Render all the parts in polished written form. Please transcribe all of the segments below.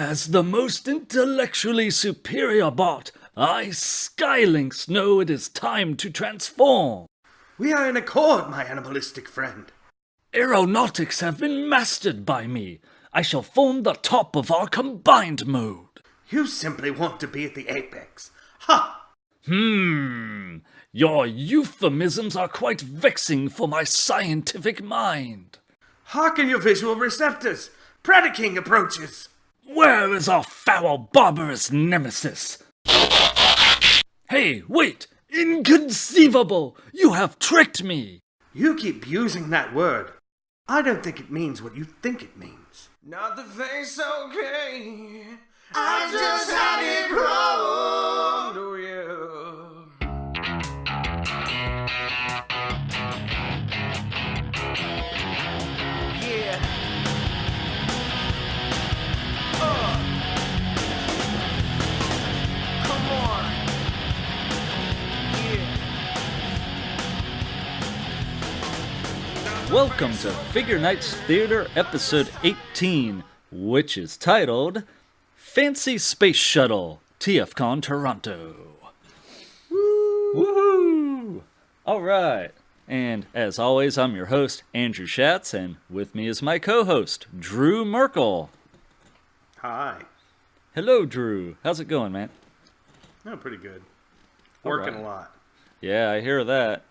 As the most intellectually superior bot, I, Sky Lynx, know it is time to transform. We are in accord, my animalistic friend. Aeronautics have been mastered by me. I shall form the top of our combined mode. You simply want to be at the apex. Ha! Your euphemisms are quite vexing for my scientific mind. Harken your visual receptors. Predaking approaches. Where is our foul, barbarous nemesis? Hey, wait! Inconceivable! You have tricked me! You keep using that word. I don't think it means what you think it means. Not the face, okay. I just had it grown to you. Yeah. Come on. Yeah. Welcome to Figure Nights Theater Episode 18, which is titled Fancy Space Shuttle, TFcon Toronto. Woohoo! Alright, and as always, I'm your host, Andrew Schatz, and with me is my co-host, Drew Merkel. Hi. Hello, Drew. How's it going, man? Oh, pretty good. Working Alright. a lot. Yeah, I hear that.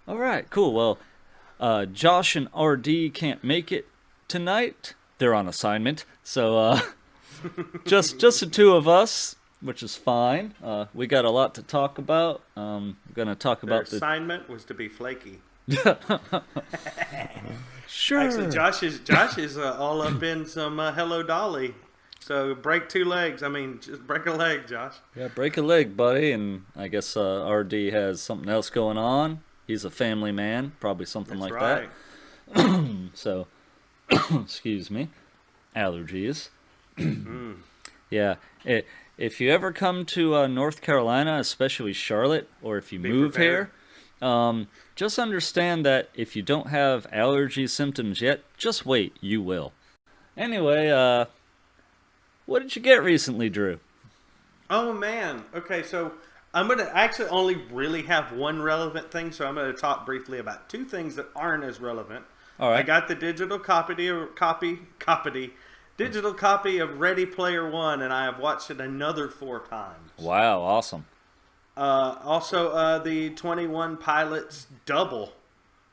Alright, cool. Well, Josh and RD can't make it tonight. They're on assignment, so just the two of us, which is fine. We got a lot to talk about. We're gonna talk Their about assignment was to be flaky. Sure. Actually, Josh is all up in some Hello Dolly. So break two legs. I mean, just break a leg, Josh. Yeah, break a leg, buddy. And I guess RD has something else going on. He's a family man, probably something That's like right. that. So, excuse me, allergies. Yeah, if you ever come to North Carolina, especially Charlotte, or if you move prepared. here, just understand that if you don't have allergy symptoms yet, just wait, you will. Anyway, what did you get recently, Drew? Oh man. Okay, so I'm gonna actually only really have one relevant thing. So I'm gonna talk briefly about two things that aren't as relevant. All right. I got the digital digital copy of Ready Player One, and I have watched it another 4 times. Wow, awesome. Also, the 21 Pilots double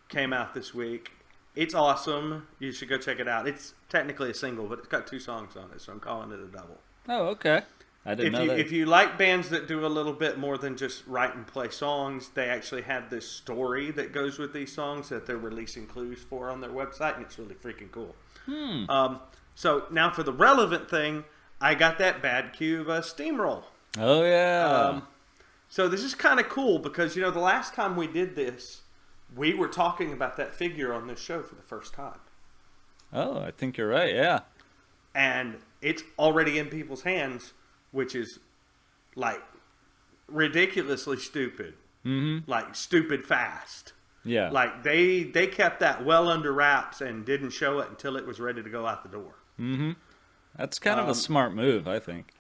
came out this week. It's awesome. You should go check it out. It's technically a single, but it's got 2 songs on it, so I'm calling it a double. Oh, okay. I didn't know that. If you like bands that do a little bit more than just write and play songs, they actually have this story that goes with these songs that they're releasing clues for on their website, and it's really freaking cool. So now for the relevant thing, I got that Bad Cube Steamroll. Oh, yeah. So this is kind of cool because, the last time we did this, we were talking about that figure on this show for the first time. Oh, I think you're right, yeah. And it's already in people's hands, which is, like, ridiculously stupid. Mm-hmm. Like, stupid fast. Yeah. Like, they kept that well under wraps and didn't show it until it was ready to go out the door. Mm-hmm. That's kind of a smart move, I think.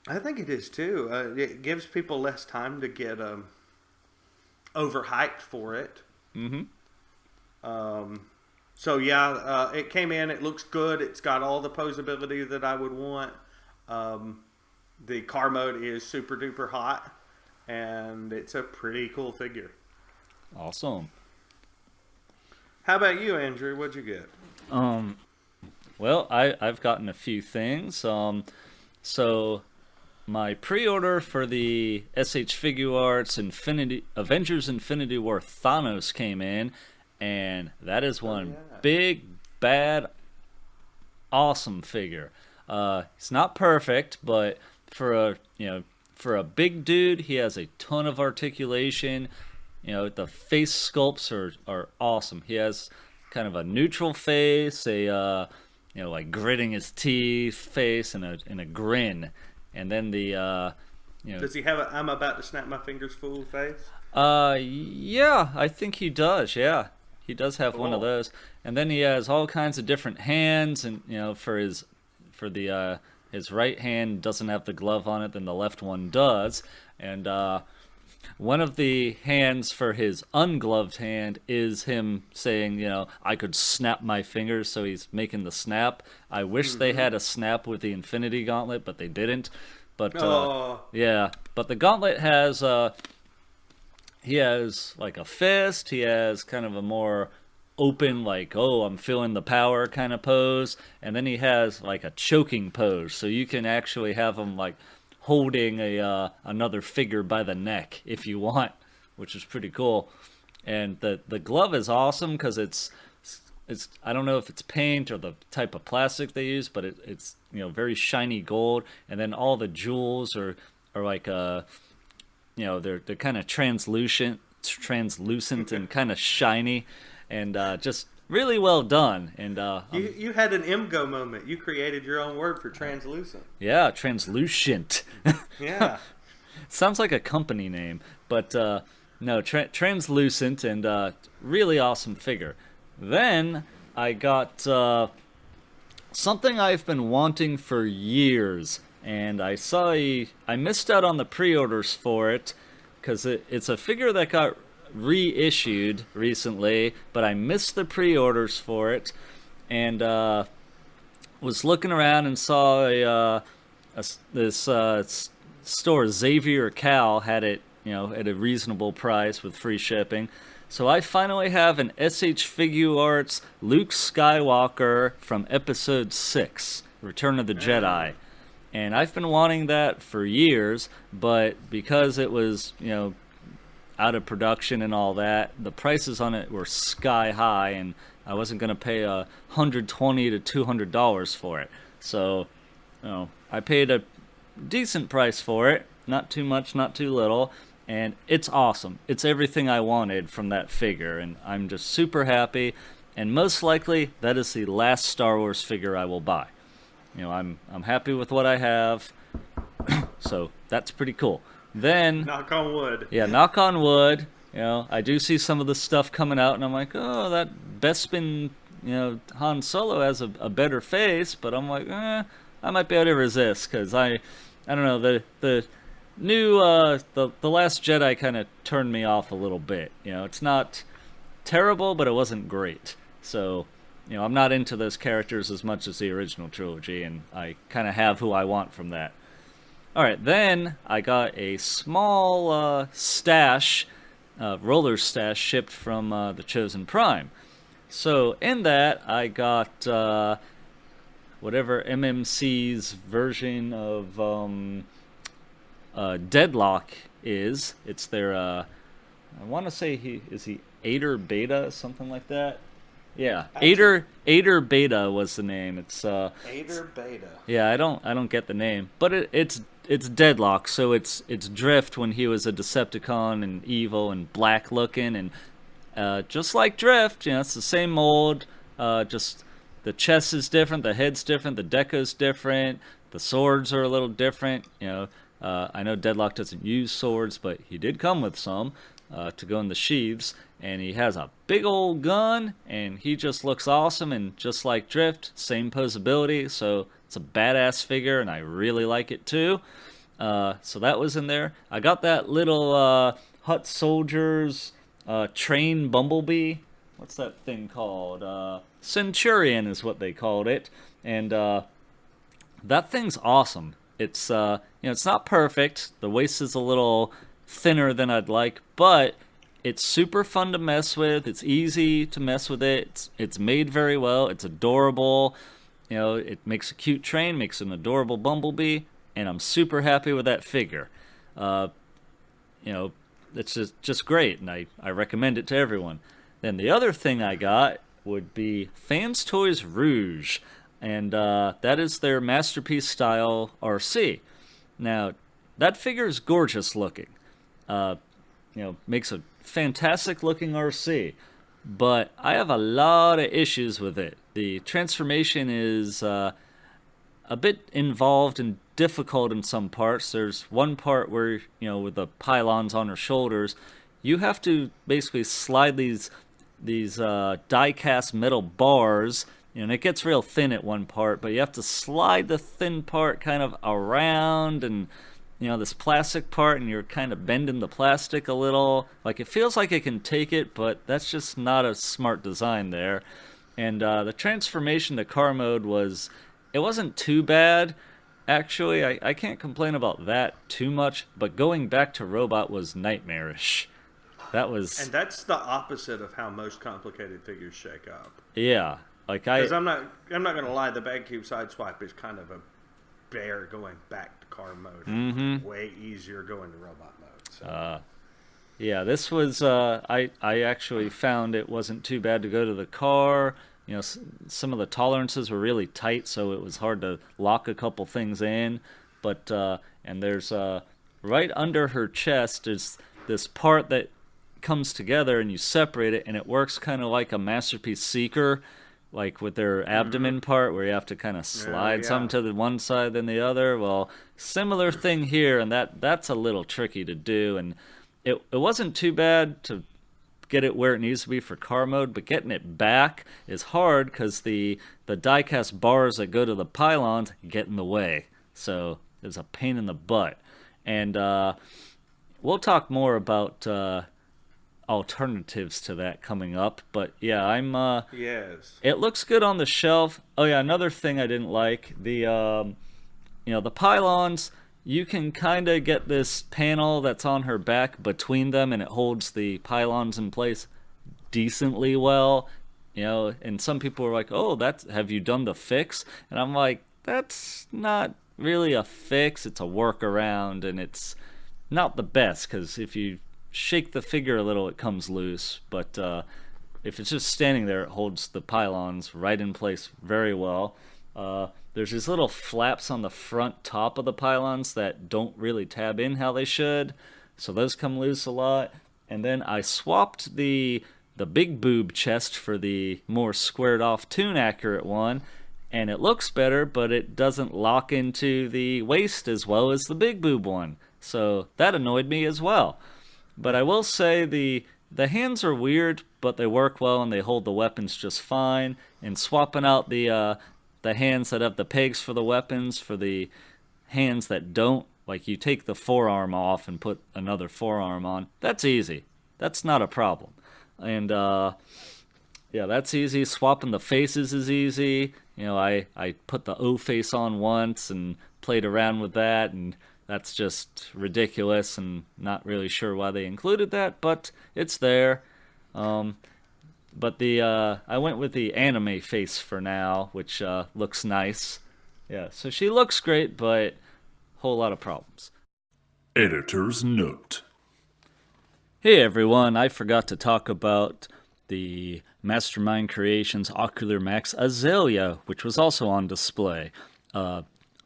I think it is, too. It gives people less time to get overhyped for it. Mm-hmm. So, yeah, it came in. It looks good. It's got all the posability that I would want. The car mode is super duper hot, and it's a pretty cool figure. Awesome. How about you, Andrew? What'd you get? Well, I've gotten a few things. So my pre-order for the SH Figuarts Avengers Infinity War Thanos came in, and that is one big, bad, awesome figure. It's not perfect, but for a big dude, he has a ton of articulation. The face sculpts are awesome. He has kind of a neutral face, like gritting his teeth face, and a grin, and then the Does he have a "I'm about to snap my fingers" fool face? Yeah, I think he does. Yeah, he does have one of those, and then he has all kinds of different hands, and for his for the his right hand doesn't have the glove on it, then the left one does. And one of the hands for his ungloved hand is him saying, I could snap my fingers, so he's making the snap. I wish they had a snap with the Infinity Gauntlet, but they didn't. But yeah, but the Gauntlet has he has like a fist, he has kind of a more open, like, oh, I'm feeling the power kind of pose, and then he has like a choking pose, so you can actually have him like holding another figure by the neck if you want, which is pretty cool. And the glove is awesome because it's I don't know if it's paint or the type of plastic they use, but it's very shiny gold, and then all the jewels are like they're kind of translucent and kind of shiny, and just really well done. And you had an MGO moment. You created your own word for translucent. Yeah, translucent. Yeah. Sounds like a company name, but no, translucent, and really awesome figure. Then I got something I've been wanting for years, and I missed out on the pre-orders for it because it's a figure that got reissued recently, but I missed the pre-orders for it, and was looking around and saw this store, Xavier Cal, had it at a reasonable price with free shipping. So I finally have an SH Figuarts Luke Skywalker from Episode 6, Return of the Jedi. And I've been wanting that for years, but because it was, out of production and all that, the prices on it were sky high, and I wasn't going to pay $120 to $200 for it. So, I paid a decent price for it, not too much, not too little, and it's awesome. It's everything I wanted from that figure, and I'm just super happy, and most likely that is the last Star Wars figure I will buy. I'm happy with what I have, so that's pretty cool. Then knock on wood. Yeah, knock on wood. I do see some of the stuff coming out, and I'm like, oh, that Bespin, Han Solo has a better face, but I'm like, I might be able to resist, because I don't know, the new the Last Jedi kind of turned me off a little bit. It's not terrible, but it wasn't great. So I'm not into those characters as much as the original trilogy, and I kind of have who I want from that. Alright, then I got a small stash, roller stash, shipped from the Chosen Prime. So in that, I got whatever MMC's version of Deadlock is. It's their, I want to say is he Ader Beta, something like that? Yeah, Ader Beta was the name. It's Ader Beta. Yeah, I don't get the name, but it's Deadlock. So it's Drift when he was a Decepticon and evil and black looking, and just like Drift, it's the same mold. Just the chest is different, the head's different, the deco's different, the swords are a little different. I know Deadlock doesn't use swords, but he did come with some to go in the sheaths. And he has a big old gun, and he just looks awesome, and just like Drift, same posability, so it's a badass figure, and I really like it too. So that was in there. I got that little Hut Soldiers train Bumblebee. What's that thing called? Centurion is what they called it, and that thing's awesome. It's it's not perfect. The waist is a little thinner than I'd like, but it's super fun to mess with. It's easy to mess with it. It's made very well. It's adorable. It makes a cute train, makes an adorable Bumblebee, and I'm super happy with that figure. It's just great, and I recommend it to everyone. Then the other thing I got would be Fans Toys Rouge, and that is their Masterpiece style RC. Now, that figure is gorgeous looking. Makes a fantastic looking RC, but I have a lot of issues with it. The transformation is a bit involved and difficult in some parts. There's one part where, with the pylons on her shoulders, you have to basically slide these die-cast metal bars And it gets real thin at one part, but you have to slide the thin part kind of around and this plastic part, and you're kind of bending the plastic a little. Like, it feels like it can take it, but that's just not a smart design there. And the transformation to car mode it wasn't too bad. Actually, I can't complain about that too much, but going back to robot was nightmarish. And that's the opposite of how most complicated figures shake up. Yeah. Because I'm not gonna lie, the bag cube sideswipe is kind of a bear going back to car mode. Mm-hmm. Way easier going to robot mode. So. Yeah, this was I actually found it wasn't too bad to go to the car. Some of the tolerances were really tight, so it was hard to lock a couple things in. But and there's right under her chest is this part that comes together, and you separate it, and it works kind of like a Masterpiece Seeker. Like with their abdomen part, where you have to kind of slide some to the one side then the other. Well, similar thing here, and that's a little tricky to do. And it wasn't too bad to get it where it needs to be for car mode, but getting it back is hard because the die-cast bars that go to the pylons get in the way. So it's a pain in the butt. And we'll talk more about alternatives to that coming up, but yeah, I'm yes, it looks good on the shelf. Oh yeah, another thing I didn't like, the the pylons, you can kind of get this panel that's on her back between them, and it holds the pylons in place decently well. And some people are like, oh, have you done the fix? And I'm like, that's not really a fix, it's a workaround, and it's not the best, because if you shake the figure a little, it comes loose, but if it's just standing there, it holds the pylons right in place very well. There's these little flaps on the front top of the pylons that don't really tab in how they should, so those come loose a lot. And then I swapped the big boob chest for the more squared off tune accurate one, and it looks better, but it doesn't lock into the waist as well as the big boob one, so that annoyed me as well. But I will say the hands are weird, but they work well and they hold the weapons just fine. And swapping out the hands that have the pegs for the weapons for the hands that don't, like you take the forearm off and put another forearm on, that's easy. That's not a problem. And yeah, that's easy. Swapping the faces is easy. I put the O face on once and played around with that, and that's just ridiculous, and not really sure why they included that, but it's there. But I went with the anime face for now, which looks nice. Yeah, so she looks great, but whole lot of problems. Editor's note. Hey everyone, I forgot to talk about the Mastermind Creations Ocular Max Azalea, which was also on display.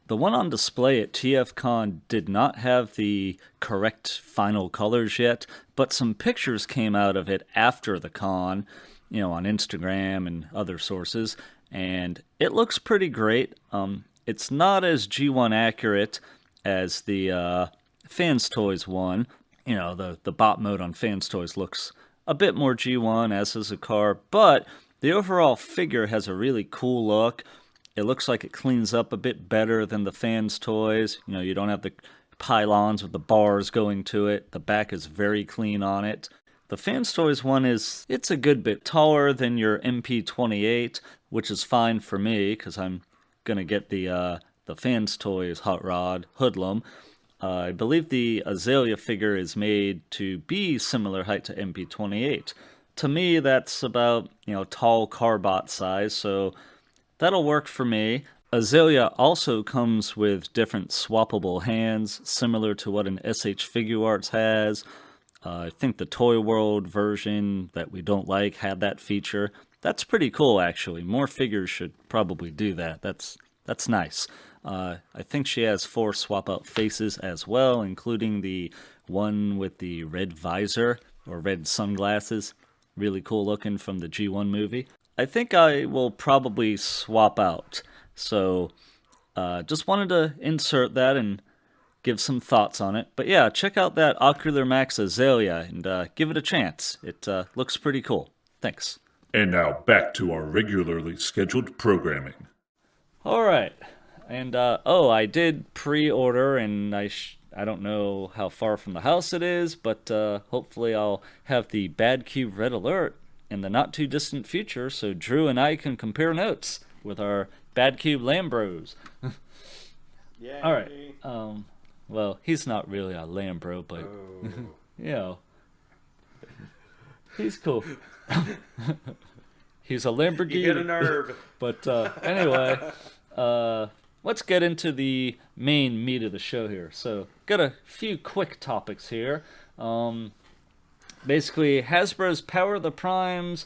The one on display at TFcon did not have the correct final colors yet, but some pictures came out of it after the con, on Instagram and other sources, and it looks pretty great. It's not as G1 accurate as the Fans Toys one. The bot mode on Fans Toys looks a bit more G1, as is the car, but the overall figure has a really cool look. It looks like it cleans up a bit better than the Fans Toys. You don't have the pylons with the bars going to it. The back is very clean on it. The Fans Toys one it's a good bit taller than your MP28, which is fine for me, because I'm going to get the Fans Toys Hot Rod Hoodlum. I believe the Azalea figure is made to be similar height to MP28. To me, that's about, tall carbot size, so that'll work for me. Azalea also comes with different swappable hands, similar to what an SH Figuarts has. I think the Toy World version that we don't like had that feature. That's pretty cool, actually. More figures should probably do that. That's nice. I think she has 4 swap-out faces as well, including the one with the red visor, or red sunglasses. Really cool looking from the G1 movie. I think I will probably swap out. So, just wanted to insert that and give some thoughts on it. But yeah, check out that Ocular Max Azalea and give it a chance. It looks pretty cool. Thanks. And now back to our regularly scheduled programming. All right. And, I did pre-order, and I don't know how far from the house it is, but hopefully I'll have the Bad Cube Red Alert in the not-too-distant future, so Drew and I can compare notes with our Bad Cube Lambros. Yeah. All right. Well, he's not really a Lambro, but, you know, he's cool. He's a Lamborghini. You get a nerve. But anyway, let's get into the main meat of the show here. So, got a few quick topics here. Basically, Hasbro's Power of the Primes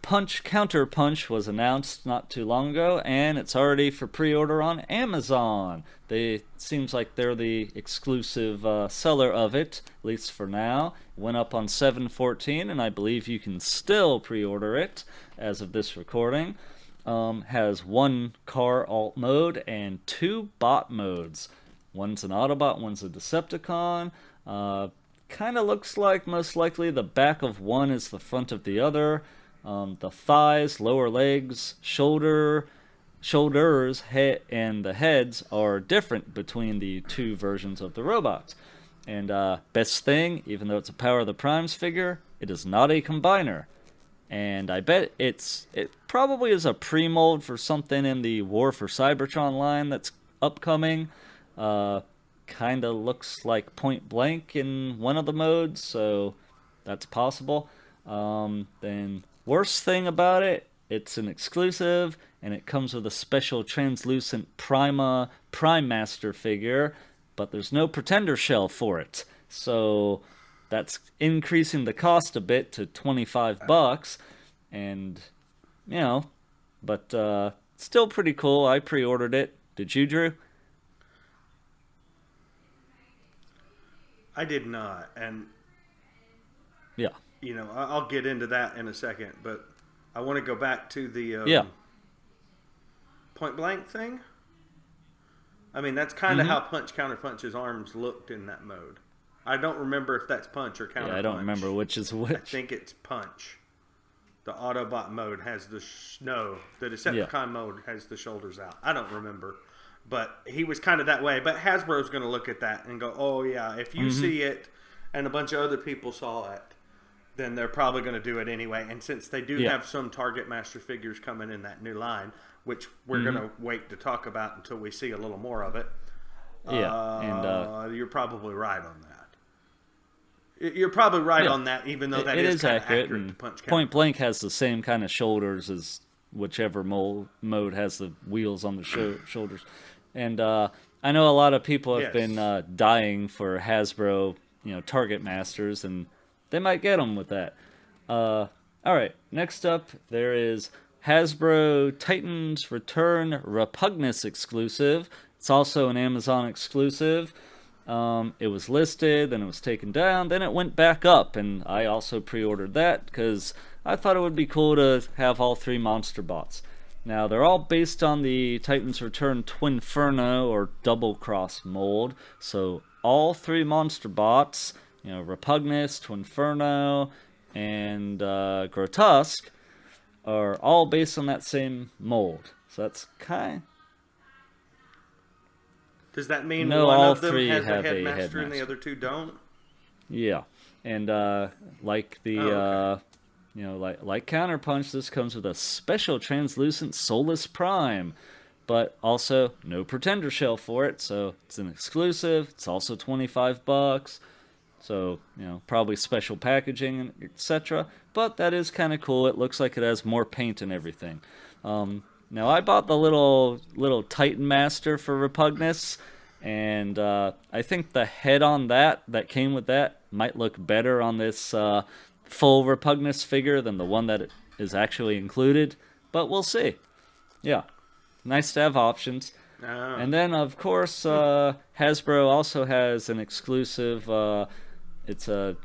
Punch Counterpunch was announced not too long ago, and it's already for pre-order on Amazon. Seems like they're the exclusive seller of it, at least for now. Went up on 7/14, and I believe you can still pre-order it as of this recording. Has one car alt mode and 2 bot modes. One's an Autobot, one's a Decepticon. Kind of looks like most likely the back of one is the front of the other. The thighs, lower legs, shoulders, and the heads are different between the two versions of the robots. And best thing, even though it's a Power of the Primes figure, it is not a combiner. And I bet it probably is a pre-mold for something in the War for Cybertron line that's upcoming. Kind of looks like Point Blank in one of the modes, so that's possible. Then worst thing about it, it's an exclusive, and it comes with a special translucent Prime Master figure, but there's no Pretender shell for it. So that's increasing the cost a bit to $25, and but still pretty cool. I pre-ordered it. Did you, Drew? I did not, and Yeah. I'll get into that in a second, but I want to go back to the Point Blank thing. I mean, that's kind of how Punch Counterpunch's arms looked in that mode. I don't remember if that's Punch or Counterpunch. Yeah, I don't remember which is which. I think it's Punch. The Autobot mode has the the Decepticon mode has the shoulders out. I don't remember, but he was kind of that way. But Hasbro's going to look at that and go, "Oh yeah, if you see it, and a bunch of other people saw it, then they're probably going to do it anyway." And since they do have some Target Master figures coming in that new line, which we're going to wait to talk about until we see a little more of it, you're probably right on that. You're probably right on that, even though that is kind of accurate to Punch Counterpunch. Point Blank has the same kind of shoulders as whichever mode has the wheels on the shoulders. And I know a lot of people have been dying for Hasbro, Target Masters, and they might get them with that. All right, next up, there is Hasbro Titans Return Repugnus exclusive. It's also an Amazon exclusive. It was listed, then it was taken down, then it went back up, and I also pre-ordered that because I thought it would be cool to have all 3 monster bots. Now, they're all based on the Titans Return Twinferno or Double Cross mold, so all 3 monster bots, Repugnus, Twinferno, and Grotesque, are all based on that same mold. So that's kind. Does that mean No, one all of them 3 has have a a headmaster and the headmaster. other 2 don't? Yeah, and like the like Counterpunch, this comes with a special translucent Soulless Prime, but also no Pretender shell for it. So it's an exclusive. It's also $25. So probably special packaging, etc. But that is kind of cool. It looks like it has more paint and everything. Now I bought the little Titan Master for Repugnus, and I think the head on that came with that might look better on this full Repugnus figure than the one that is actually included. But we'll see. Yeah, nice to have options. And then of course Hasbro also has an exclusive. It's a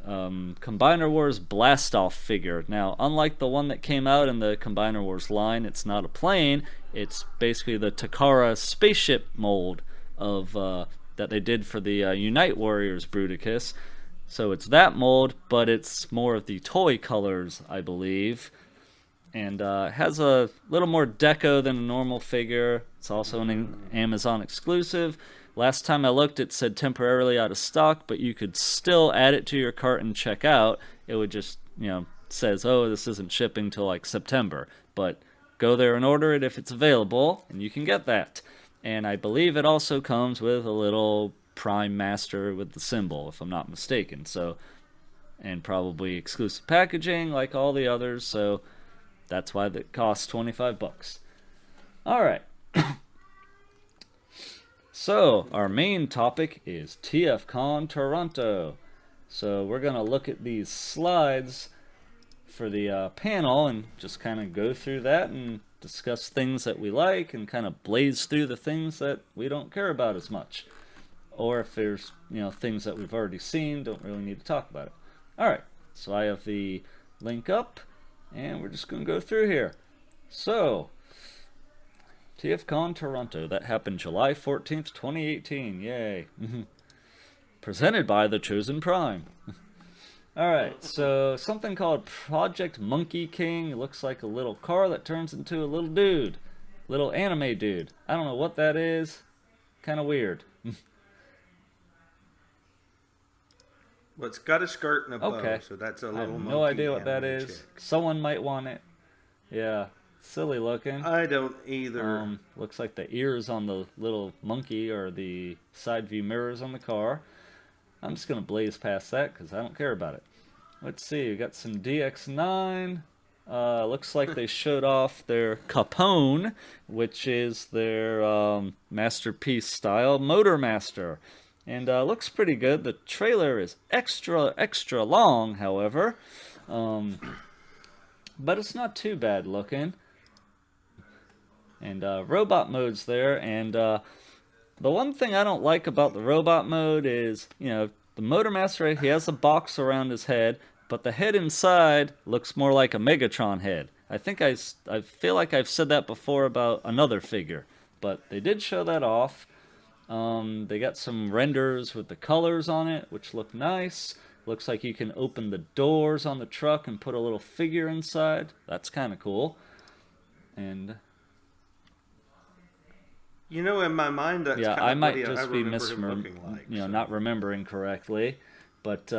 Combiner Wars Blastoff figure. Now, unlike the one that came out in the Combiner Wars line, it's not a plane. It's basically the Takara spaceship mold of that they did for the Unite Warriors Bruticus. So it's that mold, but it's more of the toy colors, I believe. and has a little more deco than a normal figure. It's also an Amazon exclusive. Last time I looked, it said temporarily out of stock, but you could still add it to your cart and check out. It would just, says, oh, this isn't shipping till like September. But go there and order it if it's available, and you can get that. And I believe it also comes with a little Prime Master with the symbol, if I'm not mistaken. So, and probably exclusive packaging like all the others. So that's why it costs $25. All right. So our main topic is TFcon Toronto. So we're gonna look at these slides for the panel and just kind of go through that and discuss things that we like and kind of blaze through the things that we don't care about as much. Or if there's, things that we've already seen, don't really need to talk about it. Alright, so I have the link up and we're just going to go through here. So, TFcon Toronto, that happened July 14th, 2018. Yay. Presented by the Chosen Prime. Alright, so something called Project Monkey King. It looks like a little car that turns into a little dude. Little anime dude. I don't know what that is. Kind of weird. Well, it's got a skirt and a bow, Okay. so that's a I little have monkey no idea what that anime is. chick. Someone might want it. Yeah, silly looking. I don't either. Looks like the ears on the little monkey are the side view mirrors on the car. I'm just going to blaze past that because I don't care about it. Let's see, we got some DX9. Looks like they showed off their Capone, which is their Masterpiece style Motor Master. And looks pretty good. The trailer is extra long, however. But it's not too bad looking. And robot mode's there. And the one thing I don't like about the robot mode is, the Motor Master, he has a box around his head, but the head inside looks more like a Megatron head. I feel like I've said that before about another figure. But they did show that off. They got some renders with the colors on it, which look nice. Looks like you can open the doors on the truck and put a little figure inside. That's kind of cool. And in my mind, that's yeah, kind I of might what just I be remember him looking like. not remembering correctly. But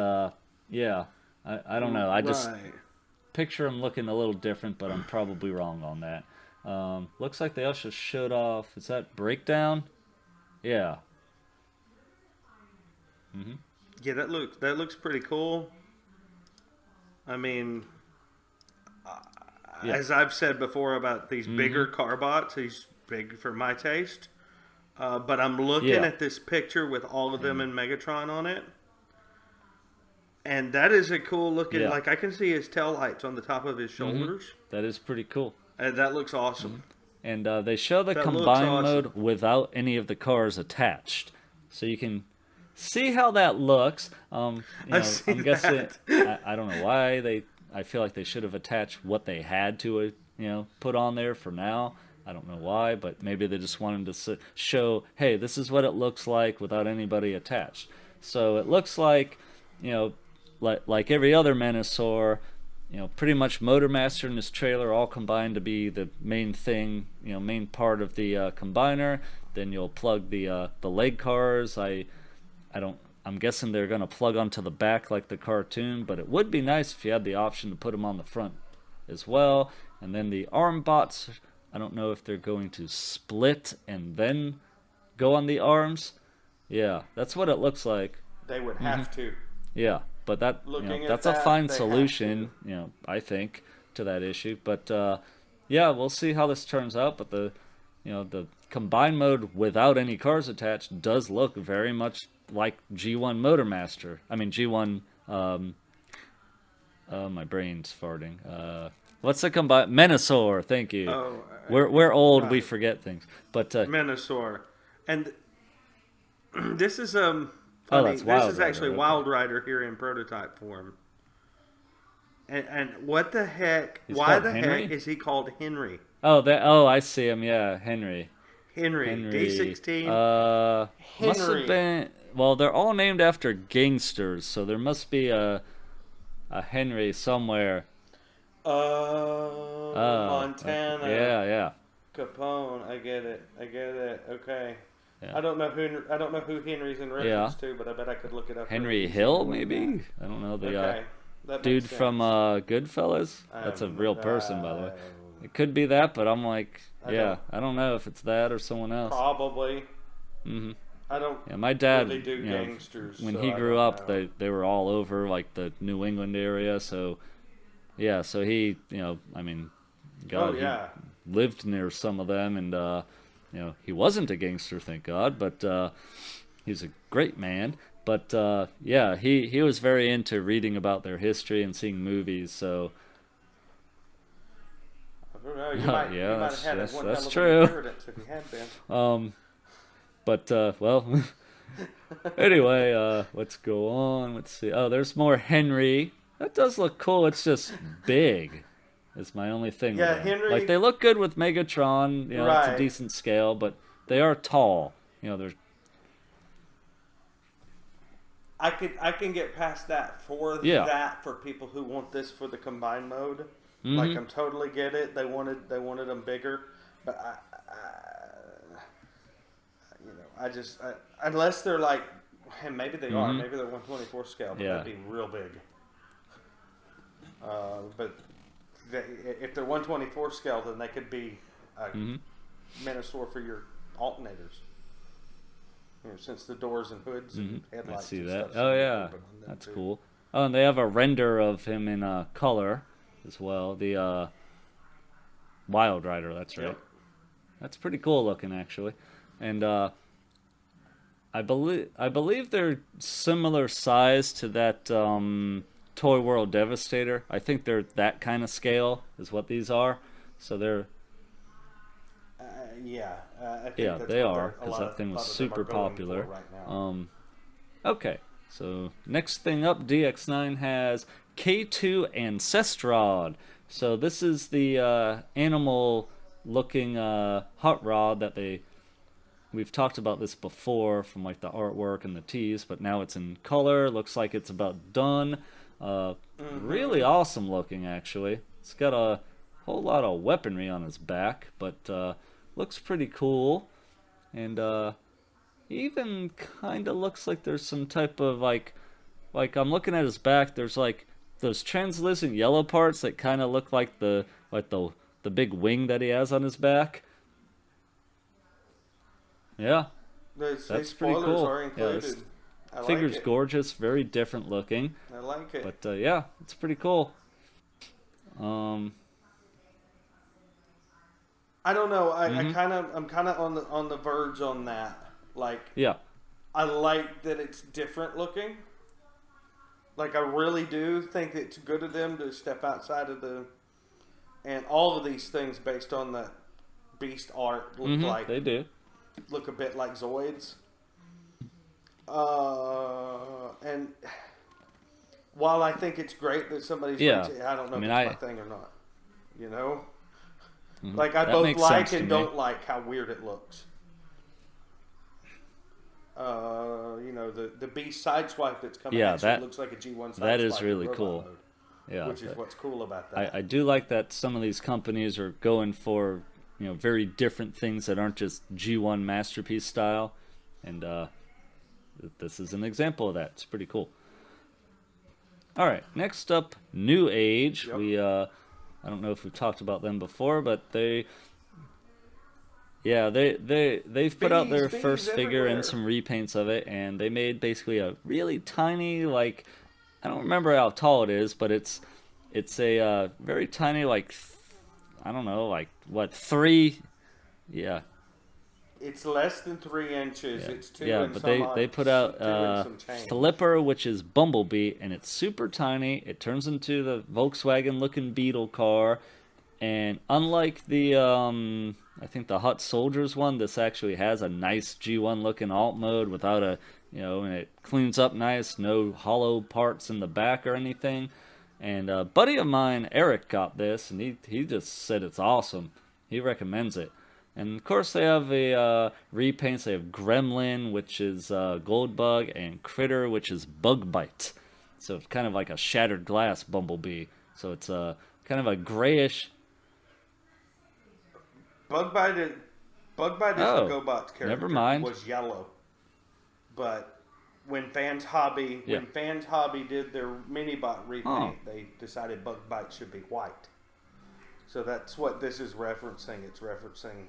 yeah, I don't know. I just picture him looking a little different, but I'm probably wrong on that. Looks like they also showed off. Is that Breakdown? Yeah. Yeah, that looks pretty cool. I mean, as I've said before about these bigger car bots, he's big for my taste. But I'm looking at this picture with all of them in Megatron on it. And that is a cool looking, like I can see his taillights on the top of his shoulders. That is pretty cool. And that looks awesome. And they show the That combine looks awesome. mode without any of the cars attached. So you can see how that looks. I'm guessing, I don't know why I feel like they should have attached what they had to, put on there for now. I don't know why, but maybe they just wanted to show, hey, this is what it looks like without anybody attached. So it looks like, like every other Menosaur, pretty much Motor Master and his trailer all combined to be the main thing, main part of the combiner. Then you'll plug the leg cars. I'm guessing they're gonna plug onto the back like the cartoon, but it would be nice if you had the option to put them on the front as well. And then the arm bots, I don't know if they're going to split and then go on the arms. Yeah, that's what it looks like. They would have to. Yeah. But that's a fine solution, I think, to that issue. But yeah, we'll see how this turns out. But the combine mode without any cars attached does look very much like G1 Motor Master. I mean G1. My brain's farting. What's the combine? Menosaur. Thank you. Oh, we're old. right. We forget things. But Menosaur, and this is funny. That's Wild This is actually Rider, Wild Rider here in prototype form. And what the heck? He's why called the Henry? heck is he called Henry? Oh, I see him. Yeah, Henry. Henry. D16. Must Henry. have been. Well, they're all named after gangsters, so there must be a Henry somewhere. Montana. Yeah. Capone. I get it. Okay. Yeah. I don't know who Henry's in reference to, but I bet I could look it up. Henry Hill, maybe? I don't know. The dude from Goodfellas? That's a real person, by the way. It could be that, but I'm like, I don't know if it's that or someone else. Probably. Mm-hmm. I don't. Yeah, my dad, really do gangsters. When he grew up, they were all over like the New England area. So, yeah, so he, I mean, God, he lived near some of them, and he wasn't a gangster, thank God, but he's a great man. But he was very into reading about their history and seeing movies. So. That's true. If you had been. But anyway, let's go on. Let's see. Oh, there's more Henry. That does look cool. It's just big. Is my only thing. Yeah, with them. Henry. Like they look good with Megatron. It's a decent scale, but they are tall. They're. I can get past that for people who want this for the combined mode. Mm-hmm. Like I'm totally get it. They wanted them bigger, but I just unless they're like, and maybe they are, maybe they're 1/24 scale, but that'd be real big. But if they're 1/24 scale, then they could be a Minosaur for your alternators. Since the doors and hoods and headlights. I see and that. Stuff, Oh yeah, that's cool. Oh, and they have a render of him in color as well. The Wild Rider. That's right. Yep. That's pretty cool looking, actually. And I believe they're similar size to that Toy World Devastator. I think they're that kind of scale is what these are. So they're. I think that's they are, because that thing was super popular. Right now. Okay, so next thing up, DX9 has K2 Ancestrod. So this is the animal-looking hot rod that we've talked about this before from like the artwork and the tease, but now it's in color. Looks like it's about done. Really awesome looking, actually. It's got a whole lot of weaponry on his back, but looks pretty cool. And even kind of looks like there's some type of like I'm looking at his back. There's like those translucent yellow parts that kind of look like the big wing that he has on his back. Yeah, that's pretty cool. Are included. Figure's gorgeous, very different looking. I like it. But yeah, it's pretty cool. I don't know. I'm kind of on the verge on that. Like, I like that it's different looking. Like, I really do think it's good of them to step outside of and all of these things based on the Beast art look like they do look a bit like Zoids. And while I think it's great that somebody's I don't know if it's my thing or not. Like I both like and don't like how weird it looks. The Beast sideswipe that's coming actually looks like a G1 sideswipe. That is really cool. Mode, yeah, which is what's cool about that. I do like that some of these companies are going for very different things that aren't just G1 masterpiece style, and this is an example of that. It's pretty coul. All right, next up, New Age. Yep. We I don't know if we've talked about them before, but they've put out their first figure and some repaints of it, and they made basically a really tiny, like, I don't remember how tall it is, but it's a very tiny, like, I don't know, like, what, 3? Yeah. It's less than 3 inches. Yeah. It's 2 yeah, and but some they put out Flipper, which is Bumblebee, and it's super tiny. It turns into the Volkswagen-looking Beetle car, and unlike the I think the Hut Soldiers one, this actually has a nice G1-looking alt mode without and it cleans up nice, no hollow parts in the back or anything. And a buddy of mine, Eric, got this, and he just said it's awesome. He recommends it. And of course they have a repaints. They have Gremlin, which is Goldbug, and Critter, which is Bugbite. So it's kind of like a shattered glass Bumblebee. So it's kind of a grayish. Bugbite is the GoBot's character. Never mind. Was yellow, but when Fans Hobby did their Minibot repaint, they decided Bugbite should be white. So that's what this is referencing. It's referencing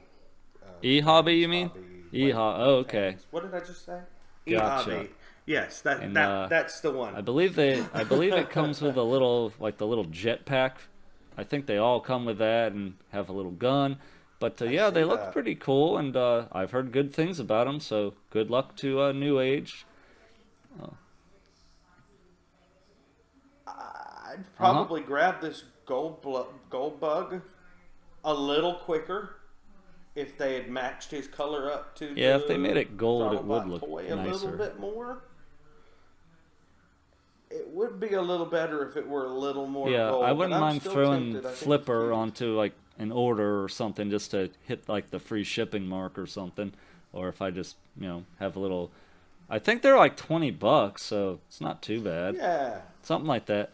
E-Hobby, you mean? E-Hobby. Oh, okay. Fans. What did I just say? Gotcha. E-Hobby. Yes, that's the one. I believe it comes with a little, like the little jetpack. I think they all come with that and have a little gun. But yeah, they look pretty cool, and I've heard good things about them. So good luck to New Age. I'd probably grab this gold bug a little quicker if they had matched his color up to if they made it gold, it would Autobot look toy nicer. A little bit more. It would be a little better if it were a little more gold. I wouldn't mind throwing tempted. Flipper onto like an order or something just to hit like the free shipping mark or something, or if I just have a little. I think they're like $20, so it's not too bad. Yeah, something like that.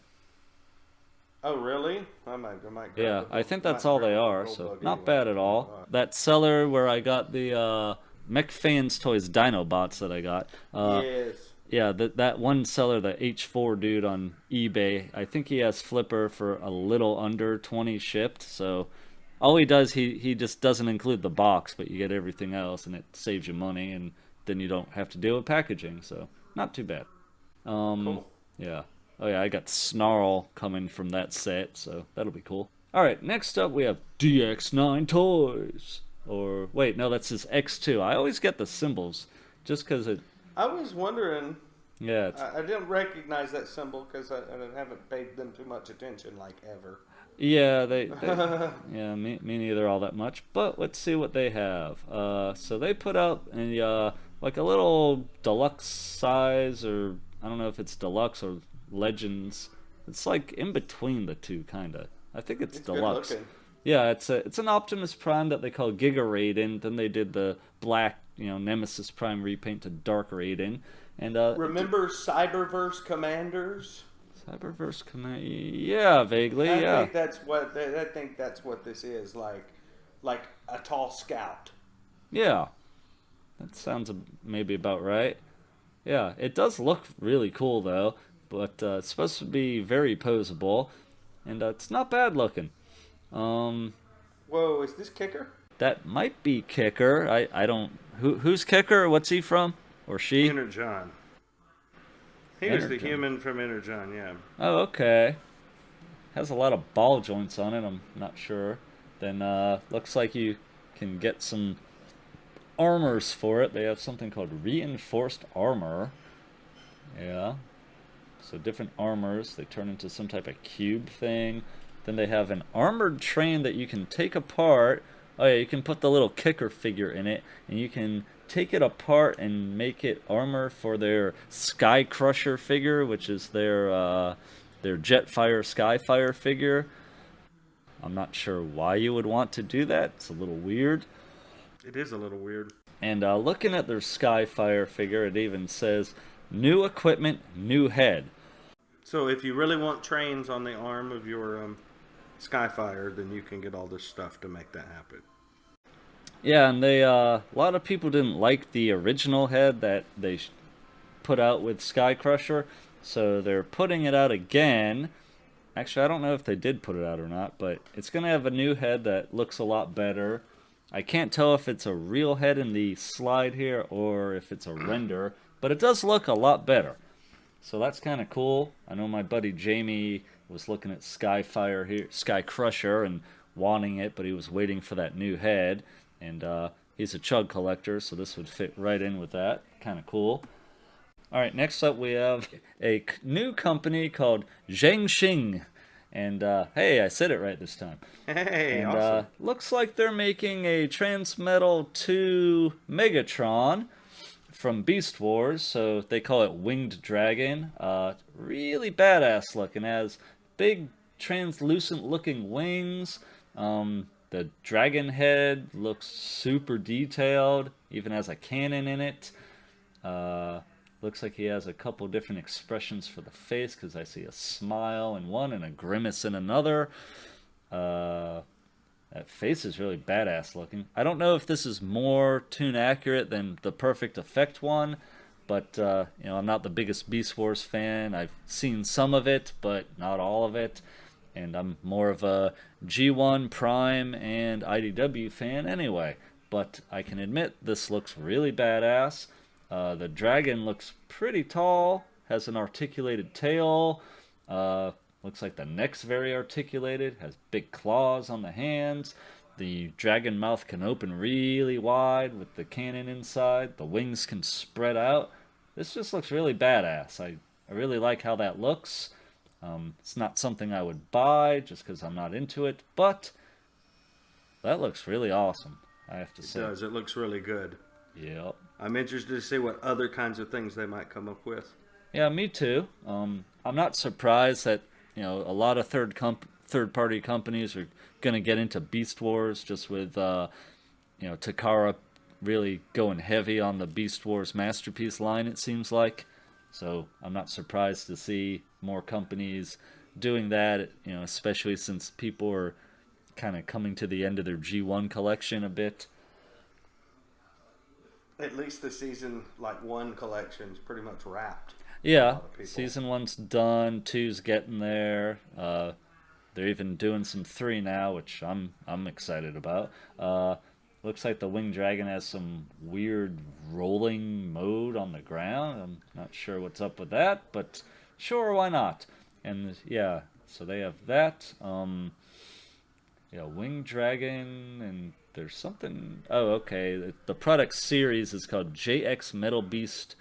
Oh really? I might grab yeah, I think that's all they are, so not bad at all. That seller where I got the Mech Fans Toys Dinobots that I got. Yes. Yeah, that one seller, the H4 dude on eBay, I think he has Flipper for a little under 20 shipped. So all he does, he just doesn't include the box, but you get everything else, and it saves you money, and then you don't have to deal with packaging. So not too bad. Cool. Yeah. Oh yeah, I got Snarl coming from that set, so that'll be cool. All right, next up we have DX9 Toys. Or wait, no, that's his X2. I always get the symbols just because it. I was wondering. Yeah. I didn't recognize that symbol because I haven't paid them too much attention, like ever. Yeah, they yeah, me neither all that much. But let's see what they have. So they put out a like a little deluxe size, or I don't know if it's deluxe or Legends. It's like in between the two, kind of. I think it's deluxe. Good looking. Yeah, it's an Optimus Prime that they call Giga Raiden. Then they did the black, Nemesis Prime repaint to Dark Raiden. And remember Cyberverse Commanders? Cyberverse Command. Yeah, vaguely. I think that's what this is, like a tall scout. Yeah, that sounds maybe about right. Yeah, it does look really cool though. But it's supposed to be very posable, and it's not bad looking. Whoa, is this Kicker? That might be Kicker. I don't. Who's Kicker? What's he from? Or she? Energon. He was the human from Energon, yeah. Oh, okay. Has a lot of ball joints on it. I'm not sure. Then looks like you can get some armors for it. They have something called reinforced armor. Yeah. So different armors, they turn into some type of cube thing. Then they have an armored train that you can take apart. Oh yeah, you can put the little Kicker figure in it, and you can take it apart and make it armor for their Sky Crusher figure, which is their Jetfire Skyfire figure. I'm not sure why you would want to do that. It's a little weird. It is a little weird. And looking at their Skyfire figure, it even says, new equipment, new head. So if you really want trains on the arm of your Skyfire, then you can get all this stuff to make that happen. Yeah, and they a lot of people didn't like the original head that they put out with Sky Crusher, so they're putting it out again. Actually, I don't know if they did put it out or not, but it's going to have a new head that looks a lot better. I can't tell if it's a real head in the slide here or if it's a render, but it does look a lot better. So that's kind of cool. I know my buddy Jamie was looking at Skyfire here, Sky Crusher, and wanting it, but he was waiting for that new head. And he's a chug collector, so this would fit right in with that. Kind of cool. All right, next up we have a new company called Zhengxing. And hey, I said it right this time. Hey, and awesome. Looks like they're making a Transmetal 2 Megatron from Beast Wars, so they call it Winged Dragon. Really badass looking. It has big translucent looking wings. The dragon head looks super detailed, even has a cannon in it. Looks like he has a couple different expressions for the face, because I see a smile in one and a grimace in another. That face is really badass looking. I don't know if this is more tune accurate than the Perfect Effect one, but I'm not the biggest Beast Wars fan. I've seen some of it, but not all of it. And I'm more of a G1, Prime, and IDW fan anyway. But I can admit this looks really badass. The dragon looks pretty tall, has an articulated tail. Looks like the neck's very articulated, has big claws on the hands. The dragon mouth can open really wide with the cannon inside. The wings can spread out. This just looks really badass. I really like how that looks. It's not something I would buy just because I'm not into it, but that looks really awesome, I have to say. It does. It looks really good. Yep. I'm interested to see what other kinds of things they might come up with. Yeah, me too. I'm not surprised that a lot of third-party companies are going to get into Beast Wars just with Takara really going heavy on the Beast Wars Masterpiece line, it seems like. So I'm not surprised to see more companies doing that, especially since people are kind of coming to the end of their G1 collection a bit. At least the season 1 collection's pretty much wrapped. Yeah, season 1's done, 2's getting there. They're even doing some 3 now, which I'm excited about. Looks like the Winged Dragon has some weird rolling mode on the ground. I'm not sure what's up with that, but sure, why not? And yeah, so they have that. Winged Dragon, and there's something. Oh, okay. The product series is called JX Metal Beast.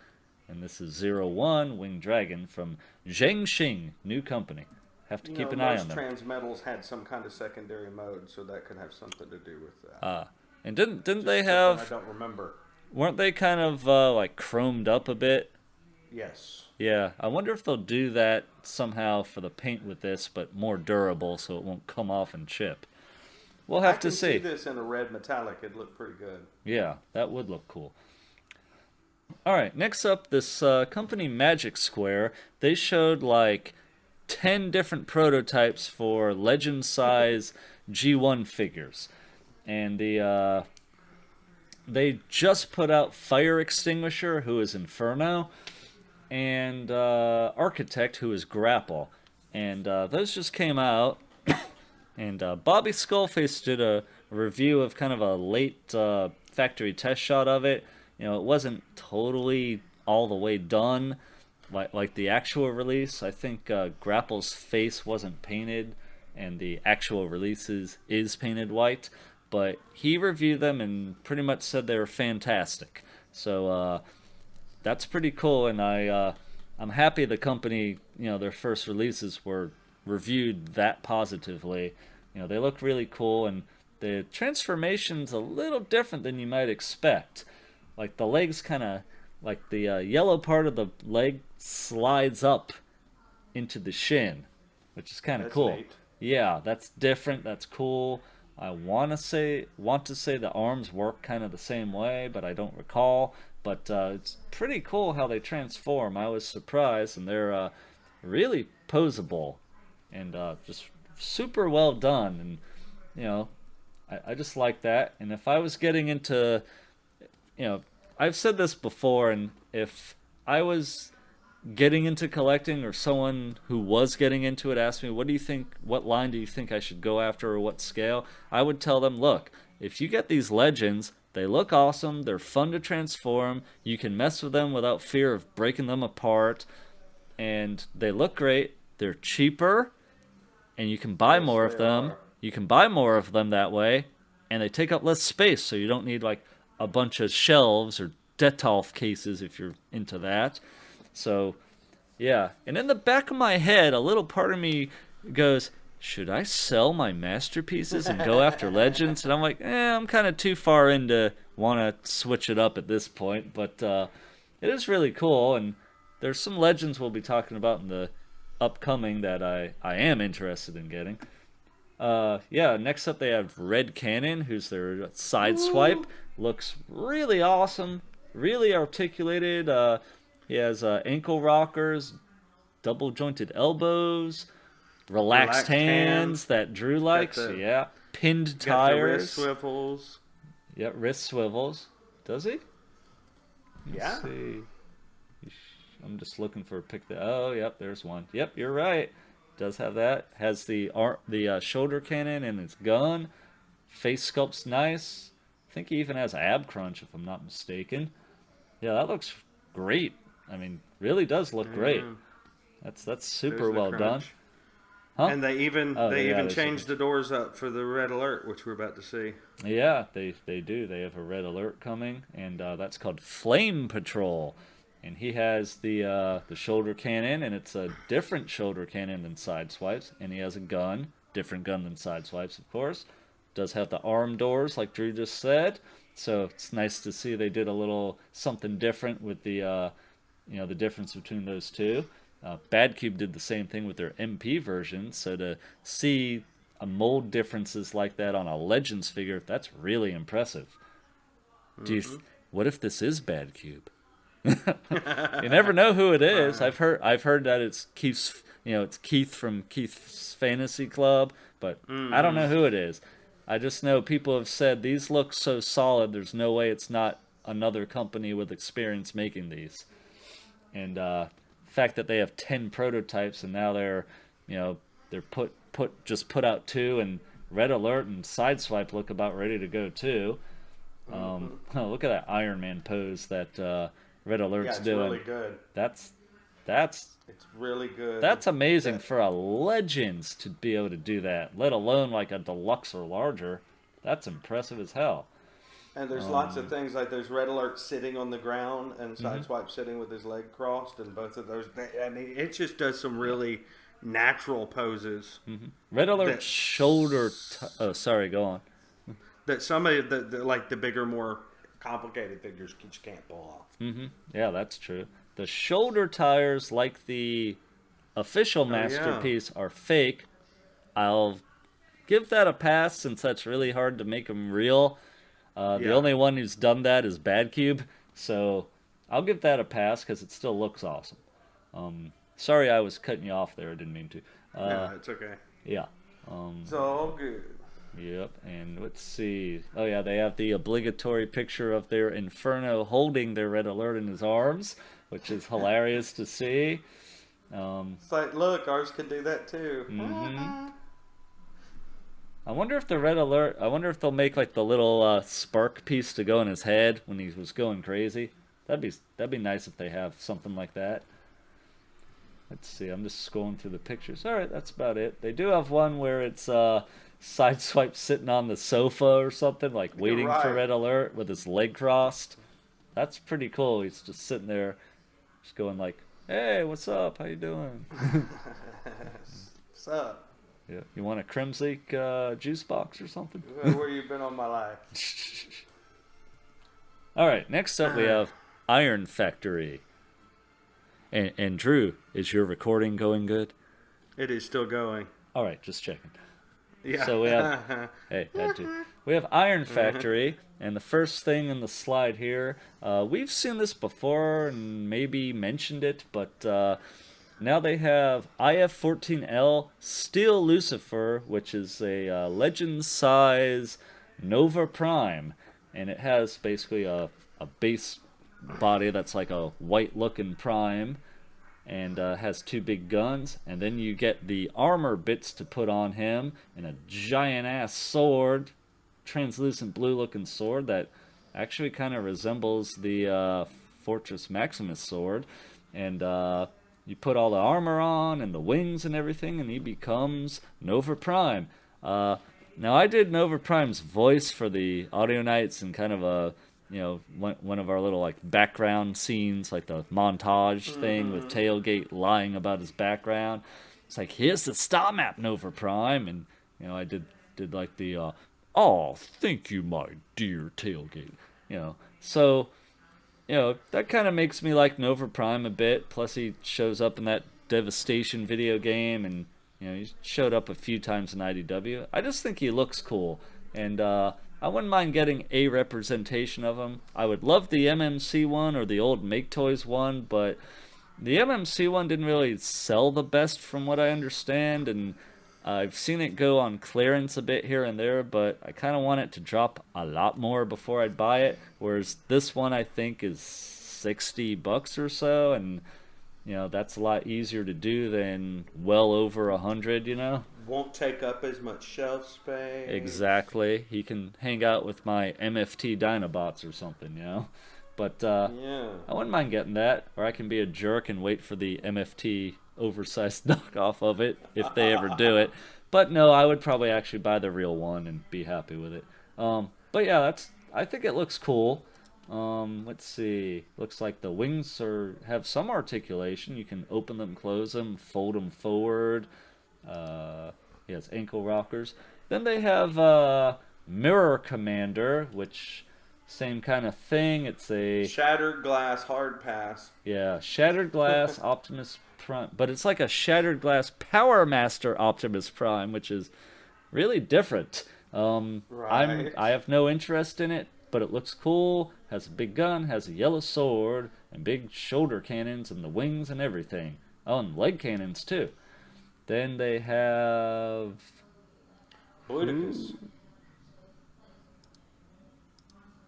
And this is 01 Winged Dragon from Zhengxing, new company. Have to keep an eye on them. Most transmetals had some kind of secondary mode, so that could have something to do with that. And didn't they have? I don't remember. Weren't they kind of chromed up a bit? Yes. Yeah, I wonder if they'll do that somehow for the paint with this, but more durable, so it won't come off and chip. We'll have to see. I can see this in a red metallic. It'd look pretty good. Yeah, that would look cool. All right, next up, this company Magic Square, they showed 10 different prototypes for legend size G1 figures. And they just put out Fire Extinguisher, who is Inferno, and Architect, who is Grapple. And those just came out. And Bobby Skullface did a review of kind of a late factory test shot of it. It wasn't totally all the way done like the actual release. I think Grapple's face wasn't painted, and the actual releases is painted white. But he reviewed them and pretty much said they were fantastic. So that's pretty cool, and I'm happy the company, their first releases were reviewed that positively. They look really cool, and the transformation's a little different than you might expect. The legs kind of, the yellow part of the leg slides up into the shin, which is kind of cool. Neat. Yeah, that's different. That's cool. I want to say the arms work kind of the same way, but I don't recall. But it's pretty cool how they transform. I was surprised, and they're really posable and just super well done. And I just like that. And if I was getting into, I've said this before, and if I was getting into collecting, or someone who was getting into it asked me, what line do you think I should go after, or what scale, I would tell them, look, if you get these legends, they look awesome, they're fun to transform, you can mess with them without fear of breaking them apart, and they look great, they're cheaper, and you can buy more of them. You can buy more of them that way, and they take up less space, so you don't need a bunch of shelves or Detolf cases if you're into that. So, yeah. And in the back of my head, a little part of me goes, should I sell my masterpieces and go after legends? And I'm like, I'm kind of too far in to want to switch it up at this point. But it is really cool, and there's some legends we'll be talking about in the upcoming that I am interested in getting. Next up they have Red Cannon, who's their side swipe. Looks really awesome, really articulated. He has ankle rockers, double jointed elbows, relaxed hands that Drew likes. Yeah. Pinned Got the wrist tires. swivels. Yeah, wrist swivels. Does he? Yeah. Let's see. I'm just looking for a pic. Oh, yep, there's one. Yep, you're right. Does have that. Has the shoulder cannon and its gun. Face sculpt's nice. I think he even has ab crunch, if I'm not mistaken. Yeah, that looks great. I mean, really does look great. That's super well done. Huh? And they even changed the doors up for the red alert, which we're about to see. Yeah, they do. They have a red alert coming, and that's called Flame Patrol. And he has the shoulder cannon, and it's a different shoulder cannon than Sideswipes. And he has a gun, different gun than Sideswipes, of course. Does have the arm doors, like Drew just said. So it's nice to see they did a little something different with the the difference between those two. Bad Cube did the same thing with their MP version. So to see a mold differences like that on a Legends figure, that's really impressive. What if this is Bad Cube? You never know who it is. I've heard that it's Keith's, it's Keith from Keith's Fantasy Club, but I don't know who it is. I just know people have said these look so solid. There's no way it's not another company with experience making these. And the fact that they have 10 prototypes and now they're put out 2, and Red Alert and Sideswipe look about ready to go too. Look at that Iron Man pose that Red Alert's doing. Yeah, it's really good. It's really good. That's amazing for a Legends to be able to do that, let alone like a deluxe or larger. That's impressive as hell. And there's lots of things, like there's Red Alert sitting on the ground and Sideswipe sitting with his leg crossed, and both of those, I mean, it just does some really natural poses. Red Alert shoulder... oh, sorry, go on. That some of the bigger, more complicated figures you just can't pull off. Yeah, that's true. The shoulder tires, like the official masterpiece, are fake. I'll give that a pass since that's really hard to make them real. The only one who's done that is Bad Cube, so I'll give that a pass because it still looks awesome. Sorry I was cutting you off there. I didn't mean to. No, it's okay. Yeah. It's all good. Yep, and let's see. Oh yeah, they have the obligatory picture of their Inferno holding their Red Alert in his arms, which is hilarious to see. It's like, look, ours can do that too. I wonder if the Red Alert, I wonder if they'll make like the little spark piece to go in his head when he was going crazy. That'd be nice if they have something like that. Let's see, I'm just scrolling through the pictures. Alright, that's about it. They do have one where it's Sideswipe sitting on the sofa or something, like waiting for Red Alert with his leg crossed. That's pretty cool. He's just sitting there, just going like, "Hey, what's up? How you doing?" What's up? Yeah, you want a Crimsleek juice box or something? Where you been all my life? All right, next up we have Iron Factory. And Drew, is your recording going good? It is still going. All right, just checking. Yeah. So we have, we have Iron Factory, and the first thing in the slide here, we've seen this before and maybe mentioned it, but now they have IF-14L Steel Lucifer, which is a Legend size Nova Prime, and it has basically a base body that's like a white looking Prime, and has 2 big guns, and then you get the armor bits to put on him, and a giant ass sword, translucent blue looking sword that actually kind of resembles the Fortress Maximus sword, and you put all the armor on and the wings and everything, and he becomes Nova Prime. Now I did Nova Prime's voice for the Audio Nights and kind of a one of our little like background scenes, like the montage thing with Tailgate lying about his background. It's like, here's the star map, Nova Prime, and I did like the oh, thank you, my dear Tailgate. So that kind of makes me like Nova Prime a bit. Plus he shows up in that Devastation video game, and he showed up a few times in IDW. I just think he looks cool, and I wouldn't mind getting a representation of him. I would love the MMC one or the old Make Toys one, but The MMC one didn't really sell the best from what I understand, and I've seen it go on clearance a bit here and there, but I kind of want it to drop a lot more before I'd buy it, whereas this one I think is $60 or so, and that's a lot easier to do than well over 100, Won't take up as much shelf space. Exactly. He can hang out with my MFT Dinobots or something. But Yeah. I wouldn't mind getting that, or I can be a jerk and wait for the MFT oversized knockoff of it if they ever do it. But no, I would probably actually buy the real one and be happy with it. But yeah, I think it looks cool. Let's see. Looks like the wings have some articulation. You can open them, close them, fold them forward. Yes, ankle rockers. Then they have Mirror Commander, which same kind of thing. It's a Shattered glass hard pass. yeah, Shattered Glass Optimus Prime, but it's like a Shattered Glass Power Master Optimus Prime, which is really different. Right. I have no interest in it, but it looks cool. Has a big gun, has a yellow sword, and big shoulder cannons, and the wings and everything. Oh, and leg cannons too. Then they have Ludicrous.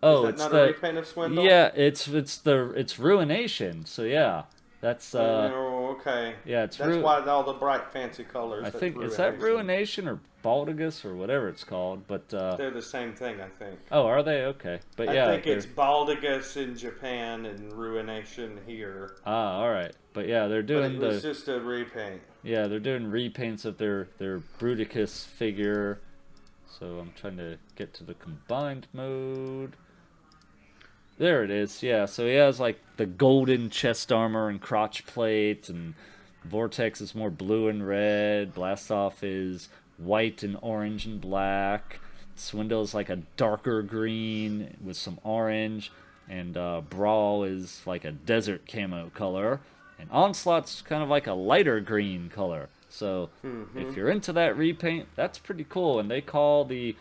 oh, Is it's that the not a repaint of Swindle? yeah, it's Ruination. So yeah, that's Oh, okay. yeah, it's That's why all the bright fancy colors. I That's think is that Ruination or Baldigus or whatever it's called, but They're the same thing, I think. oh, are they? Okay, but yeah, I think it's Baldigus in Japan and Ruination here. all right, but yeah, they're But doing it was just a repaint. yeah, they're doing repaints of their Bruticus figure. So I'm trying to get to the combined mode. There it is. Yeah, so he has like the golden chest armor and crotch plate, and Vortex is more blue and red. Blastoff is white and orange and black. Swindle is like a darker green with some orange, and Brawl is like a desert camo color, and Onslaught's kind of like a lighter green color. So if you're into that repaint, that's pretty cool. And they call the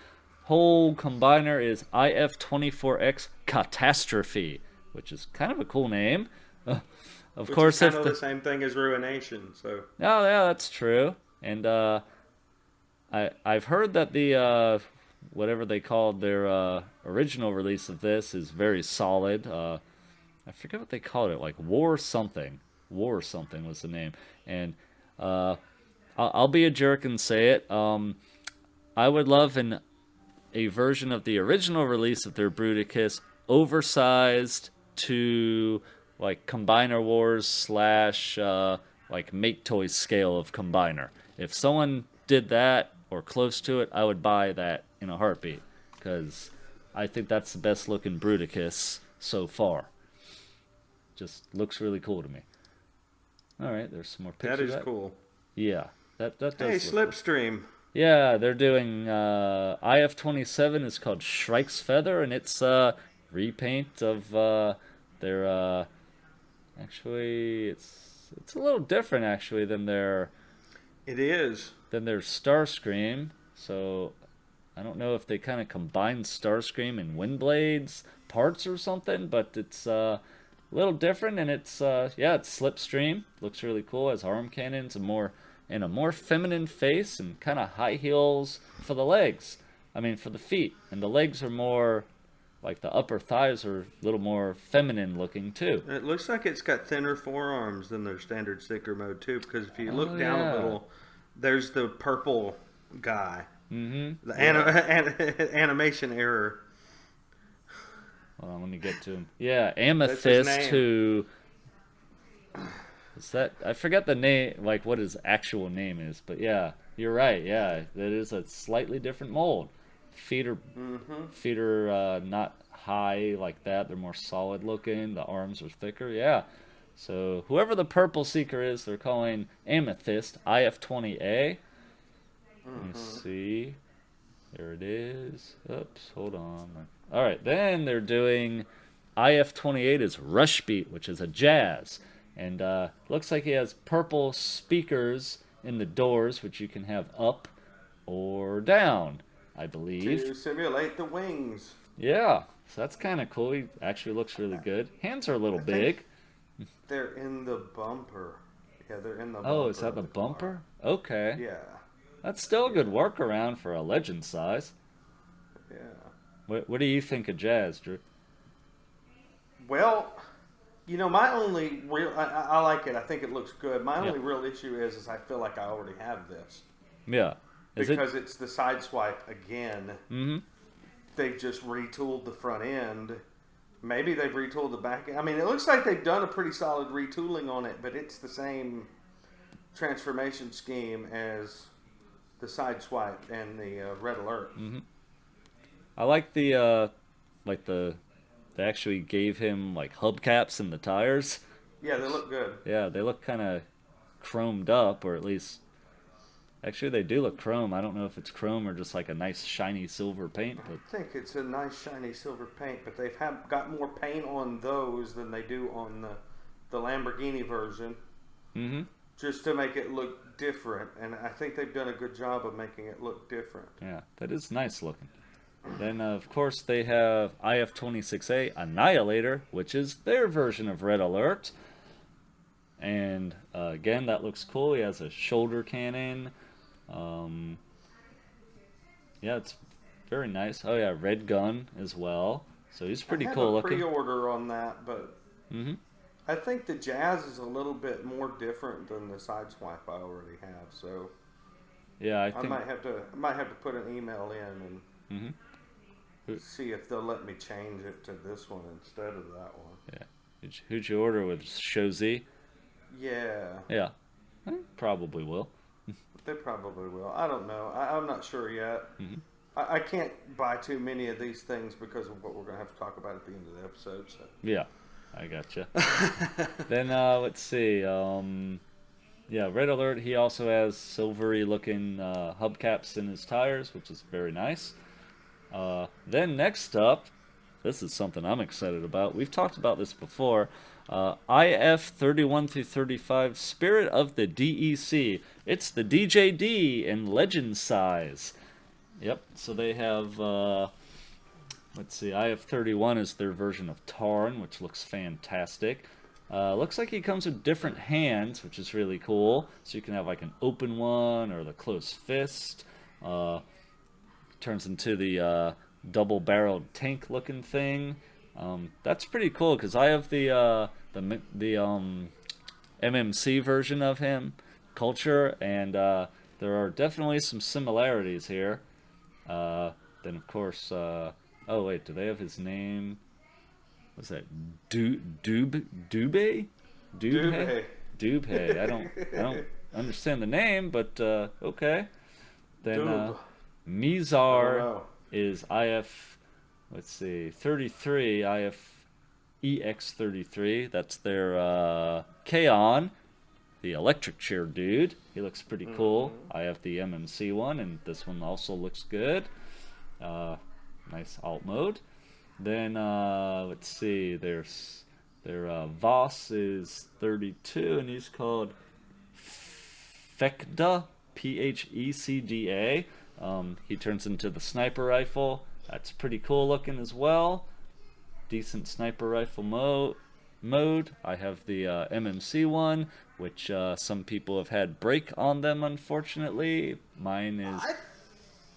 whole combiner is IF24X Catastrophe, which is kind of a cool name. Of Which course, is kind if of the same thing as Ruination. So oh yeah, that's true. And I've heard that the whatever they called their original release of this is very solid. I forget what they called it, like War something. War something was the name. And I'll be a jerk and say it. I would love a version of the original release of their Bruticus, oversized to like Combiner Wars slash like Make Toys scale of Combiner. If someone did that or close to it, I would buy that in a heartbeat, because I think that's the best looking Bruticus so far. Just looks really cool to me. All right, there's some more pictures. that is cool. Yeah, that does. Hey, look cool. Slipstream. Yeah, they're doing IF27 is called Shrike's Feather, and it's repaint of their actually it's a little different actually than their It is. Starscream. So I don't know if they kind of combined Starscream and Windblade's parts or something, but it's a little different, and it's it's Slipstream. Looks really cool. Has arm cannons and a more feminine face, and kind of high heels for the legs. I mean, for the feet. And the legs are more, like the upper thighs are a little more feminine looking too. It looks like it's got thinner forearms than their standard sticker mode too, because if you look down a little, there's the purple guy. Mm-hmm. The animation error. Hold on, let me get to him. Yeah, Amethyst, who... Is that, I forget the name, like what his actual name is, but yeah, you're right. Yeah, that is a slightly different mold. Feet are not high like that. They're more solid looking. The arms are thicker. Yeah. So whoever the purple seeker is, they're calling Amethyst IF20A. Let me see. There it is. Oops, hold on. All right, then they're doing IF28 is Rush Beat, which is a jazz. And looks like he has purple speakers in the doors, which you can have up or down, I believe. To simulate the wings. Yeah, so that's kind of cool. He actually looks really good. Hands are a little big. they're in the bumper. Yeah, they're in the bumper. Oh, is that the bumper? Okay. Yeah. That's still a good workaround for a legend size. Yeah. What do you think of Jazz, Drew? Well, my only real... I like it. I think it looks good. My only real issue is I feel like I already have this. Yeah. Because it's the side swipe again. Mm-hmm. They've just retooled the front end. Maybe they've retooled the back end. I mean, it looks like they've done a pretty solid retooling on it, but it's the same transformation scheme as the side swipe and the red alert. Mm-hmm. I like they actually gave him like hubcaps in the tires. Yeah, they look good. Yeah, they look kind of chromed up, or at least... Actually, they do look chrome. I don't know if it's chrome or just like a nice shiny silver paint. But I think it's a nice shiny silver paint, but they've got more paint on those than they do on the Lamborghini version. Mm-hmm. Just to make it look different, and I think they've done a good job of making it look different. Yeah, that is nice looking. Then, of course, they have IF-26A Annihilator, which is their version of Red Alert. And, again, that looks cool. He has a shoulder cannon. Yeah, it's very nice. Oh, yeah, red gun as well. So he's pretty cool looking. I have a pre-order on that, but mm-hmm. I think the Jazz is a little bit more different than the Sideswipe I already have. So yeah, I think I might have to put an email in and mm-hmm. see if they'll let me change it to this one instead of that one. Yeah. Who'd you order with? Shozy? Yeah. Yeah. Probably will. They probably will. I don't know. I'm not sure yet. Mm-hmm. I can't buy too many of these things because of what we're going to have to talk about at the end of the episode. So. Yeah, I gotcha. Then, let's see. Yeah, Red Alert, he also has silvery looking hubcaps in his tires, which is very nice. Then next up, this is something I'm excited about. We've talked about this before. IF 31 through 35, Spirit of the DEC. It's the DJD in legend size. Yep, so they have, let's see, IF 31 is their version of Tarn, which looks fantastic. Looks like he comes with different hands, which is really cool. So you can have like an open one or the closed fist. Turns into the double-barreled tank-looking thing. That's pretty cool because I have the MMC version of him, Culture, and there are definitely some similarities here. Then of course, oh wait, do they have his name? What's that? Dubhe? Dubhe. I don't understand the name, but okay. Then Mizar is IF. Let's see, 33, IF EX33. That's their Kaon, the electric chair dude. He looks pretty cool. I have the MMC one, and this one also looks good. Nice alt mode. Then, let's see, their Voss is 32, and he's called Phecda, Phecda. He turns into the sniper rifle. That's pretty cool looking as well. Decent sniper rifle mode. I have the MMC one, which some people have had break on them, unfortunately. Mine is... I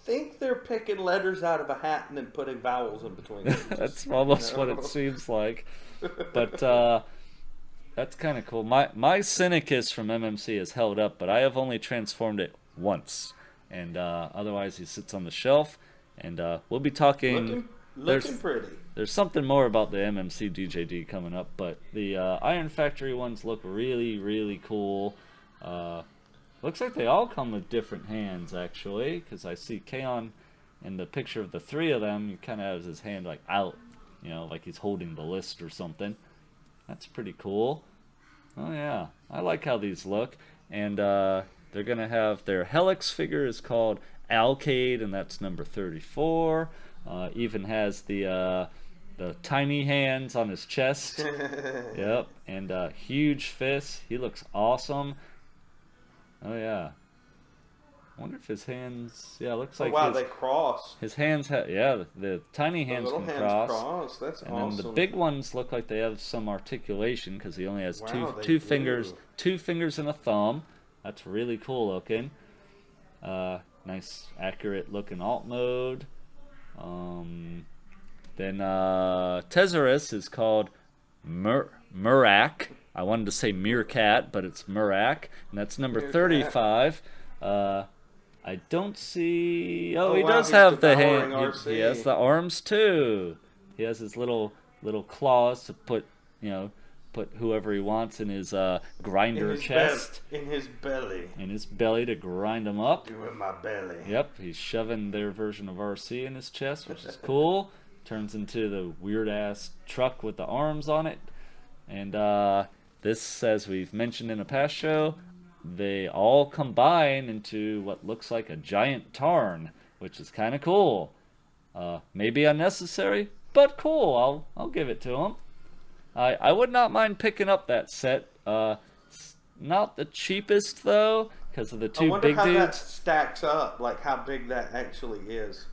think they're picking letters out of a hat and then putting vowels in between them. That's almost what it seems like. But that's kind of cool. My Synicus from MMC is held up, but I have only transformed it once. And otherwise he sits on the shelf. And we'll be talking... Looking pretty. There's something more about the MMC DJD coming up, but the Iron Factory ones look really, really cool. Looks like they all come with different hands, actually, because I see Kaon in the picture of the three of them. He kind of has his hand like out, like he's holding the list or something. That's pretty cool. Oh yeah, I like how these look. And they're gonna have their Helix figure is called Alcade, and that's number 34. Even has the tiny hands on his chest. Yep, and huge fists. He looks awesome. Oh yeah. I wonder if his hands... Yeah, it looks Oh, like wow, they cross. his hands have... Yeah, the tiny The hands little can hands cross. cross. That's And awesome. then the big ones look like they have some articulation because he only has Wow, they two do. fingers and a thumb. That's really cool looking. Nice, accurate looking alt mode. Then Tesaurus is called Murak. I wanted to say Meerkat, but it's Murak, and that's number Meerkat. 35. I don't see... Oh, he wow, does he's have the devouring hand. RC. He has the arms too. He has his little claws to put whoever he wants in his grinder chest. In his belly. In his belly to grind them up. Do in my belly. Yep, he's shoving their version of RC in his chest, which is cool. Turns into the weird-ass truck with the arms on it. And this, as we've mentioned in a past show, they all combine into what looks like a giant tarn, which is kind of cool. Maybe unnecessary, but cool. I'll give it to them. I would not mind picking up that set. It's not the cheapest, though, because of the two big I wonder how that dudes. stacks up, like how big that actually is.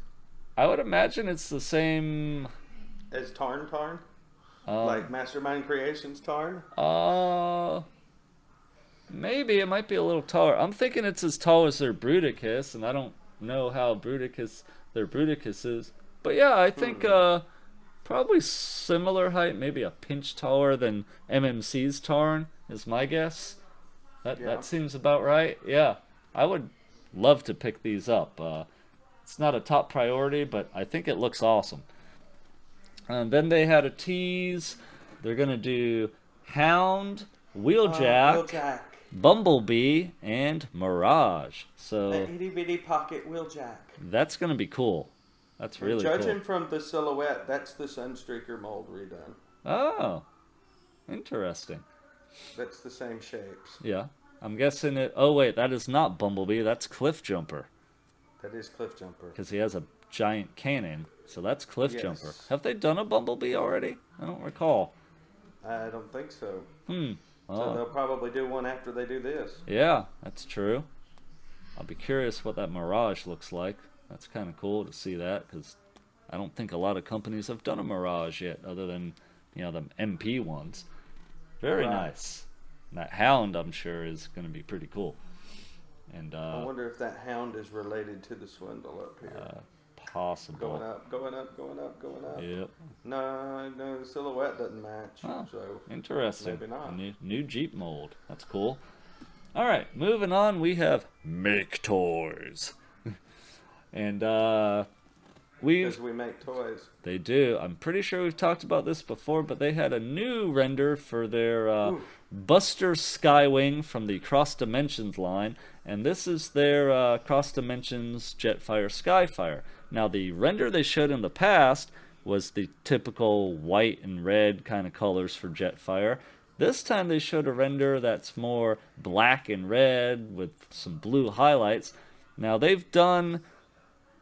I would imagine it's the same... As Tarn? Like Mastermind Creations Tarn? Maybe it might be a little taller. I'm thinking it's as tall as their Bruticus, and I don't know how their Bruticus is. But yeah, I think probably similar height, maybe a pinch taller than MMC's Tarn is my guess. That seems about right. Yeah, I would love to pick these up. It's not a top priority, but I think it looks awesome. And then they had a tease. They're gonna do Hound, Wheeljack, Bumblebee, and Mirage. So That itty bitty pocket Wheeljack. that's gonna be cool. That's really Judging cool. from the silhouette, that's the Sunstreaker mold redone. Oh, interesting. That's the same shapes. Yeah, I'm guessing it. Oh wait, that is not Bumblebee. That's Cliffjumper That is Cliffjumper. because he has a giant cannon. So that's Cliffjumper. Yes. Have they done a Bumblebee already? I don't recall. I don't think so. Oh. So they'll probably do one after they do this. Yeah, that's true. I'll be curious what that Mirage looks like. That's kind of cool to see that, because I don't think a lot of companies have done a Mirage yet, other than, the MP ones. Very Right. nice. And that Hound, I'm sure, is going to be pretty cool. And I wonder if that Hound is related to the Swindle up here. possible. Going up, going up, going up, going up. Yep. No, the silhouette doesn't match. Oh, So interesting. maybe not. New Jeep mold. That's cool. All right, moving on. We have Make Toys, and because we make toys. They do. I'm pretty sure we've talked about this before, but they had a new render for their Buster Skywing from the Cross Dimensions line, and this is their Cross Dimensions Jetfire Skyfire. Now, the render they showed in the past was the typical white and red kind of colors for Jetfire. This time they showed a render that's more black and red with some blue highlights. Now, they've done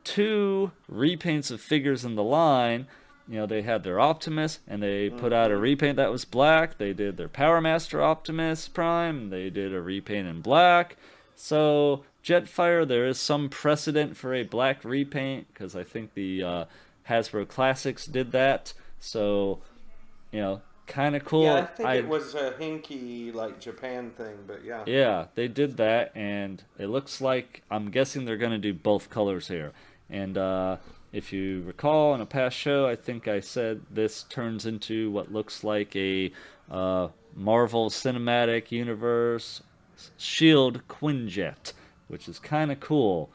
2 repaints of figures in the line. They had their Optimus, and they put out a repaint that was black. They did their Power Master Optimus Prime, and they did a repaint in black. So, Jetfire, there is some precedent for a black repaint, because I think the Hasbro Classics did that. So, kind of cool. Yeah, I think it was a hinky, like, Japan thing, but yeah. Yeah, they did that, and it looks like, I'm guessing they're going to do both colors here. And if you recall in a past show, I think I said this turns into what looks like a Marvel Cinematic Universe Shield Quinjet, which is kind of cool.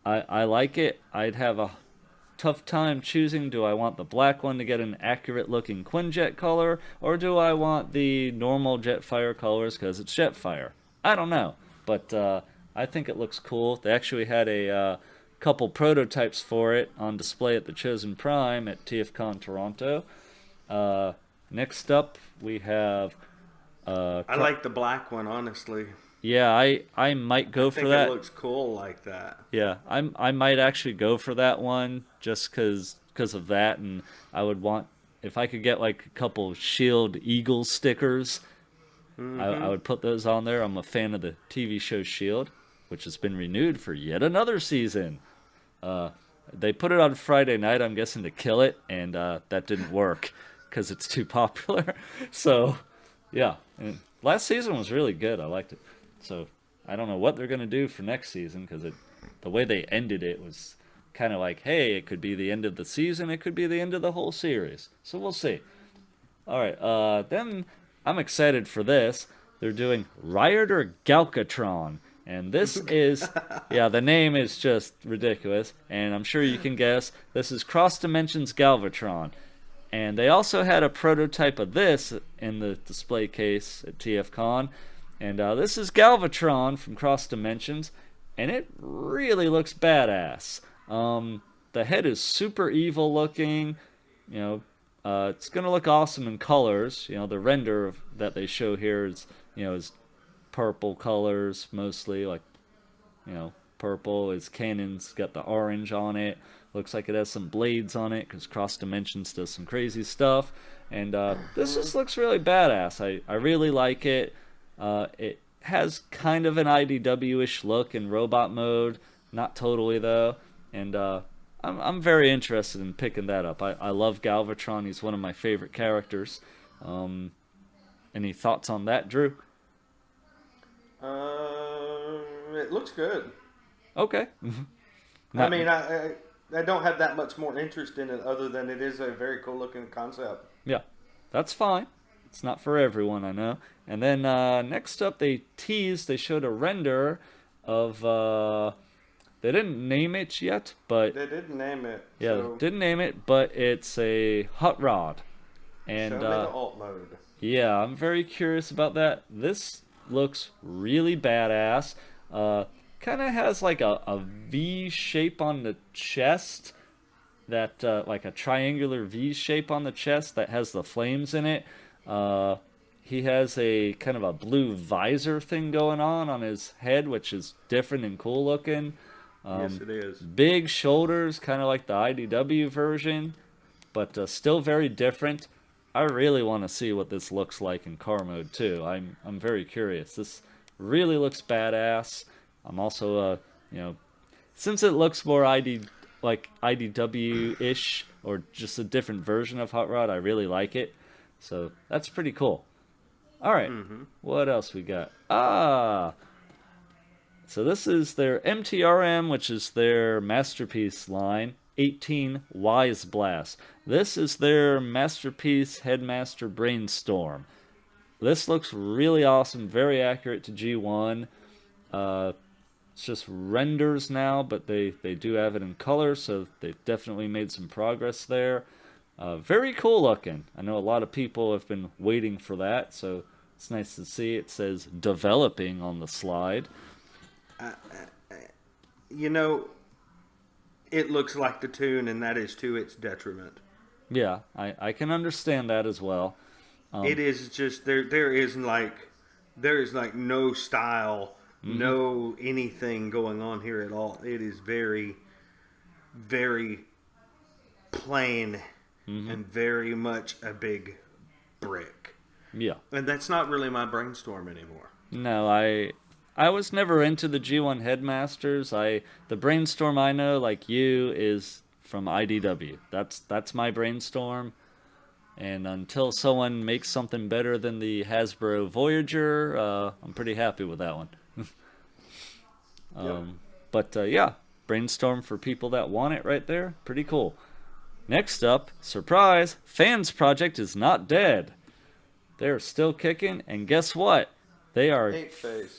I like it. I'd have a tough time choosing, do I want the black one to get an accurate looking Quinjet color, or do I want the normal Jetfire colors because it's Jetfire? I don't know, but I think it looks cool. They actually had a couple prototypes for it on display at the Chosen Prime at TFcon Toronto. Next up, we have... I like the black one, honestly. Yeah, I might go for that. I think it looks cool like that. Yeah, I might actually go for that one just because of that, and I would want, if I could get like a couple Shield Eagle stickers, I would put those on there. I'm a fan of the TV show Shield. which has been renewed for yet another season. They put it on Friday night, I'm guessing, to kill it, and that didn't work because it's too popular. So, yeah. And last season was really good. I liked it. So, I don't know what they're going to do for next season because the way they ended it was kind of like, hey, it could be the end of the season, it could be the end of the whole series. So, we'll see. All right, then I'm excited for this. They're doing Rioter Galvatron. And this is, yeah, the name is just ridiculous. And I'm sure you can guess. This is Cross Dimensions Galvatron. And they also had a prototype of this in the display case at TFcon. And this is Galvatron from Cross Dimensions. And it really looks badass. The head is super evil looking. It's going to look awesome in colors. The render that they show here is purple colors mostly, like purple. His cannon's got the orange on it. Looks like it has some blades on it because Cross Dimensions does some crazy stuff. And this just looks really badass. I really like it. It has kind of an IDW-ish look in robot mode, not totally though. And I'm very interested in picking that up. I love Galvatron. He's one of my favorite characters. Any thoughts on that, Drew? It looks good. Okay. I mean, I don't have that much more interest in it other than it is a very cool looking concept. Yeah, that's fine. It's not for everyone, I know. And then next up, they showed a render of, they didn't name it yet, but... They didn't name it. Yeah, so didn't name it, but it's a hot rod. And, show me the alt mode. Yeah, I'm very curious about that. This looks really badass. Kind of has like a V shape on the chest, that like a triangular V shape on the chest that has the flames in it. He has a kind of a blue visor thing going on his head, which is different and cool looking. Yes, it is. Big shoulders, kind of like the IDW version, but still very different. I really want to see what this looks like in car mode too. I'm very curious. This really looks badass. I'm also since it looks more IDW-ish or just a different version of Hot Rod, I really like it. So that's pretty cool. All right, What else we got? So this is their MTRM, which is their masterpiece line. 18 Wise Blast. This is their masterpiece Headmaster Brainstorm. This looks really awesome, very accurate to G1. It's just renders now, but they do have it in color, so they've definitely made some progress there. Very cool looking. I know a lot of people have been waiting for that, so it's nice to see. It says developing on the slide. It looks like the tune, and that is to its detriment. Yeah, I can understand that as well. It is just there is like no style, no anything going on here at all. It is very, very plain and very much a big brick. Yeah. And that's not really my brainstorm anymore. No, I was never into the G1 Headmasters. The brainstorm I know, like you, is from IDW. That's my brainstorm. And until someone makes something better than the Hasbro Voyager, I'm pretty happy with that one. But yeah, brainstorm for people that want it right there. Pretty cool. Next up, surprise, Fans Project is not dead. They're still kicking, and guess what? They are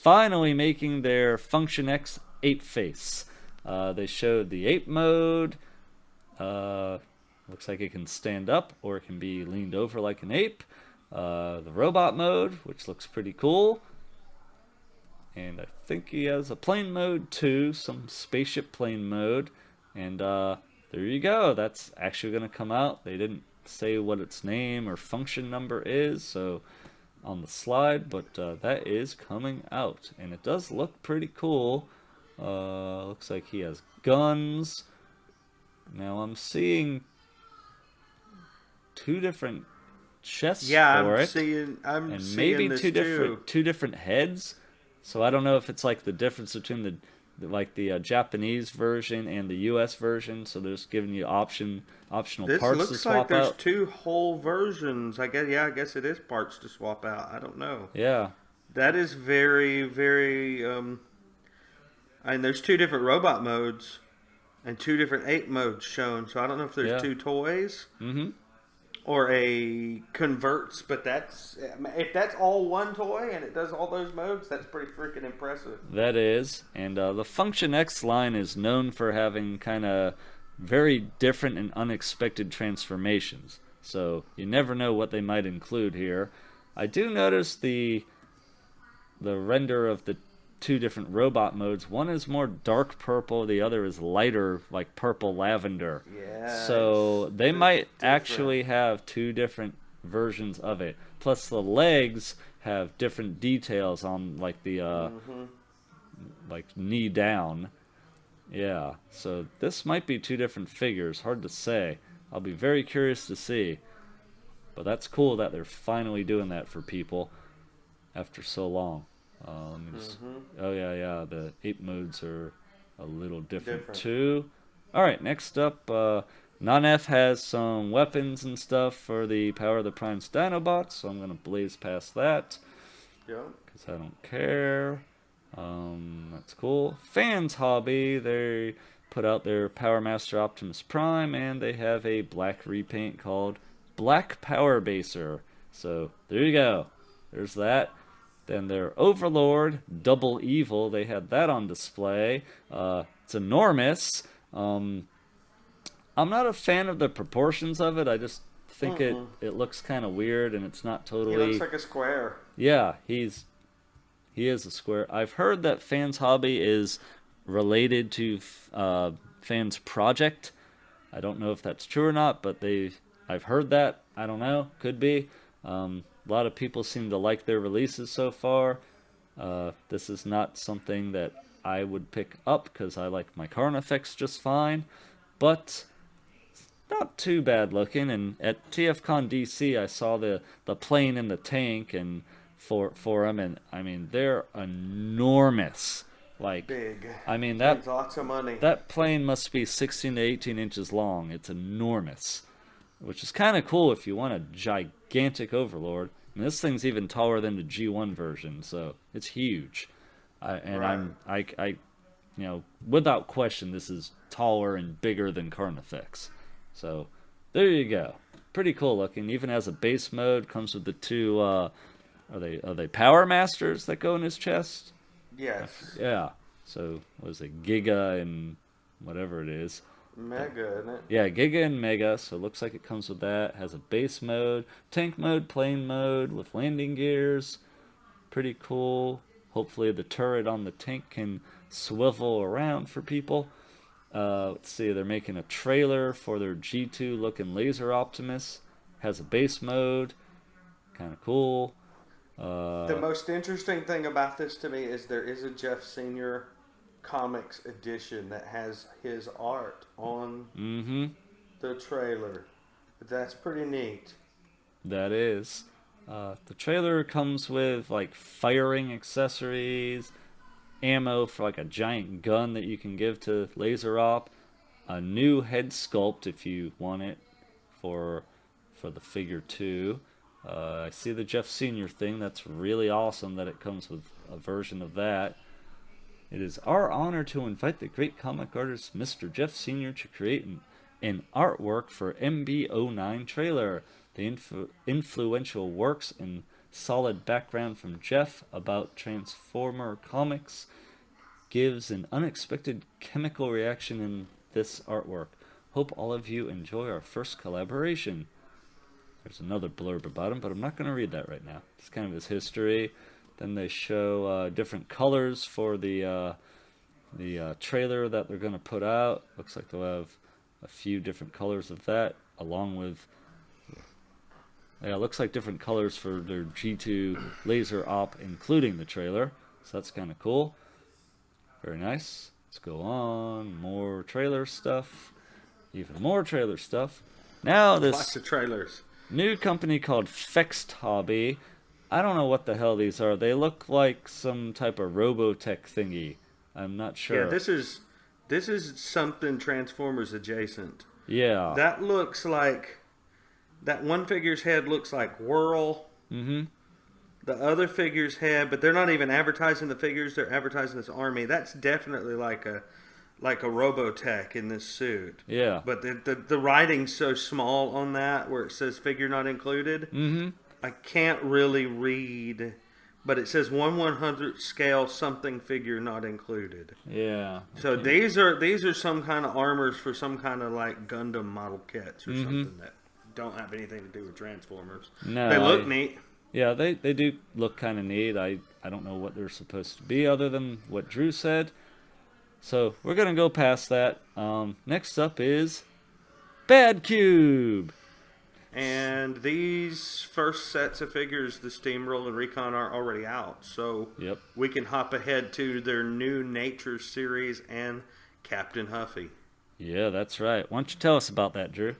finally making their Function X ape face. They showed the ape mode. Looks like it can stand up or it can be leaned over like an ape. The robot mode, which looks pretty cool. And I think he has a plane mode too, some spaceship plane mode. And there you go. That's actually going to come out. They didn't say what its name or function number is, so on the slide, but that is coming out, and it does look pretty cool. Looks like he has guns. Now I'm seeing two different chests for it, I'm and seeing maybe this two different heads. So I don't know if it's like the difference between the Japanese version and the U.S. version. So they're just giving you optional This parts to looks like swap there's out. 2 whole versions. I guess it is parts to swap out. I don't know. Yeah, That is very, very. And there's 2 different robot modes and 2 different ape modes shown. So I don't know if there's yeah. 2 toys Mm-hmm. or a converts, but if that's all one toy and it does all those modes, that's pretty freaking impressive. That is, and the Function X line is known for having kind of very different and unexpected transformations. So you never know what they might include here. I do notice the render of the 2 different robot modes. One is more dark purple, the other is lighter, like purple lavender. Yeah. So they might different. actually have 2 different versions of it. Plus the legs have different details on like the like knee down. Yeah. So this might be 2 different figures. Hard to say. I'll be very curious to see. But that's cool that they're finally doing that for people after so long. Let me just, oh yeah, the ape modes are a little different too. Alright, next up, Non-F has some weapons and stuff for the Power of the Prime's Dinobots, so I'm going to blaze past that. Yep. Because I don't care. That's cool. Fans Hobby, they put out their Power Master Optimus Prime, and they have a black repaint called Black Power Baser. So, there you go. There's that. Then their Overlord, Double Evil, they had that on display. It's enormous. I'm not a fan of the proportions of it. I just think it looks kind of weird, and it's not totally... He looks like a square. Yeah, he is a square. I've heard that Fans Hobby is related to Fans Project. I don't know if that's true or not, but I've heard that. I don't know. Could be. A lot of people seem to like their releases so far. This is not something that I would pick up because I like my Carnifex just fine, but not too bad looking. And at TFcon DC, I saw the plane and the tank and for them, and I mean they're enormous. Like Big. I mean That's lots of money. that plane must be 16 to 18 inches long. It's enormous, which is kind of cool if you want a gigantic Overlord. And this thing's even taller than the G1 version, so it's huge. I without question, this is taller and bigger than Carnifex. So there you go. Pretty cool looking. Even as a base mode, comes with the 2. Are they Power Masters that go in his chest? Yes. Yeah. So what is it, Giga and whatever it is. Mega, isn't it? Yeah, Giga and Mega, so it looks like it comes with that. Has a base mode, tank mode, plane mode with landing gears. Pretty cool. Hopefully the turret on the tank can swivel around for people. Let's see, they're making a trailer for their G2 looking Laser Optimus. Has a base mode. Kind of cool. The most interesting thing about this to me is there is a Jeff Senior Comics edition that has his art on the trailer. That's pretty neat. That is. The trailer comes with like firing accessories, ammo for like a giant gun that you can give to Laser Op, a new head sculpt if you want it for the figure too. I see the Jeff Senior thing. That's really awesome that it comes with a version of that. It is our honor to invite the great comic artist Mr. Jeff Senior to create an artwork for MB09 trailer. The influential works and solid background from Jeff about Transformer comics gives an unexpected chemical reaction in this artwork. Hope all of you enjoy our first collaboration. There's another blurb about him, but I'm not going to read that right now. It's kind of his history. Then they show different colors for the trailer that they're going to put out. Looks like they'll have a few different colors of that, along with... Yeah, it looks like different colors for their G2 Laser Op, including the trailer. So that's kind of cool. Very nice. Let's go on. More trailer stuff. Even more trailer stuff. Now this Lots of trailers. new company called Fext Hobby I don't know what the hell these are. They look like some type of Robotech thingy. I'm not sure. Yeah, this is something Transformers adjacent. Yeah. That looks like that one figure's head looks like Whirl. Mm-hmm. The other figure's head, but they're not even advertising the figures. They're advertising this army. That's definitely like a Robotech in this suit. Yeah. But the writing's so small on that where it says figure not included. Mm-hmm. I can't really read, but it says 1/100th scale something figure not included. Yeah. So these are some kind of armors for some kind of like Gundam model kits or something that don't have anything to do with Transformers. No, they look neat. Yeah, they do look kind of neat. I don't know what they're supposed to be other than what Drew said. So we're going to go past that. Next up is Bad Cube. And these first sets of figures, the Steamroll and Recon, are already out. So Yep. we can hop ahead to their new Nature series and Captain Huffy. Yeah, that's right. Why don't you tell us about that, Drew?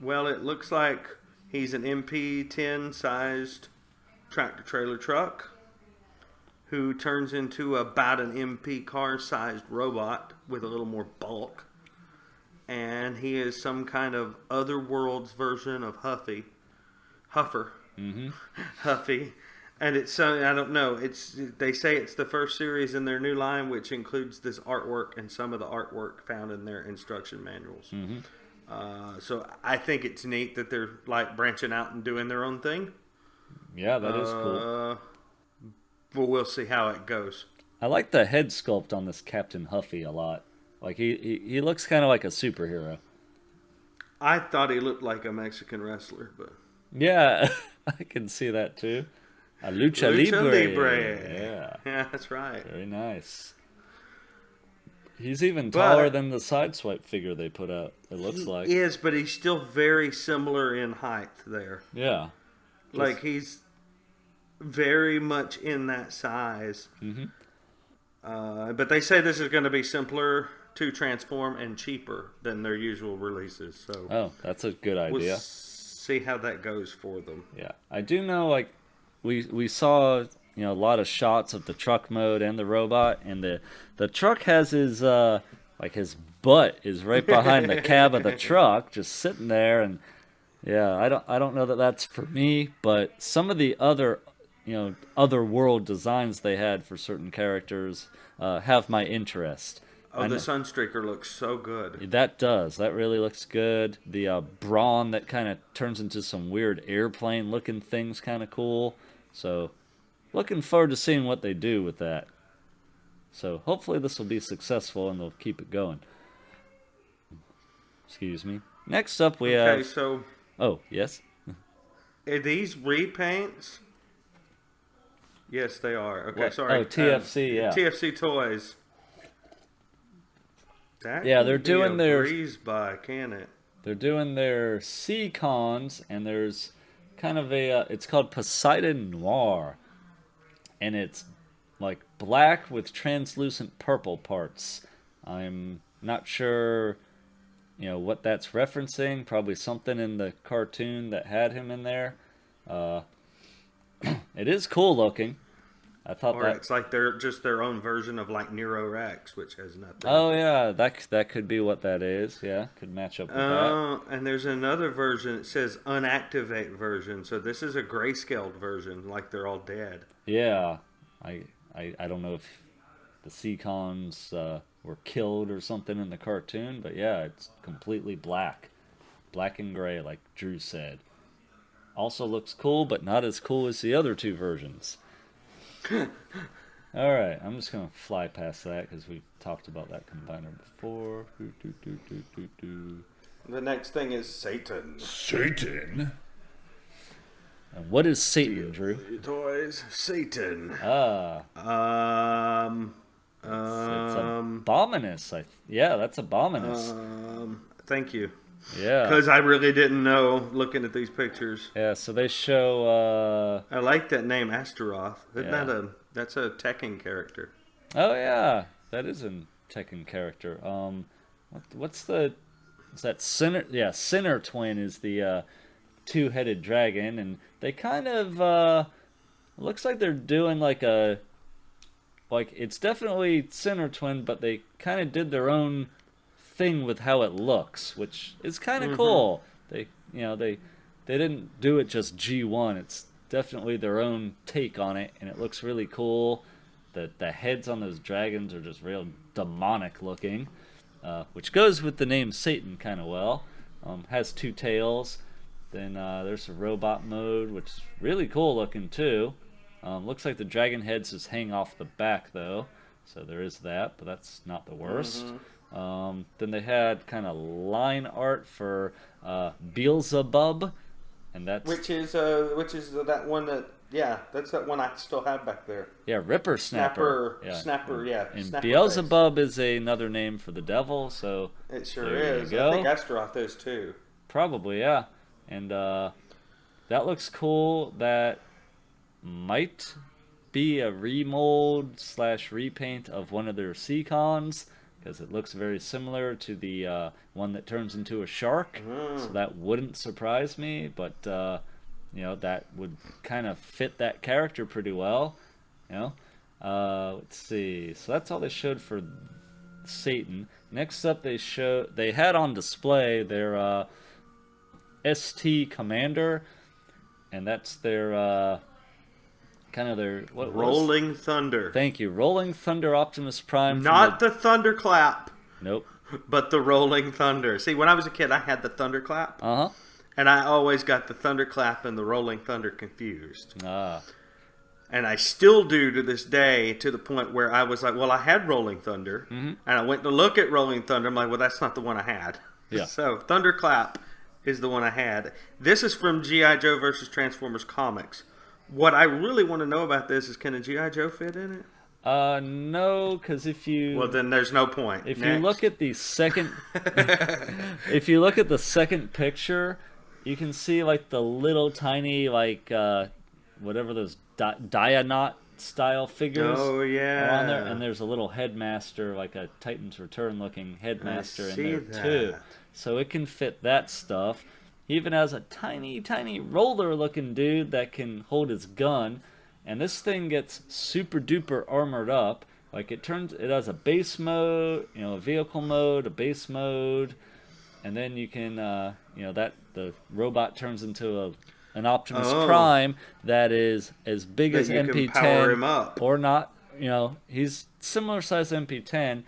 Well, it looks like he's an MP10 sized tractor trailer truck who turns into about an MP car sized robot with a little more bulk. And he is some kind of otherworld's version of Huffer. Mm-hmm. Huffy. And it's I don't know. They say it's the first series in their new line, which includes this artwork and some of the artwork found in their instruction manuals. Mm-hmm. So I think it's neat that they're like branching out and doing their own thing. Yeah, that is cool. But we'll see how it goes. I like the head sculpt on this Captain Huffy a lot. Like he looks kind of like a superhero. I thought he looked like a Mexican wrestler, but Yeah, I can see that too. A lucha libre. Yeah, yeah, that's right. very nice. He's even taller than the Sideswipe figure they put out, it looks like. He is, but he's still very similar in height there. Yeah. Like, he's very much in that size. Mm-hmm. But they say this is going to be simpler to transform and cheaper than their usual releases. So Oh, that's a good idea. we'll see how that goes for them. Yeah. I do know, like, we saw, a lot of shots of the truck mode and the robot, and the truck has his, his butt is right behind the cab of the truck, just sitting there, and yeah, I don't know that that's for me, but some of the other, other world designs they had for certain characters have my interest. Oh, the Sunstreaker looks so good. That does. That really looks good. The brawn that kind of turns into some weird airplane-looking thing's kind of cool. So, looking forward to seeing what they do with that. So, hopefully this will be successful and they'll keep it going. Excuse me. Next up we have... Okay, so Oh, yes? are these repaints? Yes, they are. Okay, sorry. Oh, TFC, yeah. TFC Toys. That Yeah, can they're be doing a their... breeze by, can it? They're doing their C-Cons, and there's kind of a... it's called Poseidon Noir. And it's like black with translucent purple parts. I'm not sure, what that's referencing. Probably something in the cartoon that had him in there. It is cool looking. I thought Or it's like they're just their own version of like Nero Rex, which has nothing. Oh yeah, that could be what that is. Yeah, could match up with that. And there's another version. It says unactivate version. So this is a grayscaled version, like they're all dead. Yeah, I don't know if the C-Cons were killed or something in the cartoon, but yeah, it's completely black and gray, like Drew said. Also looks cool, but not as cool as the other two versions. Alright, I'm just going to fly past that because we've talked about that combiner before. The next thing is Satan. Satan? And what is Satan, Drew? Toys, Satan. It's Abominus. Yeah, that's Abominus. Thank you. Yeah. Because I really didn't know looking at these pictures. Yeah, so they show... I like that name, Astaroth. Isn't Yeah. that's a Tekken character? Oh, yeah. That is a Tekken character. What's the... Is that Sinner? Yeah, Sinner Twin is the two-headed dragon, and they kind of It looks like they're doing like it's definitely Center Twin, but they kind of did their own thing with how it looks, which is kind of cool. They didn't do it just G1. It's definitely their own take on it, and it looks really cool. The heads on those dragons are just real demonic looking, which goes with the name Satan kind of well. Has two tails. Then there's a robot mode, which is really cool looking too. Looks like the dragon heads just hang off the back though, so there is that, but that's not the worst. Then they had kind of line art for Beelzebub, and that's which is that one that that's that one I still have back there. Yeah, Ripper Snapper. Snapper. And Snapper Beelzebub is another name for the devil, so it sure there is. You go. I think Astaroth is too. Probably, yeah. And that looks cool. That might be a remold / repaint of one of their Seacons, because it looks very similar to the one that turns into a shark. So that wouldn't surprise me, but that would kind of fit that character pretty well. Let's see. So that's all they showed for Satan. Next up, they had on display their ST Commander, and that's their kind of their Rolling Thunder. Thank you, Rolling Thunder Optimus Prime. Not the Thunderclap. Nope. But the Rolling Thunder. See, when I was a kid, I had the Thunderclap. And I always got the Thunderclap and the Rolling Thunder confused. And I still do to this day, to the point where I was like, well, I had Rolling Thunder. And I went to look at Rolling Thunder. I'm like, well, that's not the one I had. Yeah. So Thunderclap is the one I had. This is from G.I. Joe versus Transformers comics. What I really want to know about this is, can a G.I. Joe fit in it? No, because if you... Well, then there's no point. If you look at the second... if you look at the second picture, you can see, like, the little tiny, like, whatever those Dianaut-style figures are on there. And there's a little headmaster, like a Titan's Return looking headmaster in there, too. So it can fit that stuff. He even has a tiny, tiny roller-looking dude that can hold his gun. And this thing gets super duper armored up. Like it has a base mode, a vehicle mode, a base mode, and then you can, the robot turns into an Optimus Prime that is as big as MP10, power him up. Or not. He's similar size MP10.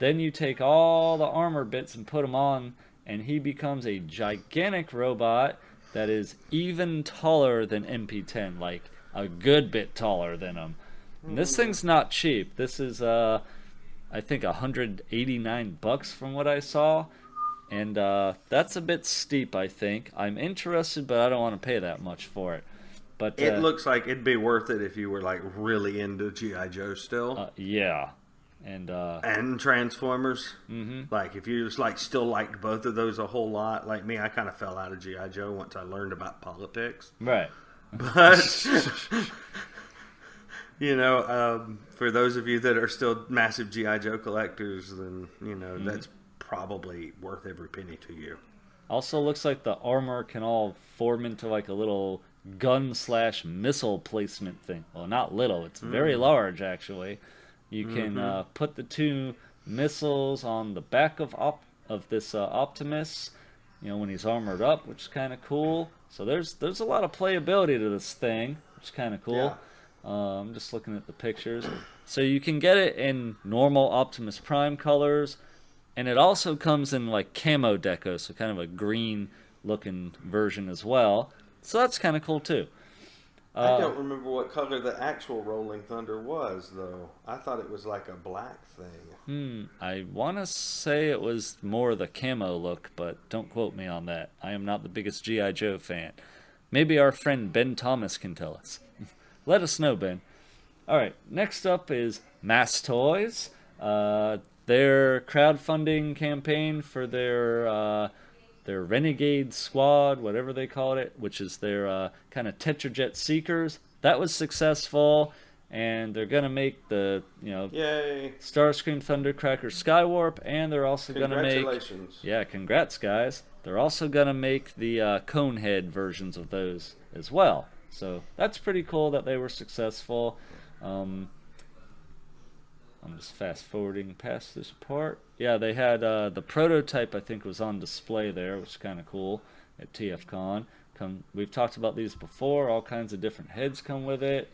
Then you take all the armor bits and put them on, and he becomes a gigantic robot that is even taller than MP10, like a good bit taller than him. And this thing's not cheap. This is, I think, $189 from what I saw. And that's a bit steep, I think. I'm interested, but I don't want to pay that much for it. But it looks like it'd be worth it if you were like really into G.I. Joe still. Yeah. And Transformers. Like if you just still liked both of those a whole lot, like me, I kind of fell out of G.I. Joe once I learned about politics. Right. But for those of you that are still massive G.I. Joe collectors, then that's probably worth every penny to you. Also looks like the armor can all form into like a little gun / missile placement thing. Well, not little, it's very large actually. You can put the two missiles on the back of this Optimus, when he's armored up, which is kind of cool. So there's a lot of playability to this thing, which is kind of cool. Yeah. I'm just looking at the pictures. So you can get it in normal Optimus Prime colors, and it also comes in like camo deco, so kind of a green looking version as well. So that's kind of cool too. I don't remember what color the actual Rolling Thunder was, though. I thought it was like a black thing. I want to say it was more the camo look, but don't quote me on that. I am not the biggest G.I. Joe fan. Maybe our friend Ben Thomas can tell us. Let us know, Ben. Alright, next up is Mass Toys. Their crowdfunding campaign for their Renegade Squad, whatever they called it, which is their kind of Tetrajet Seekers. That was successful, and they're going to make the, Yay. Starscream Thundercracker Skywarp, and they're also going to make... Congratulations. Yeah, congrats, guys. They're also going to make the Conehead versions of those as well. So that's pretty cool that they were successful. I'm just fast forwarding past this part. Yeah, they had the prototype, I think, was on display there, which is kind of cool at TFcon. We've talked about these before. All kinds of different heads come with it.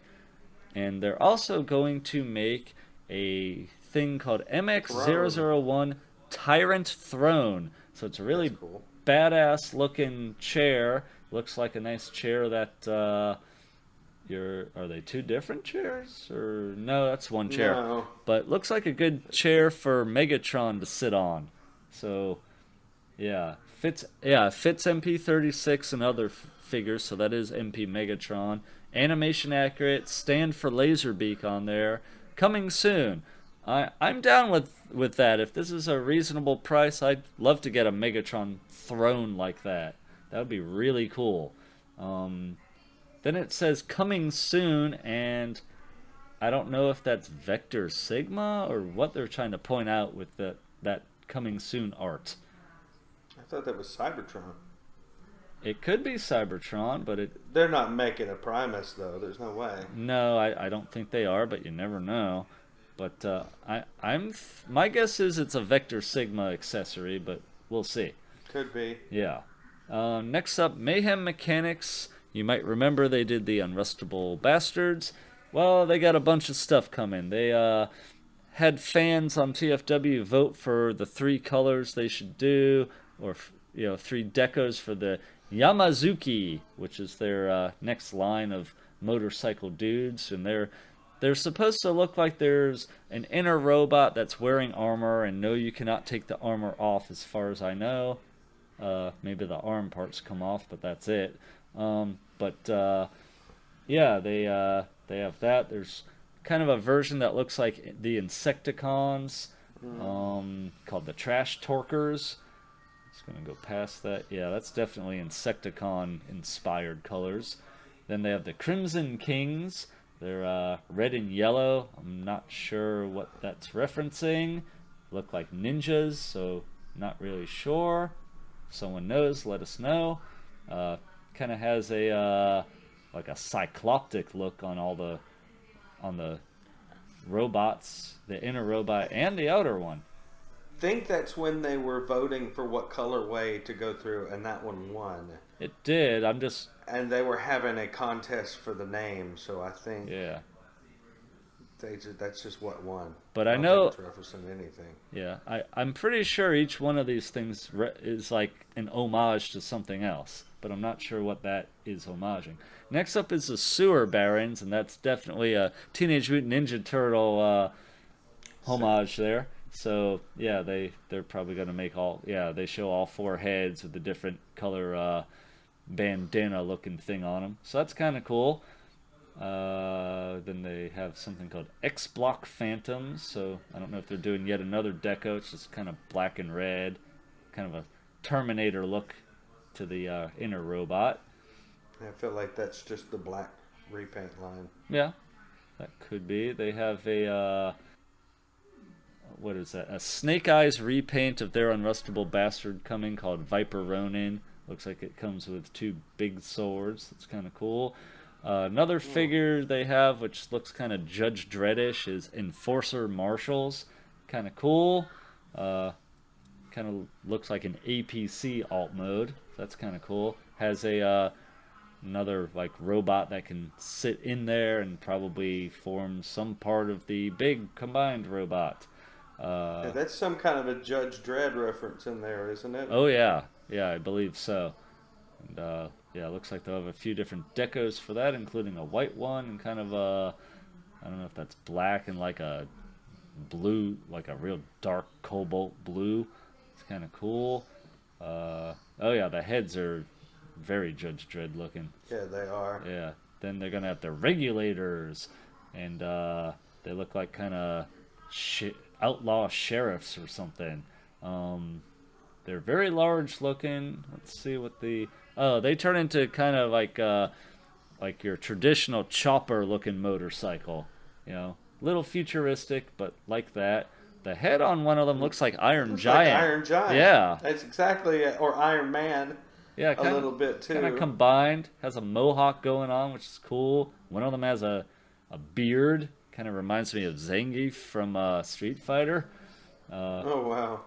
And they're also going to make a thing called MX-001 Tyrant Throne. So it's a really cool. badass looking chair. Looks like a nice chair that are they two different chairs? Or no, that's one chair. No. But looks like a good chair for Megatron to sit on. So yeah, fits MP36 and other figures, so that is MP Megatron. Animation accurate, stand for Laserbeak on there. Coming soon. I'm down with that. If this is a reasonable price, I'd love to get a Megatron throne like that. That would be really cool. Then it says coming soon, and I don't know if that's Vector Sigma or what they're trying to point out with that coming soon art. I thought that was Cybertron. It could be Cybertron, but they're not making a Primus though. There's no way. No, I don't think they are, but you never know. But my guess is it's a Vector Sigma accessory, but we'll see. Could be. Yeah. Next up, Mayhem Mechanics. You might remember they did the Unrustable Bastards. Well, they got a bunch of stuff coming. They had fans on TFW vote for the 3 colors they should do, or 3 decos for the Yamazuki, which is their next line of motorcycle dudes, and they're supposed to look like there's an inner robot that's wearing armor, and no, you cannot take the armor off as far as I know. Maybe the arm parts come off, but that's it. Yeah, they have that. There's kind of a version that looks like the Insecticons, called the Trash Torkers. Just gonna go past that. Yeah, that's definitely Insecticon inspired colors. Then they have the Crimson Kings. They're red and yellow. I'm not sure what that's referencing. Look like ninjas, so not really sure. If someone knows, let us know. Kind of has a like a cycloptic look on the robots, the inner robot and the outer one. Think that's when they were voting for what colorway to go through, and that one won. It did. And they were having a contest for the name, so I think that's just what won. But I know it's referencing anything. Yeah, I'm pretty sure each one of these things is like an homage to something else, but I'm not sure what that is homaging. Next up is the Sewer Barons, and that's definitely a Teenage Mutant Ninja Turtle homage there. So yeah, they're probably gonna make they show all 4 heads with the different color bandana looking thing on them. So that's kind of cool. Then they have something called X-Block Phantoms. So I don't know if they're doing yet another deco. It's just kind of black and red, kind of a Terminator look to the inner robot. I feel like that's just the black repaint line. Yeah, that could be. They have a what is that? A Snake Eyes repaint of their Unrustable Bastard coming called Viper Ronin. Looks like it comes with 2 big swords. That's kind of cool. Another figure they have, which looks kind of Judge Dredd-ish, is Enforcer Marshals. Kind of cool. Kind of looks like an APC alt mode. That's kind of cool. Has a another like robot that can sit in there and probably form some part of the big combined robot. Yeah, that's some kind of a Judge Dredd reference in there, isn't it? Oh yeah, I believe so. And it looks like they'll have a few different decos for that, including a white one and kind of a, I don't know if that's black and like a blue, like a real dark cobalt blue. It's kind of cool. The heads are very Judge Dredd looking. Yeah, they are. Yeah. Then they're gonna have the regulators, and they look like kind of outlaw sheriffs or something. They're very large looking. Let's see what they turn into kind of like your traditional chopper looking motorcycle. Little futuristic, but like that. The head on one of them looks like Iron Giant. Like Iron Giant. Yeah. That's exactly it. Or Iron Man. Yeah, a little bit too. Kind of combined. Has a mohawk going on, which is cool. One of them has a beard. Kind of reminds me of Zangief from Street Fighter. Oh wow.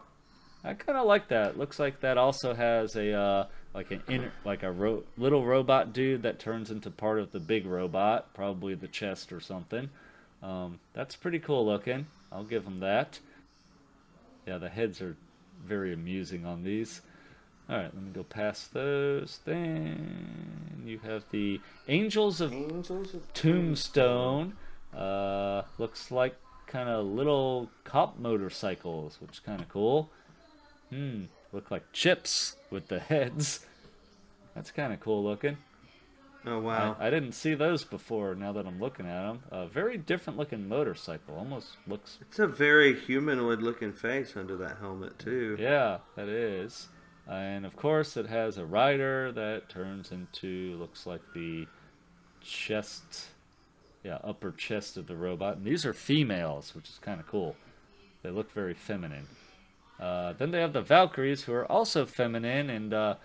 I kind of like that. Looks like that also has a little robot dude that turns into part of the big robot, probably the chest or something. That's pretty cool looking. I'll give them that. Yeah, the heads are very amusing on these. All right, let me go past those. Then you have the Angels of Tombstone. Looks like kind of little cop motorcycles, which is kind of cool. Look like chips with the heads. That's kind of cool looking. Oh wow! I didn't see those before. Now that I'm looking at them, a very different looking motorcycle. Almost looks. It's a very humanoid looking face under that helmet too. Yeah, that is. And of course, it has a rider that turns into looks like the chest, upper chest of the robot. And these are females, which is kind of cool. They look very feminine. Then they have the Valkyries, who are also feminine, and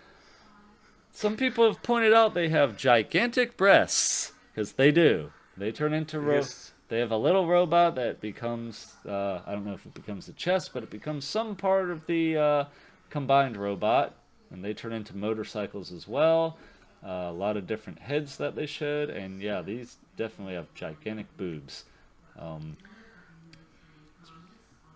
some people have pointed out they have gigantic breasts, because they do. They turn into Yes. They have a little robot that becomes, I don't know if it becomes the chest, but it becomes some part of the combined robot, and they turn into motorcycles as well. A lot of different heads that they should, and yeah, these definitely have gigantic boobs.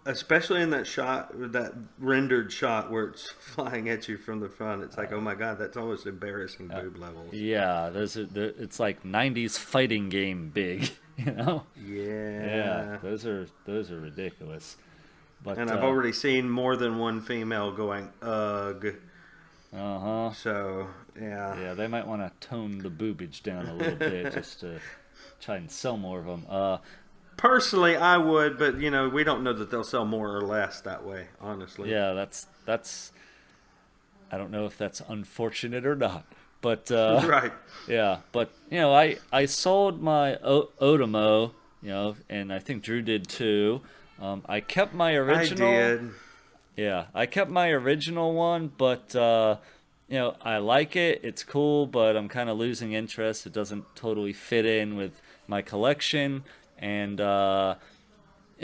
Especially in that shot, that rendered shot where it's flying at you from the front. It's like, oh my god, that's almost embarrassing boob levels. Yeah, it's like 90s fighting game big, you know? Yeah. Yeah, those are ridiculous. But, And I've already seen more than one female going, ugh. Uh-huh. So, yeah. Yeah, they might want to tone the boobage down a little bit just to try and sell more of them. Personally, I would, but, you know, we don't know that they'll sell more or less that way, honestly. Yeah, that's I don't know if that's unfortunate or not. But, Right. yeah, but, you know, I sold my Otomo, you know, and I think Drew did too. I kept my original. I did. Yeah, I kept my original one, but you know, I like it. It's cool, but I'm kind of losing interest. It doesn't totally fit in with my collection, and you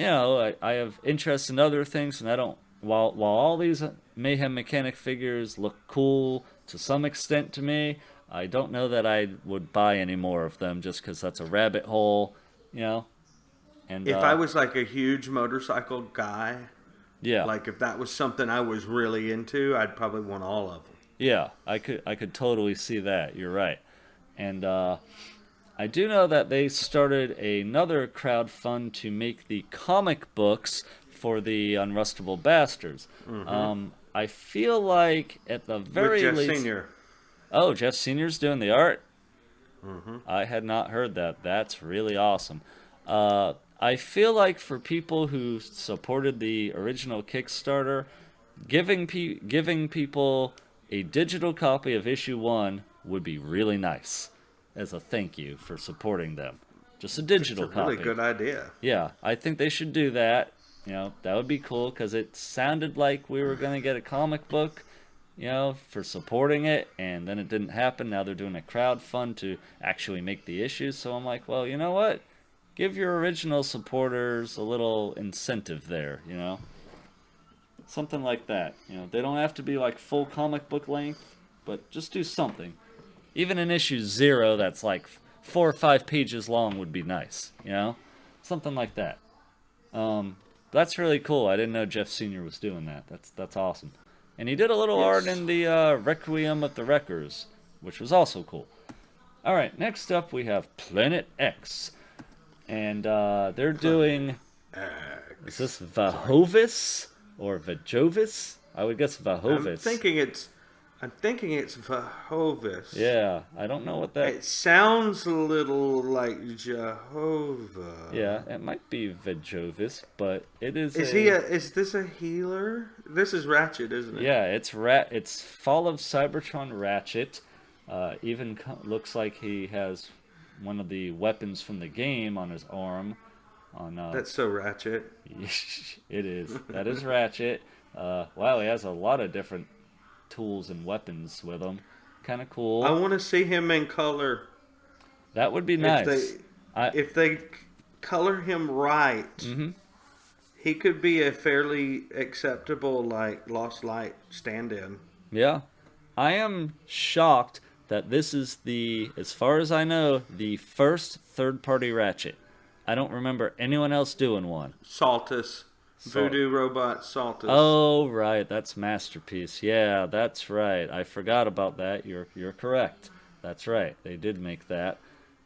know, I have interest in other things, and I don't. While all these Mayhem Mechanic figures look cool to some extent to me, I don't know that I would buy any more of them just because that's a rabbit hole, you know. And If I was like a huge motorcycle guy, yeah, like if that was something I was really into, I'd probably want all of them. yeah, I could totally see that. You're right, and I do know that they started another crowdfund to make the comic books for the Unrustable Bastards. I feel like at the very With Jeff least, Senior. oh, Jeff Senior's doing the art. I had not heard that. That's really awesome. I feel like for people who supported the original Kickstarter, giving people a digital copy of issue 1 would be really nice as a thank you for supporting them. Just a digital It's a really copy. good idea. Yeah, I think they should do that. You know, that would be cool because it sounded like we were going to get a comic book, you know, for supporting it, and then it didn't happen. Now they're doing a crowdfund to actually make the issues. So I'm like, well, you know what? Give your original supporters a little incentive there, you know? Something like that. You know, they don't have to be like full comic book length, but just do something. Even in issue 0 that's like 4 or 5 pages long would be nice, you know? Something like that. That's really cool. I didn't know Jeff Sr. was doing that. That's awesome. And he did a little art in the Requiem of the Wreckers, which was also cool. All right, next up we have Planet X. And they're doing... Is this Vahovis or Vajovis? I would guess Vahovis. I'm thinking it's Vahovis. Yeah, I don't know what that... It sounds a little like Jehovah. Yeah, it might be Vajovis, but it is. Is this a healer? This is Ratchet, isn't it? Yeah, it's It's Fall of Cybertron Ratchet. Even looks like he has one of the weapons from the game on his arm. That's so Ratchet. It is. That is Ratchet. Wow, he has a lot of different tools and weapons with him. kind of cool. I want to see him in color. That would be nice. If they color him right, he could be a fairly acceptable like Lost Light stand-in. Yeah. I am shocked that this is as far as I know, the first third-party Ratchet. I don't remember anyone else doing one. Saltus. Voodoo Robot Saltus. Oh, right. That's Masterpiece. Yeah, that's right. I forgot about that. You're correct. That's right. They did make that.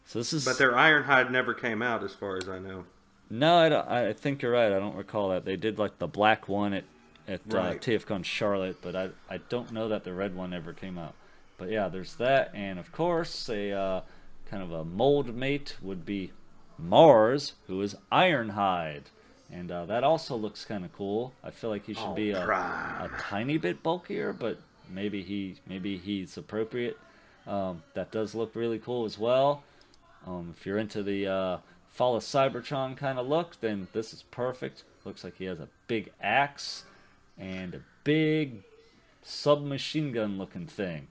So this is. But their Ironhide never came out, as far as I know. No, I think you're right. I don't recall that. They did like the black one at Right. TFcon Charlotte, but I don't know that the red one ever came out. But yeah, there's that, and of course a kind of a mold mate would be Mars, who is Ironhide, and that also looks kind of cool. I feel like he should be a tiny bit bulkier, but maybe he's appropriate. That does look really cool as well. If you're into the Fall of Cybertron kind of look, then this is perfect. Looks like he has a big axe and a big submachine gun looking thing.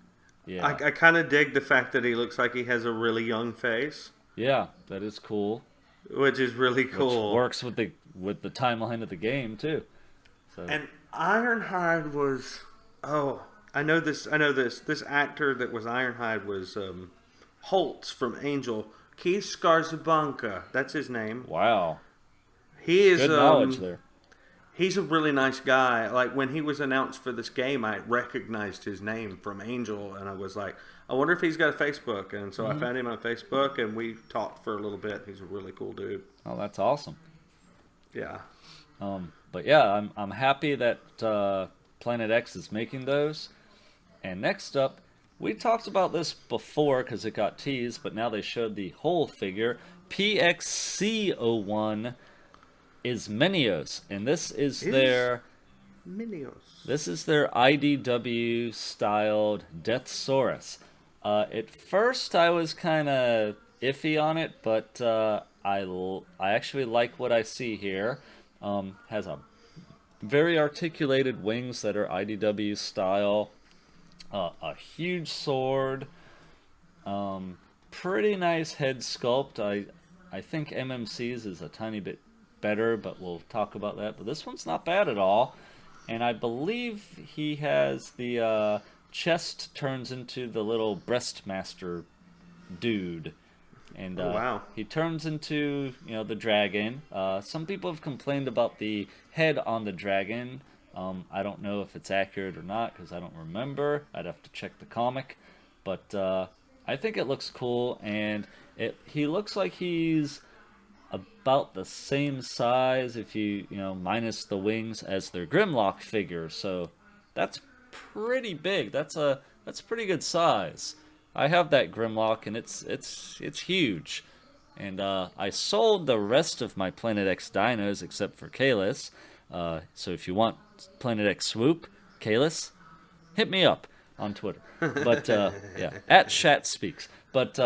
Yeah, I kind of dig the fact that he looks like he has a really young face. yeah, that is cool. Which is really cool. Which works with the timeline of the game too. So. And Ironhide was I know this. This actor that was Ironhide was Holtz from Angel. Keith Scarzabanca. That's his name. Wow. He is good knowledge there. He's a really nice guy. Like when he was announced for this game, I recognized his name from Angel, and I was like, I wonder if he's got a Facebook. And so I found him on Facebook, and we talked for a little bit. He's a really cool dude. Oh, that's awesome. Yeah. But yeah, I'm happy that Planet X is making those. And next up, we talked about this before because it got teased, but now they showed the whole figure. PXC01 is Menios, and this is their IDW styled Deathsaurus. At first I was kind of iffy on it, but I actually like what I see here. Has a very articulated wings that are IDW style, a huge sword, pretty nice head sculpt. I think MMC's is a tiny bit better, but we'll talk about that. But this one's not bad at all, and I believe he has the chest turns into the little breastmaster dude, and wow. He turns into the dragon. Some people have complained about the head on the dragon. I don't know if it's accurate or not because I don't remember. I'd have to check the comic, but I think it looks cool, and he looks like he's about the same size, if you minus the wings, as their Grimlock figure. So that's pretty big. That's pretty good size. I have that Grimlock, and it's huge. And I sold the rest of my Planet X dinos except for Kalis. So if you want Planet X Swoop, Kalis, hit me up on Twitter. But yeah, at ShatSpeaks. But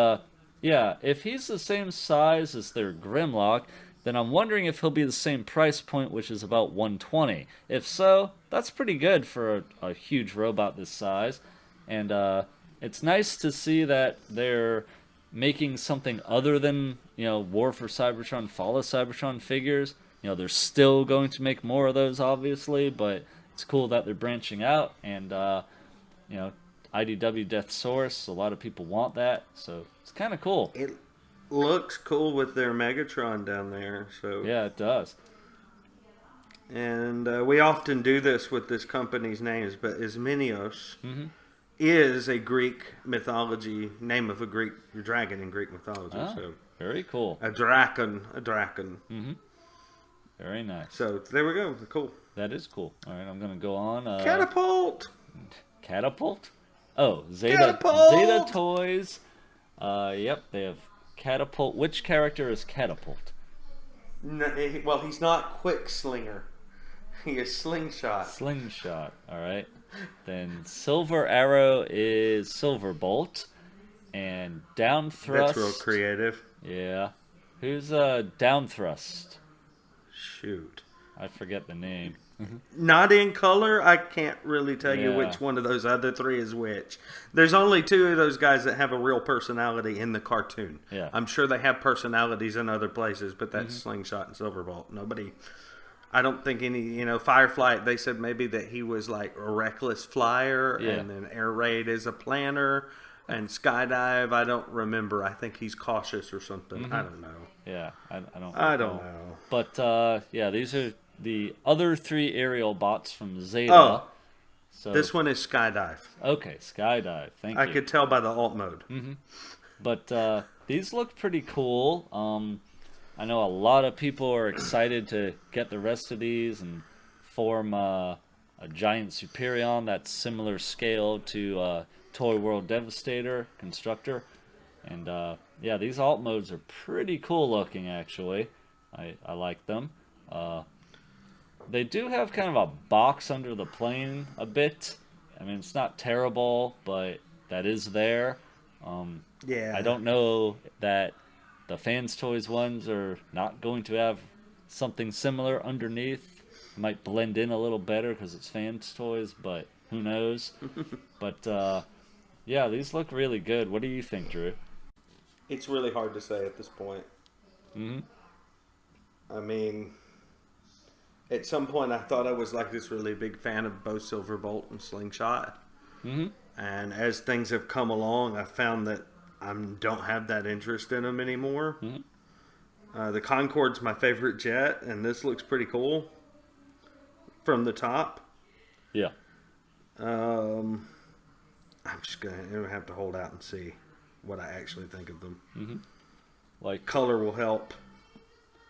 yeah, if he's the same size as their Grimlock, then I'm wondering if he'll be the same price point, which is about $120. If so, that's pretty good for a huge robot this size. And it's nice to see that they're making something other than War for Cybertron, Fall of Cybertron figures. They're still going to make more of those, obviously, but it's cool that they're branching out. And IDW Deathsaurus, a lot of people want that, so it's kind of cool. It looks cool with their Megatron down there. So yeah, it does. And we often do this with this company's names, but Ismenios is a Greek mythology, name of a Greek dragon in Greek mythology. Oh, so very cool. A Drakon. Very nice. So there we go. Cool. That is cool. All right, I'm going to go on. Catapult! Catapult? Oh, Zeta Catapult! Zeta Toys. Yep, they have Catapult. Which character is Catapult? No, well, he's not Quickslinger. He is Slingshot. Slingshot. All right. Then Silver Arrow is Silverbolt. And Downthrust. That's real creative. Yeah. Who's Downthrust? Shoot. I forget the name. Not in color. I can't really tell you Yeah. which one of those other three is which. There's only two of those guys that have a real personality in the cartoon. Yeah. I'm sure they have personalities in other places, but that's Slingshot and Silverbolt. Nobody. I don't think any. Firefly. They said maybe that he was like a reckless flyer, Yeah. and then Air Raid is a planner, and Skydive. I don't remember. I think he's cautious or something. I don't know. Yeah, I don't. I don't know. But yeah, these are the other three aerial bots from Zeta. Oh. So This one is Skydive. okay, Skydive. Thank I you. could tell by the alt mode. But these look pretty cool. I know a lot of people are excited to get the rest of these and form a giant Superion that's similar scale to Toy World Devastator Constructor. And yeah, these alt modes are pretty cool looking, actually. I like them. They do have kind of a box under the plane a bit. I mean, it's not terrible, but that is there. Yeah. I don't know that the Fans Toys ones are not going to have something similar underneath. It might blend in a little better because it's Fans Toys, but who knows? But yeah, these look really good. What do you think, Drew? It's really hard to say at this point. I mean, at some point I thought I was like this really big fan of both Silverbolt and Slingshot. And as things have come along, I found that I don't have that interest in them anymore. The Concorde's my favorite jet, and this looks pretty cool from the top. Yeah. I'm just gonna have to hold out and see what I actually think of them. Like, Color will help.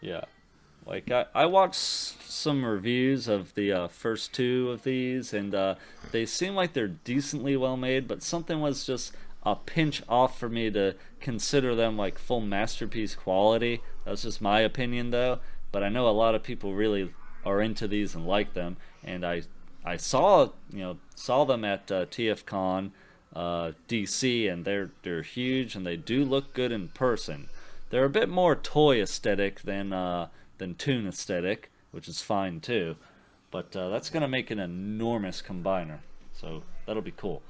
yeah. Like, I watched some reviews of the first two of these, and they seem like they're decently well made, but something was just a pinch off for me to consider them like full masterpiece quality. That's just my opinion, though. But I know a lot of people really are into these and like them, and I saw them at TFcon DC, and they're huge and they do look good in person. They're a bit more toy aesthetic than toon aesthetic, which is fine too. But that's gonna make an enormous combiner, so that'll be cool.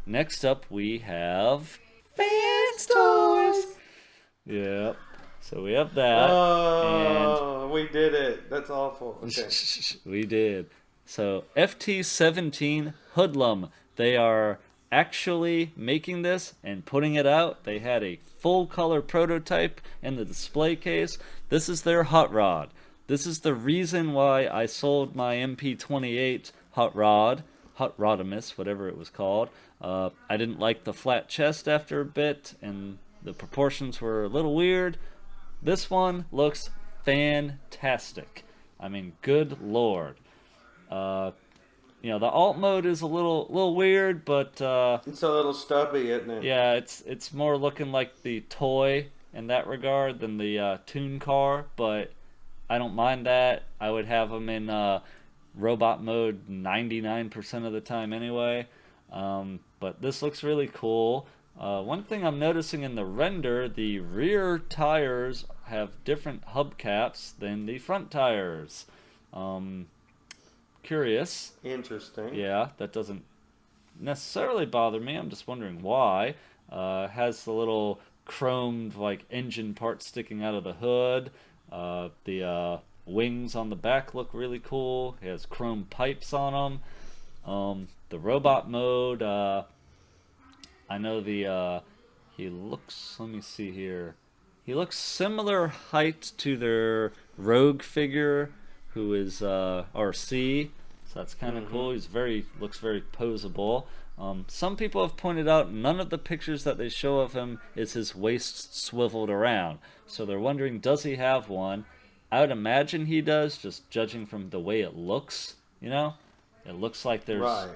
Next up, we have Fans Toys. Yep. So we have that. Oh, we did it. That's awful. Okay. We did. So FT17 Hoodlum. They are actually making this and putting it out. They had a full color prototype in the display case. This is their hot rod. This is the reason why I sold my MP28 hot rod. Hot Rodimus, whatever it was called. I didn't like the flat chest after a bit, and the proportions were a little weird. This one looks fantastic. I mean, good lord. The alt mode is a little weird, but It's a little stubby, isn't it? yeah, it's more looking like the toy in that regard than the toon car. But I don't mind that. I would have them in robot mode 99% of the time anyway. But this looks really cool. One thing I'm noticing in the render, the rear tires have different hubcaps than the front tires. Curious. Interesting. Yeah, that doesn't necessarily bother me. I'm just wondering why. Has the little chromed like engine part sticking out of the hood. The wings on the back look really cool. It has chrome pipes on them. The robot mode, I know he looks, let me see here. He looks similar height to their rogue figure, who is RC. So that's kind of cool. Looks very posable. Some people have pointed out none of the pictures that they show of him is his waist swiveled around. So they're wondering, does he have one? I would imagine he does, just judging from the way it looks, It looks like there's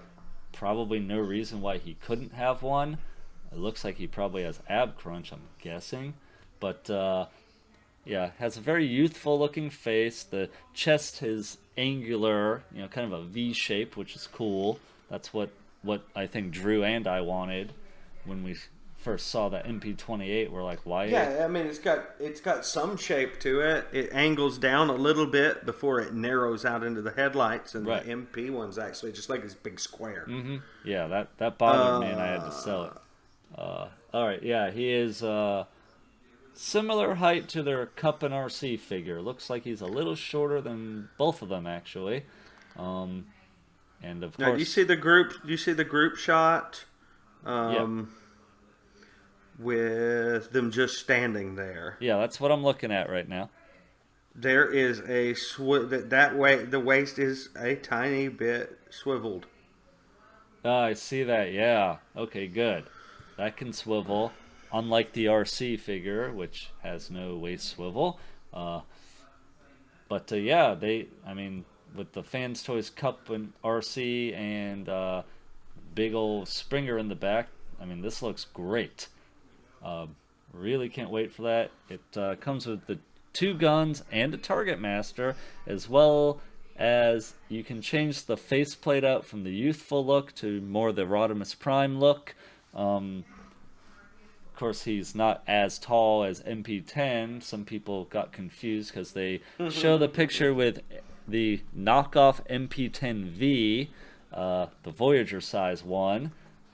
probably no reason why he couldn't have one. It looks like he probably has ab crunch, I'm guessing. But, yeah, has a very youthful looking face. The chest is angular, kind of a V shape, which is cool. That's what I think Drew and I wanted when we first saw that MP28, we're like, why? Yeah, I mean it's got some shape to it. It angles down a little bit before it narrows out into the headlights, and Right. the MP one's actually just like this big square. Yeah, that bothered me, and I had to sell it. All right, yeah, he is similar height to their Cup and RC figure. Looks like he's a little shorter than both of them, actually. And of Now, course, do you see the group shot? With them just standing there. yeah, that's what I'm looking at right now. There is a that way. The waist is a tiny bit swiveled. I see that. Yeah. Okay, good. That can swivel, unlike the RC figure, which has no waist swivel. But yeah, I mean, with the Fans Toys Cup and RC and big old Springer in the back, I mean, this looks great. Really can't wait for that. It comes with the 2 guns and a target master, as well as you can change the faceplate out from the youthful look to more the Rodimus Prime look. Of course, he's not as tall as MP10. Some people got confused because they show the picture with the knockoff MP10V, the Voyager size one.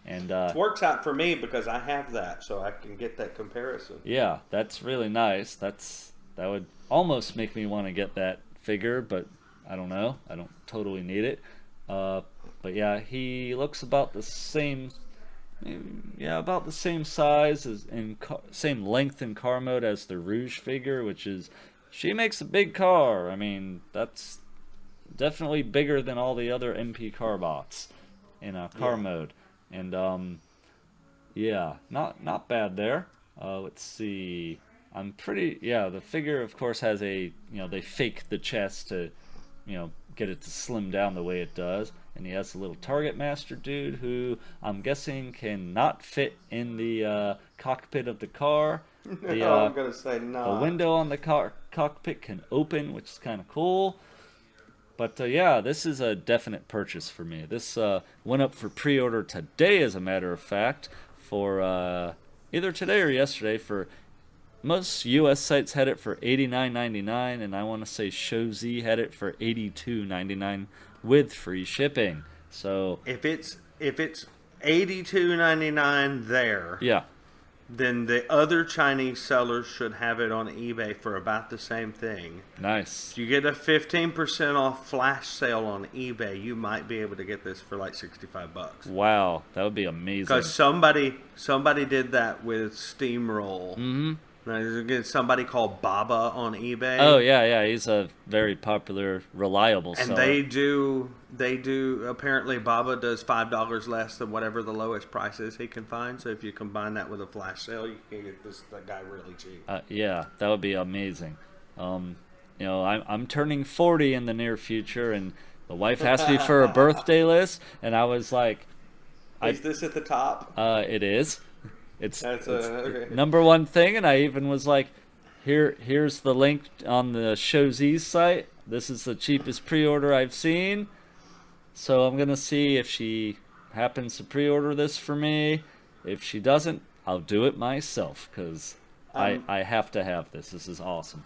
And It works out for me because I have that, so I can get that comparison. yeah, that's really nice. That would almost make me want to get that figure, but I don't know. I don't totally need it. But yeah, he looks about the same. Yeah, about the same size same length in car mode as the Rouge figure, which is she makes a big car. I mean, that's definitely bigger than all the other MP car bots in car mode. And yeah, not bad there. Let's see. The figure of course has they fake the chest to, get it to slim down the way it does. And he has a little target master dude who I'm guessing cannot fit in the cockpit of the car. I'm gonna say no. The window on the cockpit can open, which is kind of cool. But yeah, this is a definite purchase for me. This went up for pre-order today, as a matter of fact, for either today or yesterday. For most U.S. sites had it for $89.99, and I want to say ShowZ had it for $82.99 with free shipping. So if it's $82.99 there, yeah, then the other Chinese sellers should have it on eBay for about the same thing. nice. If you get a 15% off flash sale on eBay, you might be able to get this for like $65. Wow, that would be amazing. Because somebody did that with Steamroll. Mm-hmm. There's somebody called Baba on eBay. Oh yeah, he's a very popular, reliable seller. And they do. Apparently, Baba does $5 less than whatever the lowest price is he can find. So if you combine that with a flash sale, you can get that guy really cheap. Yeah, that would be amazing. I'm turning 40 in the near future, and the wife asked me for a birthday list, and I was like, Is this at the top? It is. It's okay. number one thing, and I even was like, here's the link on the ShowZ site. This is the cheapest pre-order I've seen. So I'm gonna see if she happens to pre-order this for me. If she doesn't, I'll do it myself because I have to have this. This is awesome.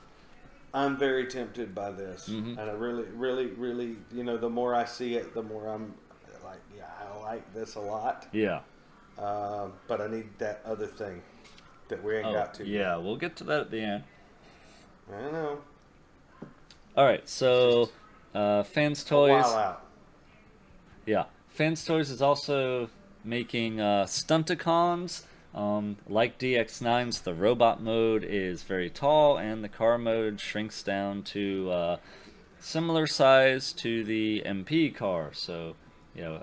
I'm very tempted by this, and I really, really, really, the more I see it, the more I'm like, yeah, I like this a lot. Yeah. But I need that other thing that we ain't got to. Yeah, we'll get to that at the end. I don't know. All right, so Fans Toys. A while out. Yeah, Fans Toys is also making Stunticons. Like DX9's, the robot mode is very tall, and the car mode shrinks down to similar size to the MP car. So,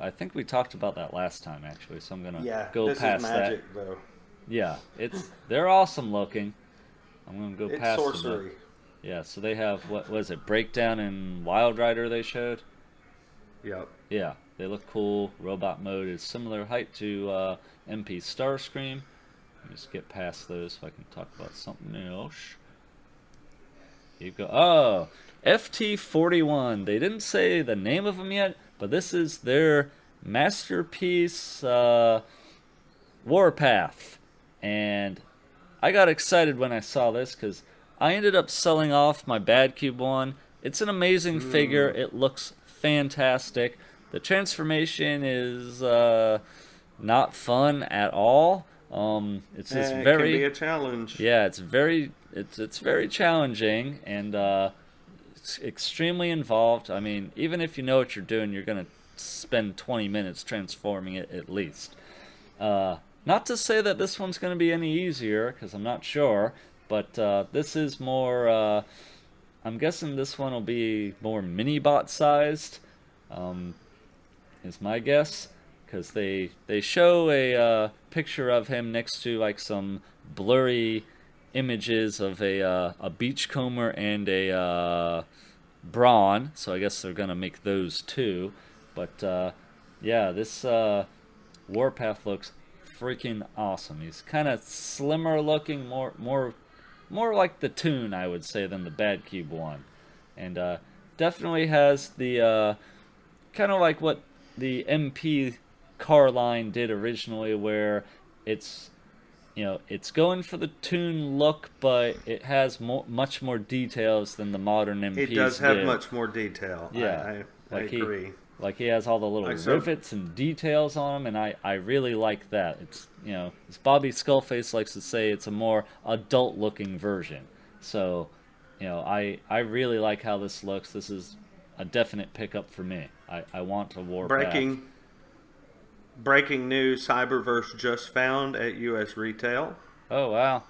I think we talked about that last time, actually. So I'm gonna go past this is magic, that. though. Yeah, they're awesome looking. I'm gonna go It's past sorcery. them. Yeah, so they have what was it? Breakdown and Wild Rider they showed. Yep. Yeah, they look cool. Robot mode is similar height to MP Starscream. Let me just get past those so I can talk about something else. You go. Oh, FT41. They didn't say the name of them yet, but this is their masterpiece Warpath. and I got excited when I saw this because I ended up selling off my Bad Cube one. It's an amazing figure. It looks fantastic. The transformation is not fun at all. It's just It very can be a challenge. yeah. It's very challenging and it's extremely involved. I mean, even if you know what you're doing, you're gonna spend 20 minutes transforming it at least. Not to say that this one's going to be any easier, because I'm not sure, but this is more, I'm guessing this one will be more mini-bot sized, is my guess, because they show a picture of him next to like some blurry images of a beachcomber and a brawn, so I guess they're going to make those too, but yeah, this Warpath looks freaking awesome. He's kind of slimmer looking, more like the Toon, I would say, than the Bad Cube one, and definitely has the kind of like what the MP car line did originally, where it's it's going for the Toon look, but it has much more details than the modern MPs. It does have did. much more detail. Yeah, I agree. Like he has all the little rivets and details on him, and I really like that. It's as Bobby Skullface likes to say, it's a more adult-looking version. So, I really like how this looks. This is a definite pickup for me. I want a Warpath. Breaking news: Cyberverse just found at U.S. retail. Oh wow!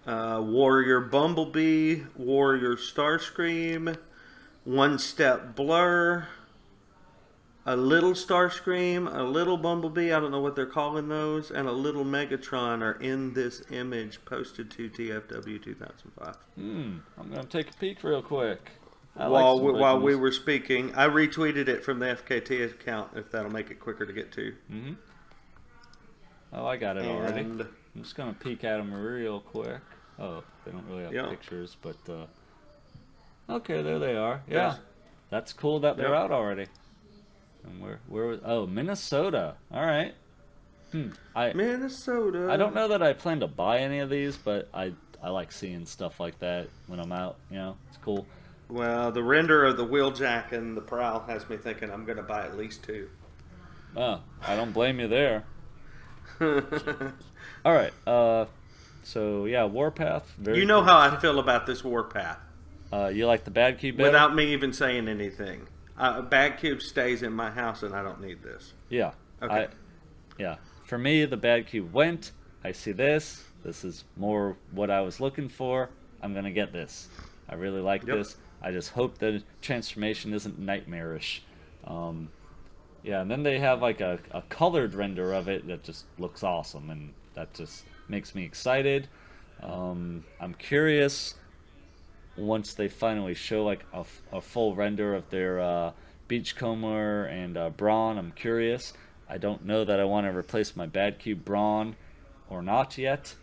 Warrior Bumblebee, Warrior Starscream, One Step Blur, a little Starscream, a little Bumblebee, I don't know what they're calling those, and a little Megatron are in this image posted to TFW 2005. I'm going to take a peek real quick. While we were speaking, I retweeted it from the FKT account, if that'll make it quicker to get to. Mm-hmm. Oh, I got it already. I'm just going to peek at them real quick. Oh, they don't really have pictures, but okay, there they are. Yeah, yes. That's cool that they're out already. And where was? Oh, Minnesota. All right. Minnesota. I don't know that I plan to buy any of these, but I like seeing stuff like that when I'm out. It's cool. Well, the render of the Wheeljack and the Prowl has me thinking I'm going to buy at least 2. Oh, I don't blame you there. All right. So yeah, Warpath. You know how I feel about this Warpath. You like the Bad Cube better? Without me even saying anything. Bad Cube stays in my house, and I don't need this. Yeah. Okay. Yeah. For me, the Bad Cube went. I see this. This is more what I was looking for. I'm gonna get this. I really like this. I just hope the transformation isn't nightmarish. Yeah, and then they have like a colored render of it that just looks awesome, and that just makes me excited. I'm curious once they finally show like a full render of their Beachcomber and Brawn. I'm curious. I don't know that I want to replace my Bad Cube Brawn or not yet.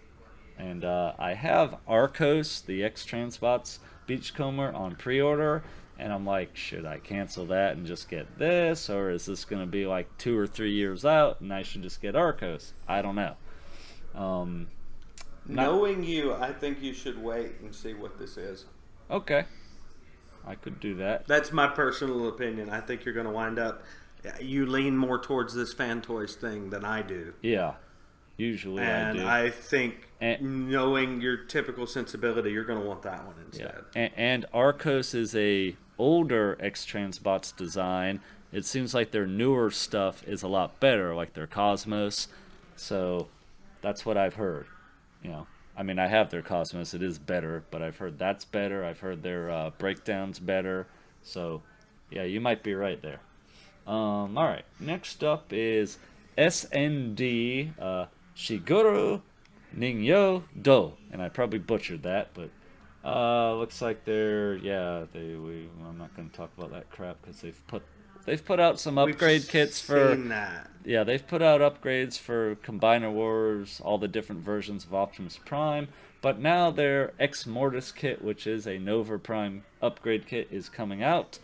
And I have Arcos, the X-Transbots Beachcomber, on pre-order, and I'm like, should I cancel that and just get this, or is this going to be like 2 or 3 years out and I should just get Arcos? I don't know. Knowing you, I think you should wait and see what this is. Okay. I could do that. That's my personal opinion. I think you're going to wind up, you lean more towards this Fan Toys thing than I do. Yeah. Usually I do. And I think, knowing your typical sensibility, you're going to want that one instead. Yeah. And Arcos is a older X-Transbots design. It seems like their newer stuff is a lot better, like their Cosmos. So that's what I've heard. I mean, I have their Cosmos. It is better, but I've heard that's better. I've heard their breakdown's better. So, yeah, you might be right there. All right. Next up is SND Shigeru Ningyo Do, and I probably butchered that, but looks like they're I'm not going to talk about that crap because they've put out some upgrade kits for that. Yeah, they've put out upgrades for Combiner Wars, all the different versions of Optimus Prime, but now their Ex Mortis kit, which is a Nova Prime upgrade kit, is coming out.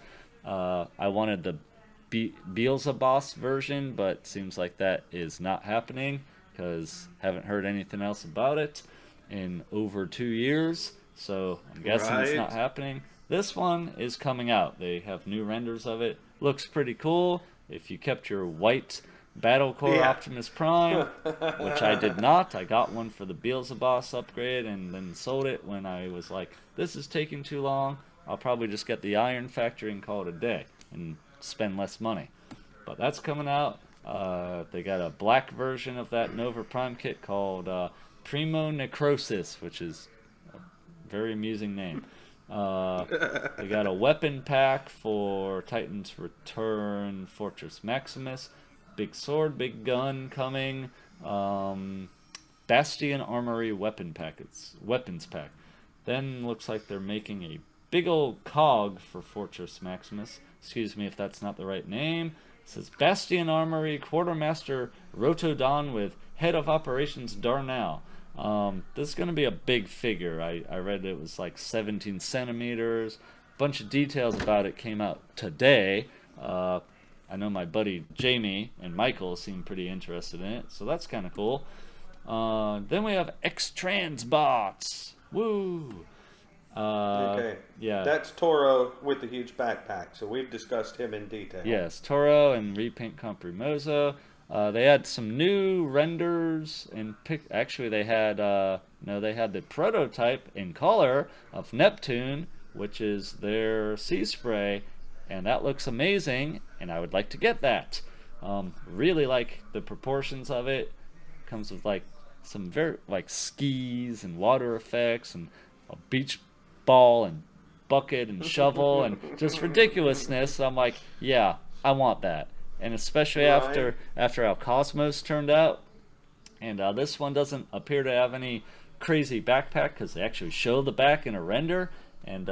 I wanted the Beelzebub version, but seems like that is not happening. because haven't heard anything else about it in over 2 years, so I'm guessing it's not happening. This one is coming out. They have new renders of it. Looks pretty cool. If you kept your white Battle Core Optimus Prime, which I did not. I got one for the Beelzebub upgrade and then sold it when I was like, this is taking too long. I'll probably just get the Iron Factory and call it a day and spend less money. But that's coming out. They got a black version of that Nova Prime kit called Primo Necrosis, which is a very amusing name. They got a weapon pack for Titan's Return Fortress Maximus. Big sword, big gun coming. Bastion Armory weapons pack. Then looks like they're making a big old cog for Fortress Maximus. Excuse me if that's not the right name. It says Bastion Armory Quartermaster Rotodon with Head of Operations Darnell. This is going to be a big figure. I read it was like 17 centimeters. Bunch of details about it came out today. I know my buddy Jamie and Michael seem pretty interested in it, so that's kind of cool. Then we have X-Transbots. Woo! Okay. Yeah. That's Toro with the huge backpack, so we've discussed him in detail. Yes, Toro and Repaint Comprimoso. They had some new renders and actually they had the prototype in color of Neptune, which is their sea spray, and that looks amazing, and I would like to get that. Really like the proportions of it. Comes with like some very like skis and water effects and a beach ball and bucket and shovel and just ridiculousness. I'm like, yeah, I want that. And especially after how Cosmos turned out. And this one doesn't appear to have any crazy backpack because they actually show the back in a render. And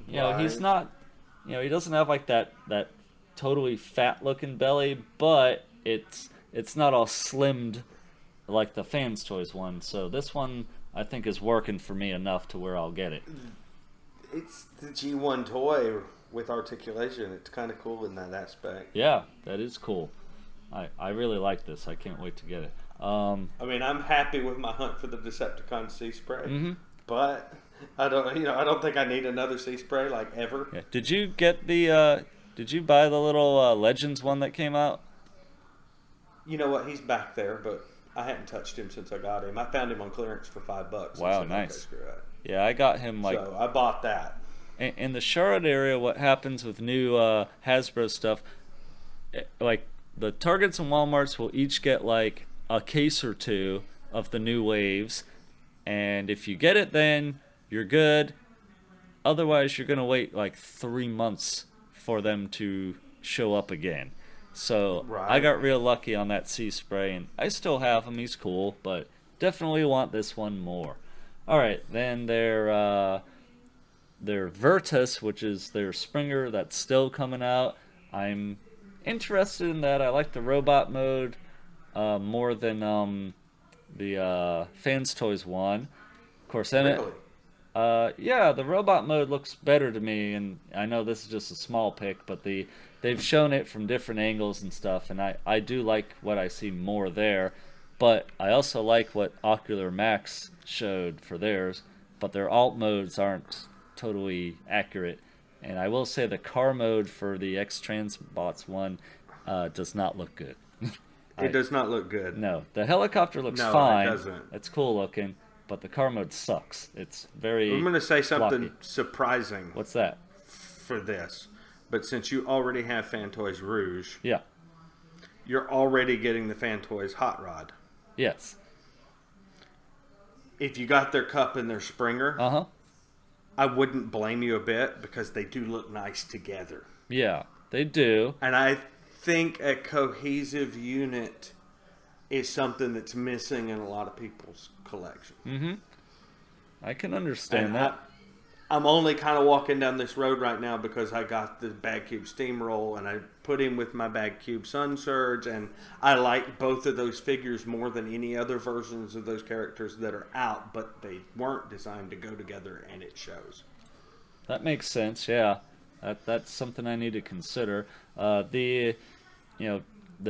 you know, he's not, you know, he doesn't have like that totally fat looking belly, but it's not all slimmed like the Fans Toys one. So this one I think is working for me enough to where I'll get it. It's the G1 toy with articulation. It's kind of cool in that aspect. Yeah, that is cool. I really like this. I can't wait to get it. I mean, I'm happy with my hunt for the Decepticon sea spray, but I don't think I need another sea spray like ever. Yeah. Did you get the? Did you buy the little Legends one that came out? You know what? He's back there, but I hadn't touched him since I got him. I found him on clearance for $5. Wow, nice. Yeah, I got him like. So I bought that. In the Charlotte area, what happens with new Hasbro stuff, like the Targets and Walmarts will each get like a case or two of the new waves, and if you get it then, you're good. Otherwise, you're going to wait like 3 months for them to show up again. So I got real lucky on that sea spray, and I still have him. He's cool, but definitely want this one more. All right, then their Virtus, which is their Springer, that's still coming out. I'm interested in that. I like the robot mode more than the Fans Toys one. Of course, Really? Yeah, the robot mode looks better to me, and I know this is just a small pick, but they've shown it from different angles and stuff, and I do like what I see more there. But I also like what Ocular Max showed for theirs, but their alt modes aren't totally accurate. And I will say the car mode for the X-Transbots one does not look good. It does not look good. No, the helicopter looks fine. No, it doesn't. It's cool looking, but the car mode sucks. It's very I'm going to say something blocky. surprising. What's that? For this. But since you already have Fan Toys Rouge, yeah, you're already getting the Fan Toys Hot Rod. Yes. If you got their Cup and their Springer, I wouldn't blame you a bit because they do look nice together. Yeah, they do. And I think a cohesive unit is something that's missing in a lot of people's collection. I can understand that. I'm only kind of walking down this road right now because I got the Bag Cube Steamroll and I put him with my Bag Cube Sun Surge, and I like both of those figures more than any other versions of those characters that are out, but they weren't designed to go together, and it shows. That makes sense, yeah. That's something I need to consider. The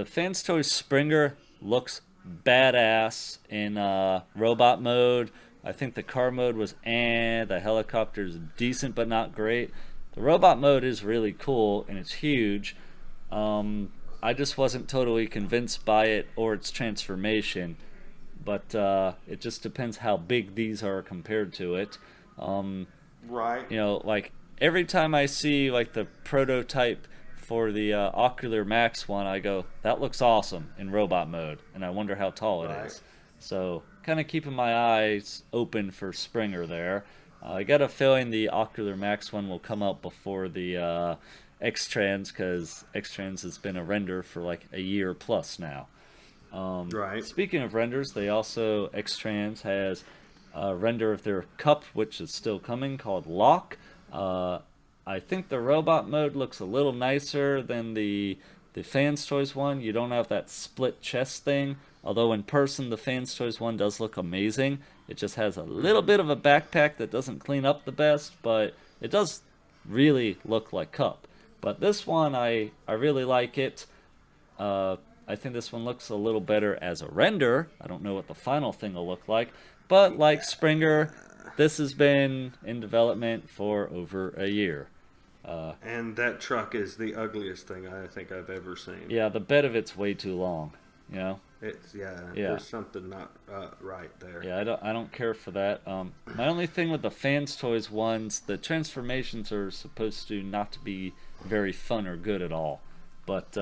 Fans Toys Springer looks badass in robot mode. I think the car mode was the helicopter's decent but not great. The robot mode is really cool and it's huge. I just wasn't totally convinced by it or its transformation, but it just depends how big these are compared to it. Right. You know, like every time I see like the prototype for the Ocular Max one, I go, that looks awesome in robot mode, and I wonder how tall it is. So kind of keeping my eyes open for Springer there. I got a feeling the Ocular Max one will come out before the X-Trans, because X-Trans has been a render for like a year plus now. Right. Speaking of renders, they also, X-Trans has a render of their cup, which is still coming, called Lock. I think the robot mode looks a little nicer than the Fans Toys one. You don't have that split chest thing, although in person the Fans Toys one does look amazing. It just has a little bit of a backpack that doesn't clean up the best, but it does really look like Cup. But this one, I really like it. I think this one looks a little better as a render. I don't know what the final thing will look like, but like Springer, this has been in development for over a year. And that truck is the ugliest thing I think I've ever seen. Yeah, the bed of it's way too long. You know. It's there's something not right there. Yeah, I don't care for that. My only thing with the Fans Toys ones, the transformations are supposed to not to be very fun or good at all. But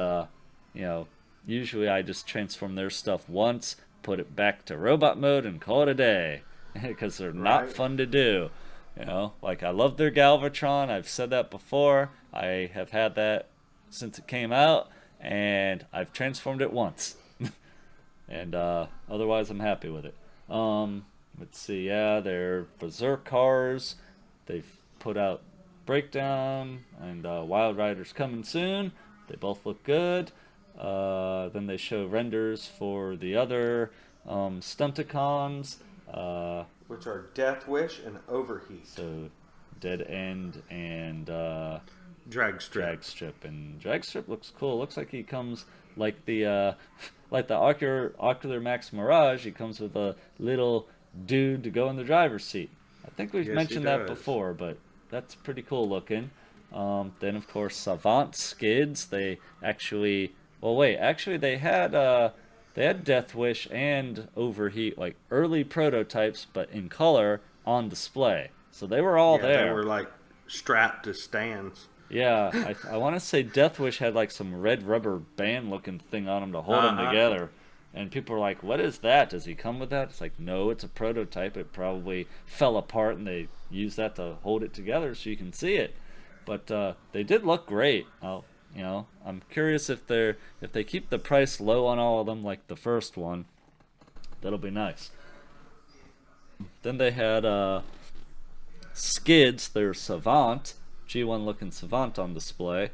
you know, usually I just transform their stuff once, put it back to robot mode, and call it a day, because they're not fun to do. You know, like I love their Galvatron. I've said that before. I have had that since it came out, and I've transformed it once. And otherwise, I'm happy with it. Let's see. Yeah, they're Berserk cars. They've put out Breakdown and Wild Riders coming soon. They both look good. Then they show renders for the other Stunticons. Which are Death Wish and Overheat. So, Dead End and Dragstrip. And Dragstrip looks cool. Looks like he comes like the Ocular Max Mirage. He comes with a little dude to go in the driver's seat. I think we've mentioned that before, but that's pretty cool looking. Then of course Savant skids. They actually, they had Death Wish and Overheat, like early prototypes, but in color on display. So they were all there. They were like strapped to stands. Yeah, I want to say Death Wish had like some red rubber band looking thing on him to hold them together. And people were like, what is that? Does he come with that? It's like, no, it's a prototype. It probably fell apart and they used that to hold it together so you can see it. But they did look great. You know, I'm curious if they keep the price low on all of them like the first one. That'll be nice. Then they had skids, their Savant. G1 looking Savant on display.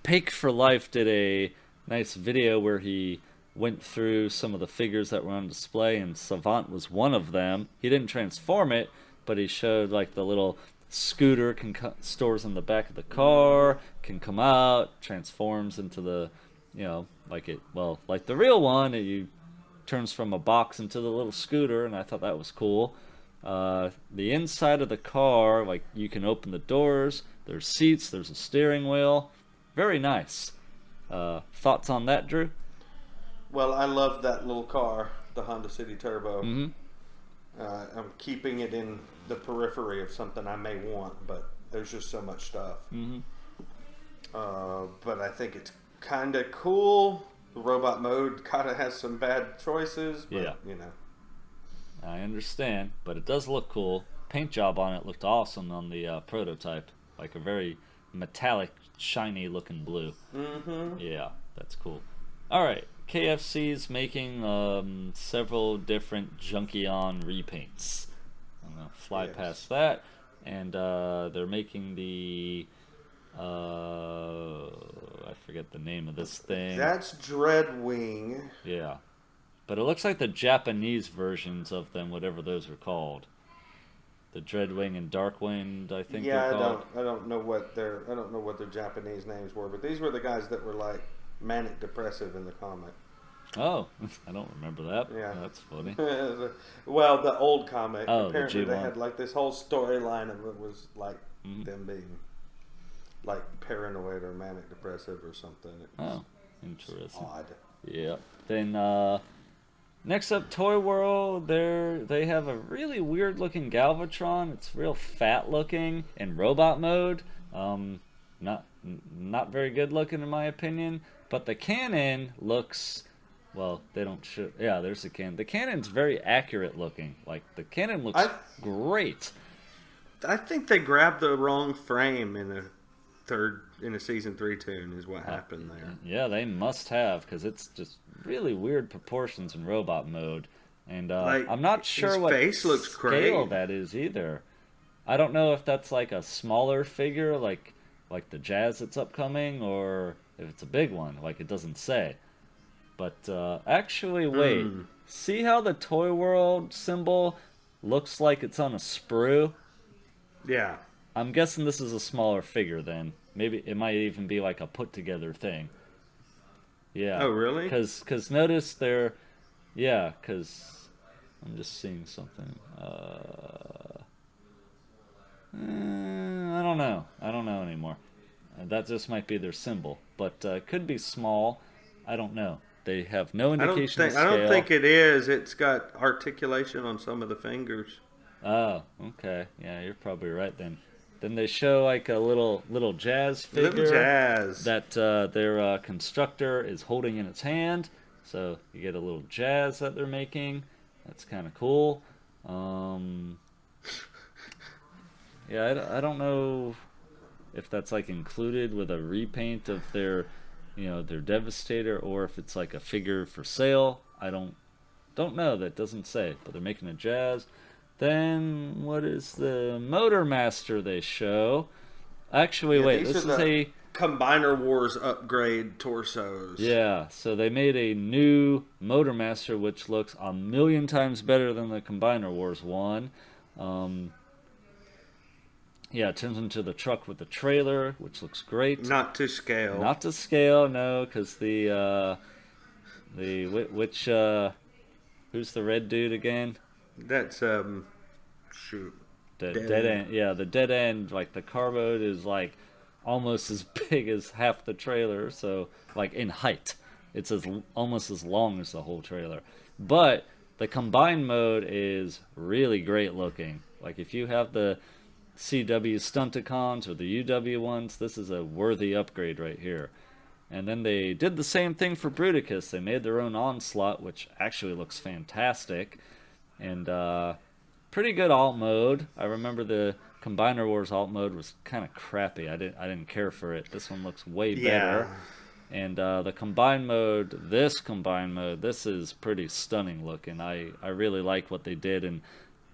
Pake for Life did a nice video where he went through some of the figures that were on display, and Savant was one of them. He didn't transform it, but he showed like the little scooter stores in the back of the car, can come out, transforms into the, you know, like the real one. It turns from a box into the little scooter, and I thought that was cool. The inside of the car, like you can open the doors, there's seats, there's a steering wheel. Very nice. Thoughts on that, Drew? Well, I love that little car, the Honda City Turbo. Mm-hmm. I'm keeping it in the periphery of something I may want, but there's just so much stuff. Mm-hmm. But I think it's kind of cool. The robot mode kind of has some bad choices, but you know. I understand, but it does look cool. Paint job on it looked awesome on the prototype, like a very metallic, shiny looking blue. Mm-hmm. Yeah, that's cool. All right, KFC's making several different Junkion repaints. I'm gonna fly past that, and they're making the I forget the name of this thing. That's Dreadwing. Yeah. But it looks like the Japanese versions of them, whatever those are called. The Dreadwing and Darkwind, I think they're called. I don't know what their Japanese names were, but these were the guys that were like manic depressive in the comic. Oh, I don't remember that. Yeah. That's funny. Well, the old comic. Oh, Apparently the they G1. had like this whole storyline of it was like them being like paranoid or manic depressive or something. It was Oh, interesting. odd. Yeah. Then next up, Toy World. They have a really weird looking Galvatron. It's real fat looking in robot mode. Not very good looking in my opinion. But the cannon looks. Well, they don't show. Yeah, there's the cannon. The cannon's very accurate looking. Like the cannon looks great. I think they grabbed the wrong frame in a season 3 tune is what happened there. Yeah, they must have because it's just really weird proportions in robot mode, and Like, I'm not sure his what face looks scale great. that is either. I don't know if that's like a smaller figure, like the Jazz that's upcoming, or if it's a big one, like it doesn't say. But actually, wait, see how the Toy World symbol looks like it's on a sprue? Yeah. I'm guessing this is a smaller figure then. Maybe it might even be like a put together thing. Yeah. Oh, really? Because notice they're... Yeah, because... I'm just seeing something. I don't know. I don't know anymore. That just might be their symbol. But could be small. I don't know. They have no indication of I scale. don't think it is. It's got articulation on some of the fingers. Oh, okay. Yeah, you're probably right then. Then they show like a little Jazz figure Little Jazz. that their constructor is holding in its hand. So you get a little Jazz that they're making. That's kind of cool. Yeah, I don't know if that's like included with a repaint of their Devastator, or if it's like a figure for sale. I don't know. That doesn't say. But they're making a Jazz. Then what is the Motor Master they show? Actually, wait, these this are is the a... Combiner Wars upgrade torsos. Yeah, so they made a new Motor Master which looks a million times better than the Combiner Wars one. Yeah, it turns into the truck with the trailer, which looks great. Not to scale. Not to scale, no, because who's the red dude again? That's shoot. Dead end. Yeah, the dead end, like the car mode is like almost as big as half the trailer, so like in height. It's almost as long as the whole trailer. But the combined mode is really great looking. Like if you have the CW Stunticons or the UW ones, this is a worthy upgrade right here. And then they did the same thing for Bruticus. They made their own Onslaught, which actually looks fantastic. And pretty good alt mode. I remember the Combiner Wars alt mode was kind of crappy. I didn't care for it. This one looks way better. And the combined mode, this is pretty stunning looking. I really like what they did, and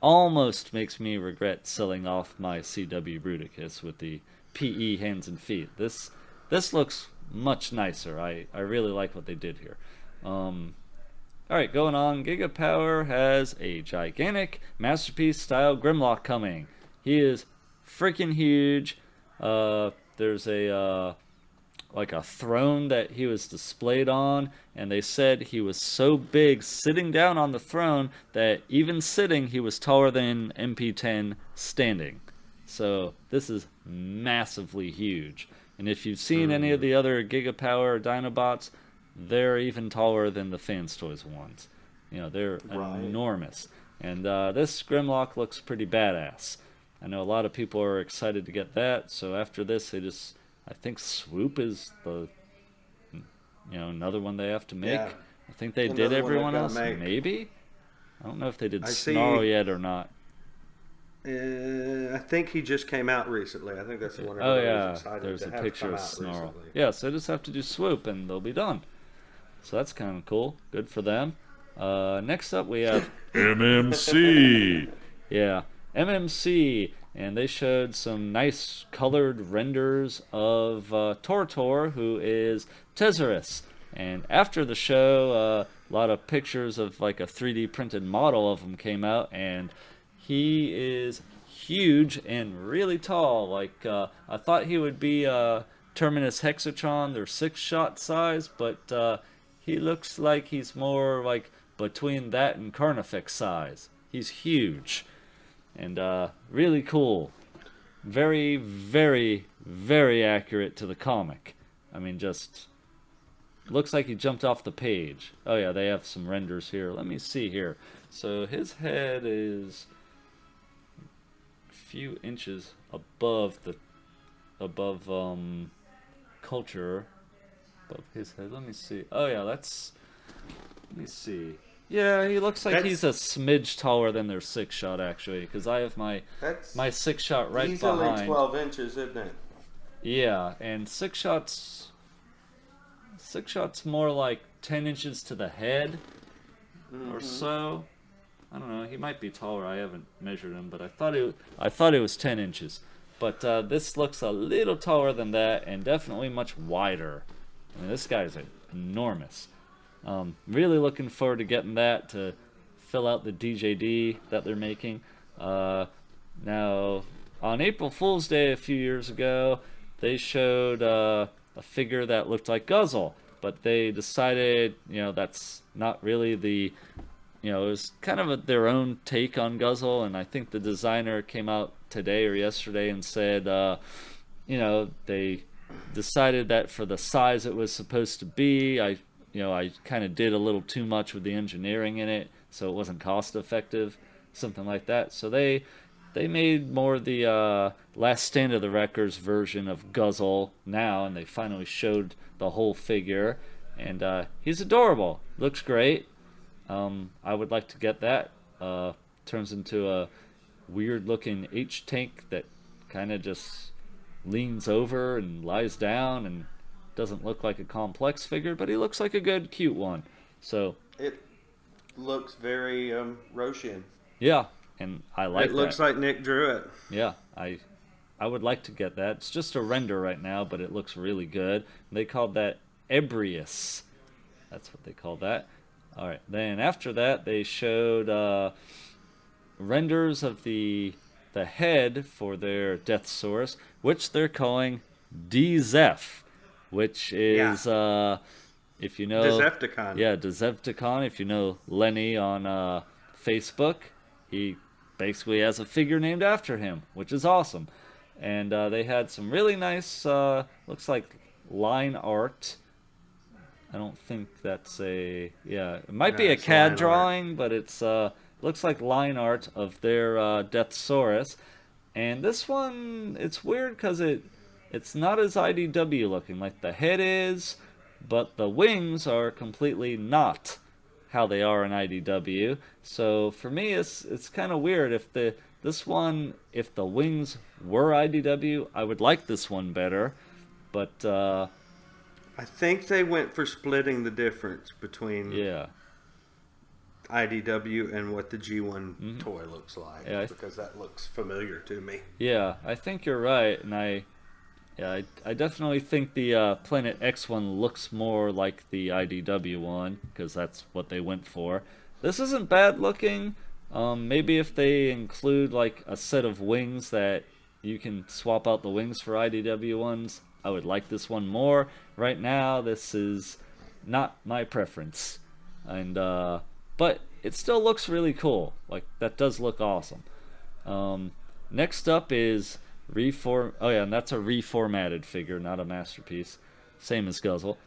almost makes me regret selling off my CW Bruticus with the PE hands and feet. This looks much nicer. I really like what they did here. Alright, going on. Gigapower has a gigantic Masterpiece style Grimlock coming. He is freaking huge. There's a like a throne that he was displayed on, and they said he was so big sitting down on the throne that even sitting he was taller than MP10 standing. So this is massively huge. And if you've seen any of the other Gigapower Dinobots, they're even taller than the Fans Toys ones. You know, they're enormous. And this Grimlock looks pretty badass. I know a lot of people are excited to get that, so after this I think Swoop is the another one they have to make. Yeah. I think they Another did everyone one else, they've gotta make. maybe? I don't know if they did I Snarl see- yet or not. I think he just came out recently. I think that's the one Oh everybody yeah, was excited there's to a have picture come of out Snarl. recently. Yeah, so they just have to do Swoop and they'll be done. So that's kind of cool. Good for them. Next up we have MMC. yeah, MMC, and they showed some nice colored renders of Tortor, who is Tezzerus. And after the show, a lot of pictures of like a 3D printed model of him came out, and he is huge and really tall. Like I thought he would be Terminus Hexatron, their 6-shot size, but he looks like he's more like between that and Carnifex size. He's huge. And really cool. Very, very, very accurate to the comic. I mean, just looks like he jumped off the page. Oh yeah, they have some renders here. Let me see here. So his head is a few inches above culture, above his head. Let me see. Oh yeah, let me see. Yeah, he looks like he's a smidge taller than their 6-shot, actually, because I have my 6-shot right behind. Easily 12 inches, isn't it? Yeah, and 6-shot's more like 10 inches to the head or so. I don't know. He might be taller. I haven't measured him, but I thought it was 10 inches. But this looks a little taller than that, and definitely much wider. I mean, this guy's enormous. Really looking forward to getting that to fill out the DJD that they're making. Now, on April Fool's Day a few years ago, they showed a figure that looked like Guzzle, but they decided, that's not really the, it was kind of their own take on Guzzle, and I think the designer came out today or yesterday and said, they decided that for the size it was supposed to be, I kind of did a little too much with the engineering in it, so it wasn't cost effective, something like that. So they made more the Last Stand of the Wreckers version of Guzzle now, and they finally showed the whole figure, and he's adorable. Looks great. I would like to get that. Turns into a weird-looking H-tank that kind of just leans over and lies down and doesn't look like a complex figure, but he looks like a good, cute one. So it looks very Roshian. Yeah, and I like it. It looks like Nick drew it. Yeah, I would like to get that. It's just a render right now, but it looks really good. They called that Ebrius. That's what they called that. All right. Then after that, they showed renders of the head for their Death Source, which they're calling DZEF. Which is, if you know... Decepticon. Yeah, Decepticon. If you know Lenny on Facebook, he basically has a figure named after him, which is awesome. And they had some really nice, looks like line art. I don't think that's a... Yeah, it might be a CAD drawing, but it's looks like line art of their Deathsaurus. And this one, it's weird because it's not as IDW looking, like the head is, but the wings are completely not how they are in IDW. So for me, it's kind of weird. If the wings were IDW, I would like this one better. But I think they went for splitting the difference between IDW and what the G1 toy looks like, because that looks familiar to me. Yeah, I think you're right, and I definitely think the Planet X one looks more like the IDW one, because that's what they went for. This isn't bad looking. Maybe if they include like a set of wings that you can swap out the wings for IDW ones, I would like this one more. Right now, this is not my preference, and but it still looks really cool. Like, that does look awesome. Next up is and that's a reformatted figure, not a masterpiece. Same as Guzzle.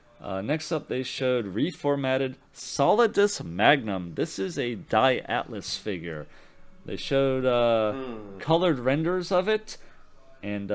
Next up, they showed reformatted Solidus Magnum. This is a Die Atlas figure. They showed colored renders of it, and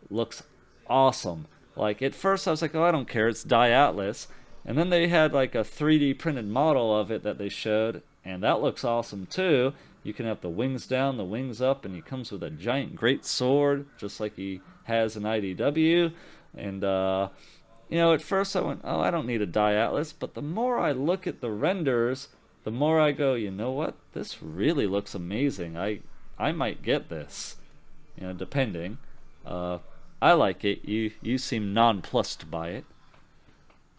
looks awesome. Like, at first I was like, oh, I don't care, it's Die Atlas. And then they had like a 3D printed model of it that they showed, and that looks awesome too. You can have the wings down, the wings up, and he comes with a giant great sword, just like he has in IDW. And, at first I went, oh, I don't need a Die Atlas. But the more I look at the renders, the more I go, you know what? This really looks amazing. I might get this, depending. I like it. You seem nonplussed by it.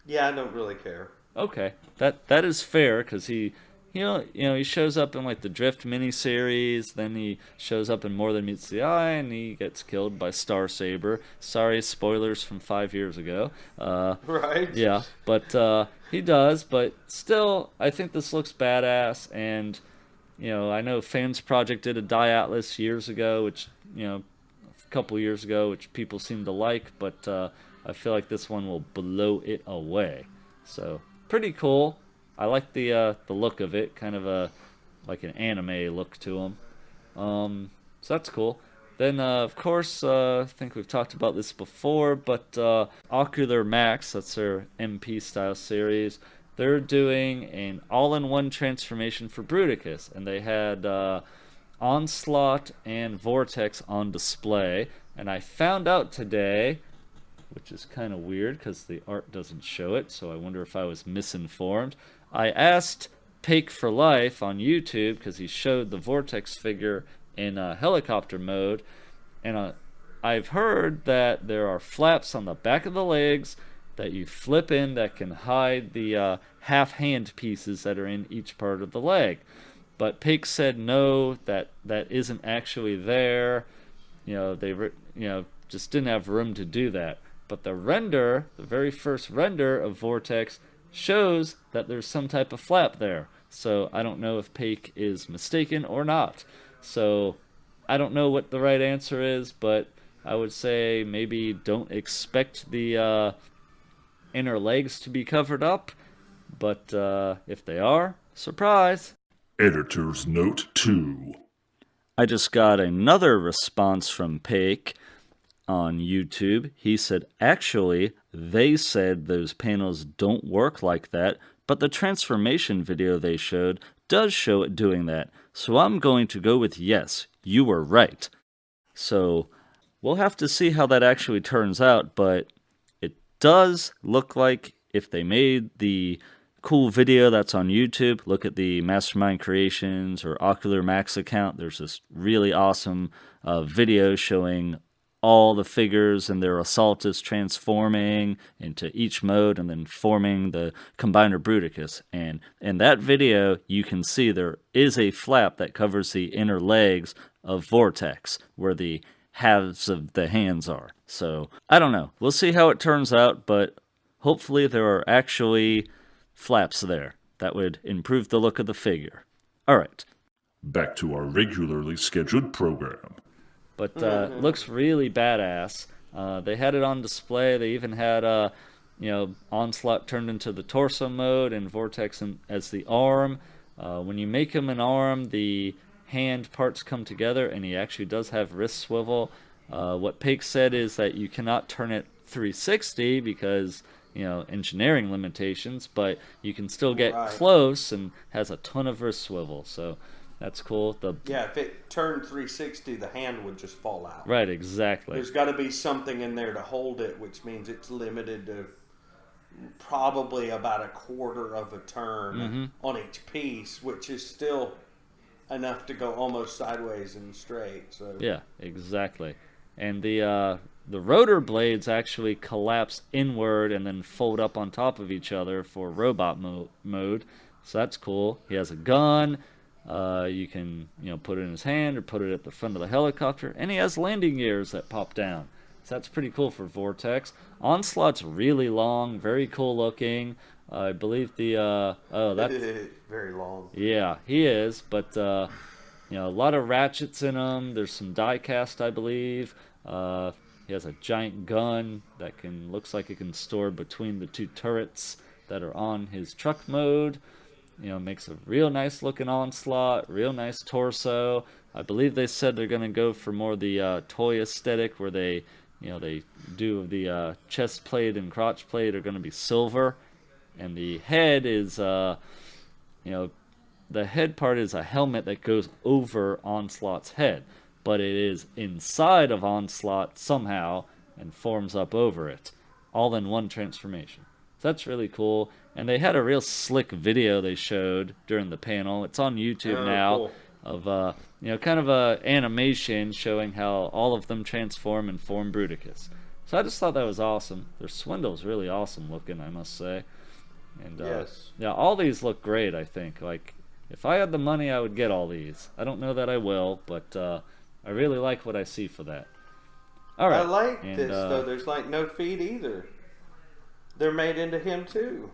Yeah, I don't really care. Okay, that is fair, because he he shows up in like the Drift miniseries, then he shows up in More Than Meets the Eye, and he gets killed by Starsaber. Sorry, spoilers from 5 years ago. Right. Yeah, but he does. But still, I think this looks badass, and I know Fans Project did a Die Atlas years ago, which a couple years ago, which people seem to like, but I feel like this one will blow it away. So pretty cool. I like the look of it, kind of like an anime look to him. So that's cool. Then of course, I think we've talked about this before, but Ocular Max, that's their MP style series. They're doing an all-in-one transformation for Bruticus, and they had Onslaught and Vortex on display. And I found out today, which is kind of weird because the art doesn't show it, so I wonder if I was misinformed. I asked Pake for Life on YouTube because he showed the Vortex figure in helicopter mode, and I've heard that there are flaps on the back of the legs that you flip in that can hide the half-hand pieces that are in each part of the leg. But Pake said no, that isn't actually there. They just didn't have room to do that. But the very first render of Vortex shows that there's some type of flap there. So I don't know if Pake is mistaken or not. So I don't know what the right answer is, but I would say maybe don't expect the inner legs to be covered up. But if they are, surprise! Editor's Note 2. I just got another response from Pake on YouTube. He said, actually, they said those panels don't work like that, but the transformation video they showed does show it doing that. So I'm going to go with yes, you were right. So we'll have to see how that actually turns out, but it does look like if they made the cool video that's on YouTube, look at the Mastermind Creations or Ocular Max account, there's this really awesome video showing all the figures and their Assaultus transforming into each mode and then forming the Combiner Bruticus. And in that video, you can see there is a flap that covers the inner legs of Vortex, where the halves of the hands are. So, I don't know. We'll see how it turns out, but hopefully there are actually flaps there. That would improve the look of the figure. Alright. Back to our regularly scheduled program. But looks really badass. They had it on display. They even had Onslaught turned into the torso mode and Vortex as the arm. When you make him an arm, the hand parts come together, and he actually does have wrist swivel. What Pake said is that you cannot turn it 360 because engineering limitations, but you can still get close, and has a ton of wrist swivel. So that's cool. If it turned 360, the hand would just fall out. Right, exactly. There's got to be something in there to hold it, which means it's limited to probably about a quarter of a turn on each piece, which is still enough to go almost sideways and straight. So yeah, exactly. And the rotor blades actually collapse inward and then fold up on top of each other for robot mode. So that's cool. He has a gun. You can put it in his hand or put it at the front of the helicopter, and he has landing gears that pop down. So that's pretty cool for Vortex. Onslaught's really long, very cool looking. I believe that's very long. Yeah, he is, but a lot of ratchets in him. There's some die cast, I believe. He has a giant gun that looks like it can store between the two turrets that are on his truck mode. Makes a real nice looking Onslaught, real nice torso. I believe they said they're going to go for more the toy aesthetic, where they do the chest plate and crotch plate are going to be silver, and the head is, the head part is a helmet that goes over Onslaught's head, but it is inside of Onslaught somehow and forms up over it, all in one transformation. So that's really cool. And they had a real slick video they showed during the panel. It's on YouTube now, cool. Of kind of a animation showing how all of them transform and form Bruticus. So I just thought that was awesome. Their Swindle's really awesome looking, I must say. And yes. Yeah, all these look great, I think. Like if I had the money, I would get all these. I don't know that I will, but I really like what I see for that. All right. I like and, this, though. There's like no feet either. They're made into him, too.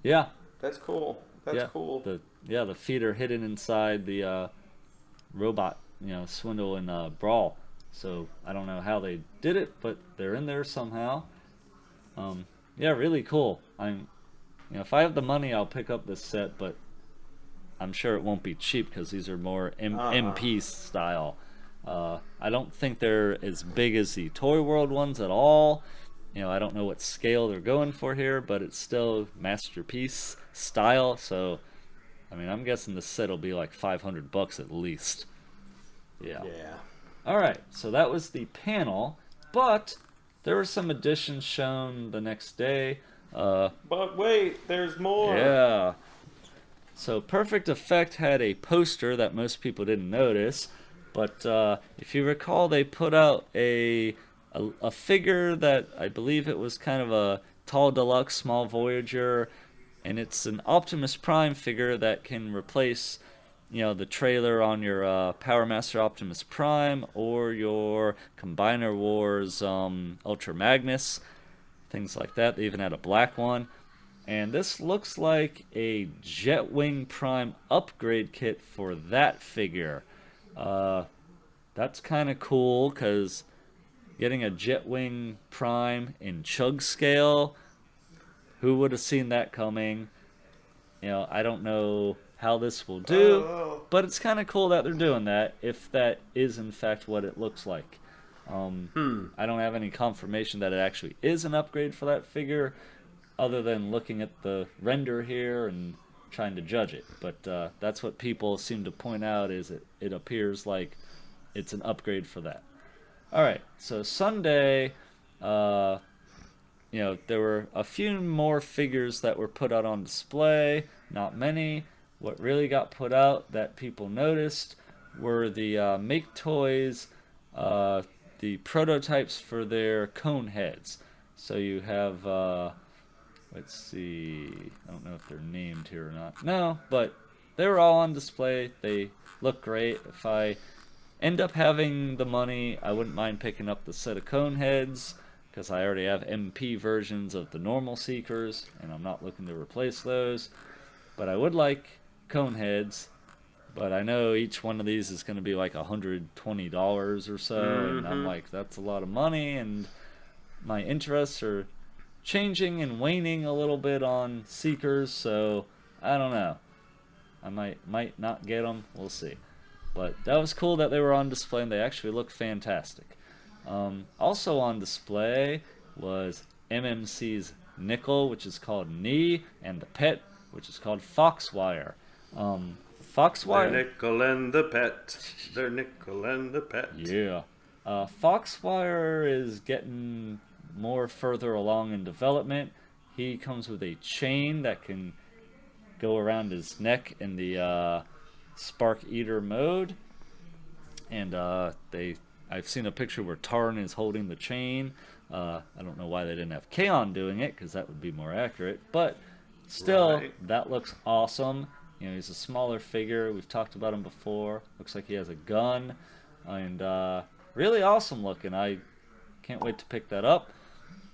Yeah. That's cool. That's cool. The feet are hidden inside the robot, Swindle and Brawl. So I don't know how they did it, but they're in there somehow. Yeah, really cool. If I have the money, I'll pick up this set, but I'm sure it won't be cheap because these are more MP style. I don't think they're as big as the Toy World ones at all. I don't know what scale they're going for here, but it's still masterpiece style. So, I'm guessing this set will be like $500 at least. Yeah. All right, so that was the panel, but there were some additions shown the next day. But wait, there's more. Yeah. So Perfect Effect had a poster that most people didn't notice, but if you recall, they put out a figure that I believe it was kind of a tall deluxe small Voyager, and it's an Optimus Prime figure that can replace the trailer on your Power Master Optimus Prime or your Combiner Wars Ultra Magnus, things like that. They even had a black one. And this looks like a Jetwing Prime upgrade kit for that figure. That's kind of cool because getting a Jetwing Prime in Chug scale, who would have seen that coming? I don't know how this will do, but it's kind of cool that they're doing that, if that is in fact what it looks like. I don't have any confirmation that it actually is an upgrade for that figure, other than looking at the render here and trying to judge it. But that's what people seem to point out, is it appears like it's an upgrade for that. Alright, so Sunday, there were a few more figures that were put out on display, not many. What really got put out that people noticed were the Make Toys, the prototypes for their cone heads. So you have, let's see, I don't know if they're named here or not. No, but they were all on display. They look great. If I end up having the money, I wouldn't mind picking up the set of cone heads, because I already have MP versions of the normal Seekers, and I'm not looking to replace those. But I would like cone heads, but I know each one of these is going to be like $120 or so, and I'm like, that's a lot of money, and my interests are changing and waning a little bit on Seekers, so I don't know. I might not get them. We'll see. But that was cool that they were on display, and they actually look fantastic. Also on display was MMC's Nickel, which is called Knee, and the Pet, which is called Foxwire. Foxwire. They're Nickel and the Pet. They're Nickel and the Pet. Yeah. Foxwire is getting more further along in development. He comes with a chain that can go around his neck in the Spark Eater mode. And I've seen a picture where Tarn is holding the chain. I don't know why they didn't have Kaon doing it, because that would be more accurate. But still, that looks awesome. He's a smaller figure. We've talked about him before. Looks like he has a gun. And really awesome looking. I can't wait to pick that up.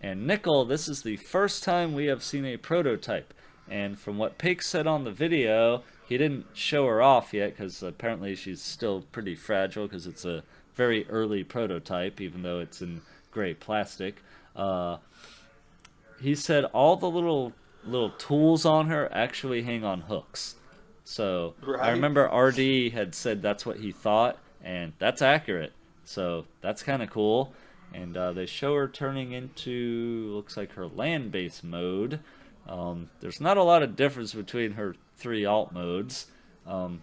And Nickel, this is the first time we have seen a prototype. And from what Paik said on the video, he didn't show her off yet, because apparently she's still pretty fragile, because it's a very early prototype, even though it's in gray plastic. He said all the little tools on her actually hang on hooks. So I remember RD had said that's what he thought, and that's accurate. So that's kind of cool. And they show her turning into, looks like her land-based mode. There's not a lot of difference between her 3 alt modes.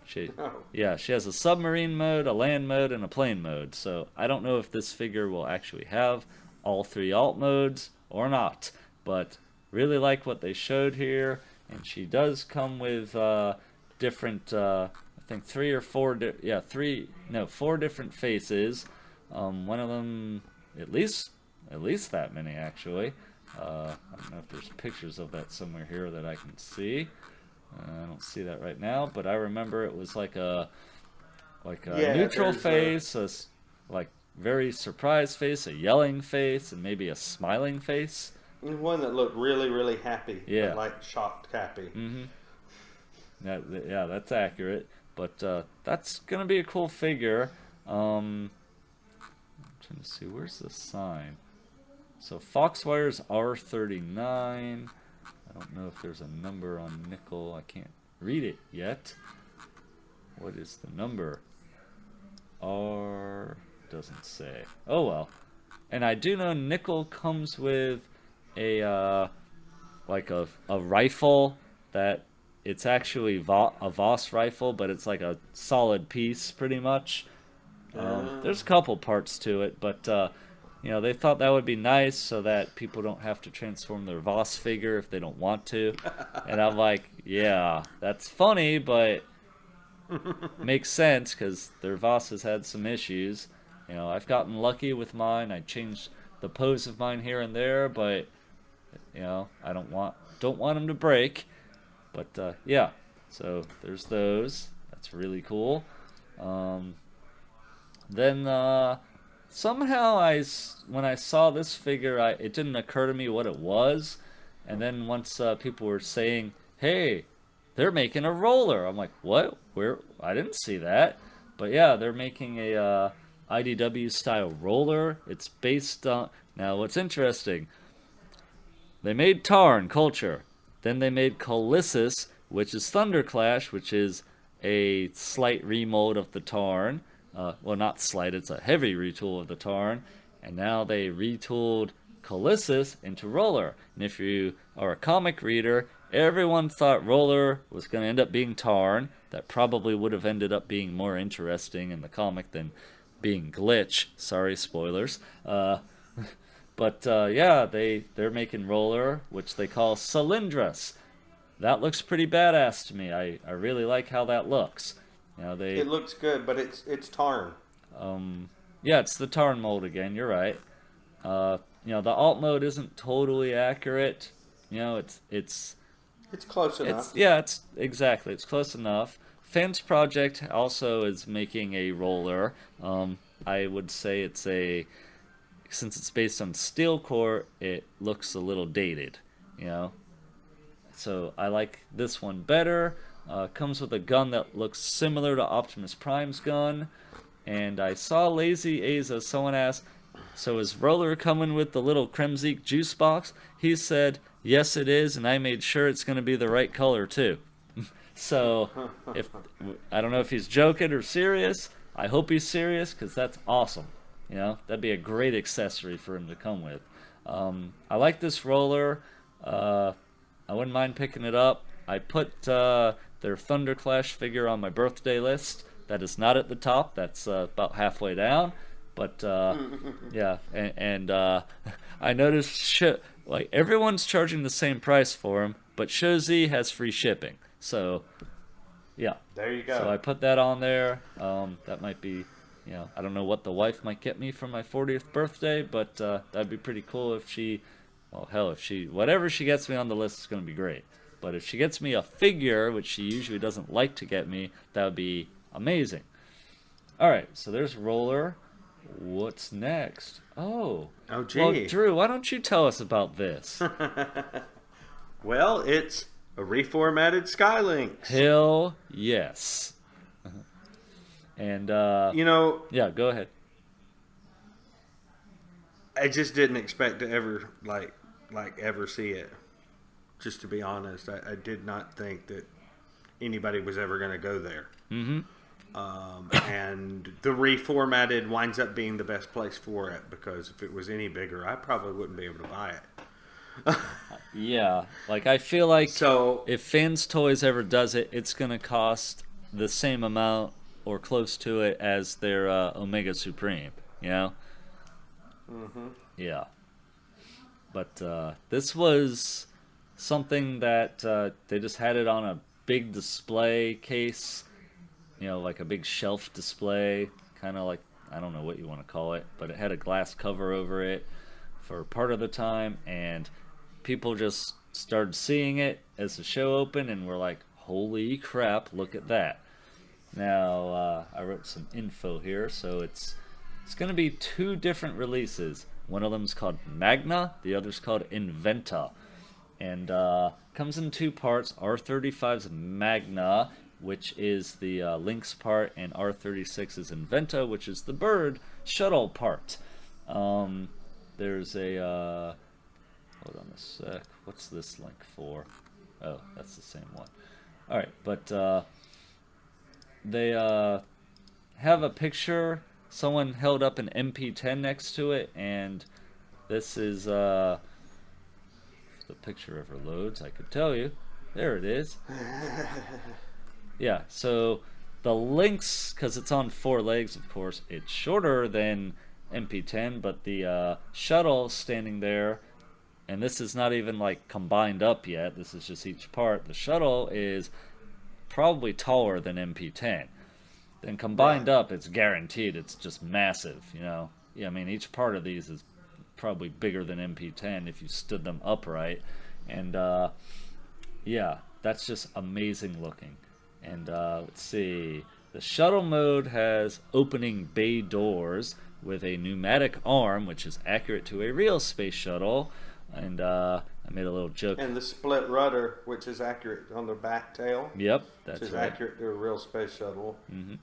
She has a submarine mode, a land mode, and a plane mode. So I don't know if this figure will actually have all 3 alt modes or not. But really like what they showed here. And she does come with different, I think 4 different faces. One of them, at least that many actually. I don't know if there's pictures of that somewhere here that I can see. I don't see that right now, but I remember it was like a Yeah, neutral there's face, like very surprised face, a yelling face, and maybe a smiling face. one that looked really, really happy. Yeah. But, like shocked happy. Yeah, that's accurate. But that's gonna be a cool figure. I'm trying to see, where's the sign? So Foxwire's R39. I don't know if there's a number on nickel. I can't read it yet. What is the number? R doesn't say. Oh well. And I do know nickel comes with a like a rifle that it's actually a Voss rifle, but it's like a solid piece pretty much. There's a couple parts to it, but you know, they thought that would be nice so that people don't have to transform their Voss figure if they don't want to. And I'm like, yeah, that's funny, but makes sense because their Voss has had some issues. You know, I've gotten lucky with mine. I changed the pose of mine here and there, but you know, I don't want them to break. But yeah, so there's those. That's really cool. Then somehow when I saw this figure, it didn't occur to me what it was. And then once people were saying, "Hey, they're making a roller," I'm like, "What? Where? I didn't see that." But yeah, they're making a IDW style roller. It's based on. Now, what's interesting? They made Tarn Culture. Then they made Colossus, which is Thunderclash, which is a slight remold of the Tarn. Well, not slight, it's a heavy retool of the Tarn. And now they retooled Colossus into Roller. And if you are a comic reader, everyone thought Roller was going to end up being Tarn. That probably would have ended up being more interesting in the comic than being Glitch. Sorry, spoilers. But yeah, they're making Roller, which they call Cylindrus. That looks pretty badass to me. I really like how that looks. You know, It looks good, but it's Tarn. Yeah, it's the Tarn mold again. You're right. You know, the alt mode isn't totally accurate. You know, it's close enough. It's exactly. It's close enough. Fans Project also is making a roller. I would say since it's based on steel core, it looks a little dated. You know, so I like this one better. Comes with a gun that looks similar to Optimus Prime's gun. And I saw Lazy Aza, someone asked, "So is Roller coming with the little Kremzik juice box?" He said, "Yes, it is, and I made sure it's going to be the right color, too." So, I don't know if he's joking or serious. I hope he's serious, because that's awesome. You know, that'd be a great accessory for him to come with. I like this Roller. I wouldn't mind picking it up. I put their Thunderclash figure on my birthday list. That is not at the top. That's about halfway down. But yeah, and I noticed like everyone's charging the same price for him, but Shozi has free shipping. So yeah, there you go. So I put that on there. That might be, you know, I don't know what the wife might get me for my 40th birthday, but that'd be pretty cool if she, well, hell, if she, whatever she gets me on the list is going to be great. But if she gets me a figure, which she usually doesn't like to get me, that would be amazing. All right, so there's Roller. What's next? Oh, gee. Well, Drew, why don't you tell us about this? Well, it's a reformatted Sky Lynx. Hell yes. And you know, yeah, go ahead. I just didn't expect to ever like ever see it. Just to be honest, I did not think that anybody was ever going to go there. Mm-hmm. And the reformatted winds up being the best place for it, because if it was any bigger, I probably wouldn't be able to buy it. Yeah, like I feel like so if Fans Toys ever does it, it's going to cost the same amount or close to it as their Omega Supreme, you know? Mm-hmm. Yeah. But this was something that they just had it on a big display case, you know, like a big shelf display, kind of like, I don't know what you want to call it, but it had a glass cover over it for part of the time, and people just started seeing it as the show opened and were like, holy crap, look at that. Now, I wrote some info here, so it's going to be 2 different releases. One of them's called Magna, the other's called Inventa. And comes in 2 parts, R35's Magna, which is the Lynx part, and R36 is Inventa, which is the bird shuttle part. There's a... hold on a sec. What's this link for? Oh, that's the same one. Alright, but they have a picture. Someone held up an MP10 next to it, and this is... if the picture ever loads, I could tell you. There it is. Yeah, so the Lynx, because it's on 4 legs, of course, it's shorter than MP10, but the shuttle standing there, and this is not even like combined up yet, this is just each part. The shuttle is probably taller than MP10. Then combined up, it's guaranteed it's just massive, you know. Yeah, I mean, each part of these is probably bigger than MP10 if you stood them upright. And yeah, that's just amazing looking. And let's see, the shuttle mode has opening bay doors with a pneumatic arm, which is accurate to a real space shuttle. And I made a little joke. And the split rudder, which is accurate on the back tail. Yep, that's which is right. accurate to a real space shuttle. Mm-hmm.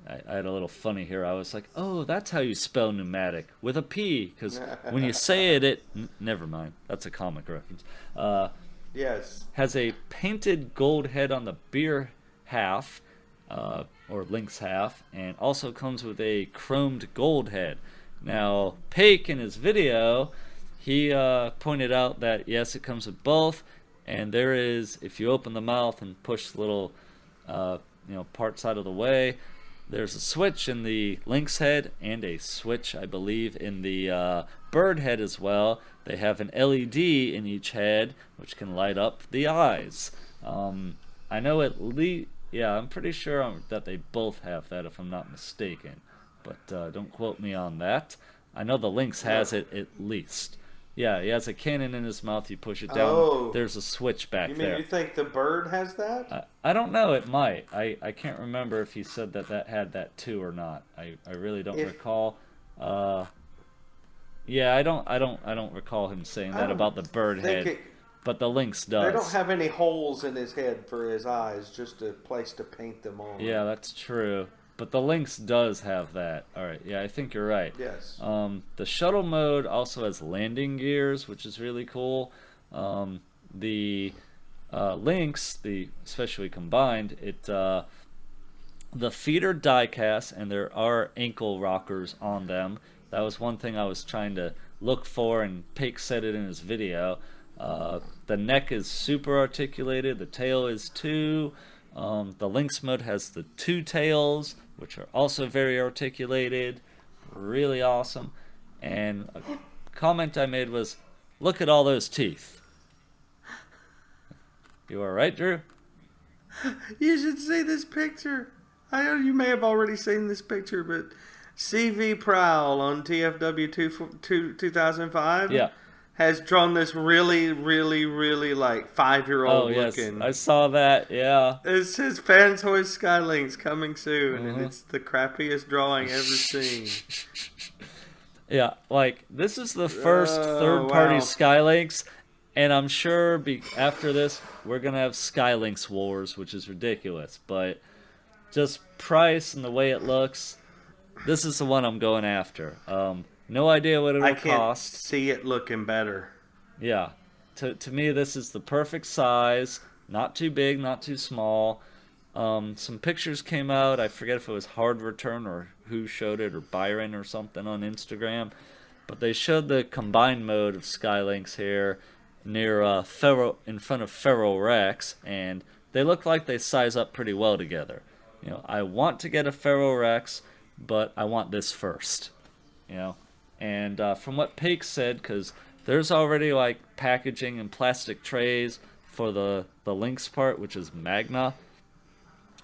I had a little funny here. I was like, oh, that's how you spell pneumatic, with a P, because when you say it, never mind. That's a comic reference. Yes. Has a painted gold head on the beer half, or Lynx half, and also comes with a chromed gold head. Now, Paik, in his video, he pointed out that, yes, it comes with both, and there is, if you open the mouth and push the little parts out of the way, there's a switch in the Lynx head and a switch, I believe, in the bird head as well. They have an LED in each head, which can light up the eyes. I know I'm pretty sure that they both have that, if I'm not mistaken. But don't quote me on that. I know the Lynx has it at least. Yeah, he has a cannon in his mouth. You push it down. Oh. There's a switch back there. You think the bird has that? I don't know. It might. I can't remember if he said that had that too or not. I really don't recall. Yeah, I don't recall him saying that about the bird head. But the Lynx does. They don't have any holes in his head for his eyes, just a place to paint them on. Yeah, that's true. But the Lynx does have that. Alright, yeah, I think you're right. Yes. The shuttle mode also has landing gears, which is really cool. The Lynx, especially combined, the feet are die-cast, and there are ankle rockers on them. That was one thing I was trying to look for, and Paik said it in his video. The neck is super articulated, the tail is too. The Lynx mode has the 2 tails, which are also very articulated. Really awesome. And a comment I made was, look at all those teeth. You alright, Drew? You should see this picture. I know you may have already seen this picture, but CV Prowl on TFW 2005 has drawn this really, really, really like 5-year-old looking. Yes, I saw that, yeah. It says Fan Toys Sky Lynx coming soon, and it's the crappiest drawing ever seen. Yeah, like, this is the first third-party Sky Lynx, and I'm sure after this, we're going to have Sky Lynx Wars, which is ridiculous, but just price and the way it looks, this is the one I'm going after. No idea what it'll cost. I can't see it looking better. Yeah. To me, this is the perfect size. Not too big, not too small. Some pictures came out. I forget if it was Hard Return or who showed it, or Byron or something on Instagram. But they showed the combined mode of Sky Lynx here near in front of Feral Rex, and they look like they size up pretty well together. You know, I want to get a Feral Rex, but I want this first. You know. And from what Paik said, because there's already like packaging and plastic trays for the Lynx part, which is Magna,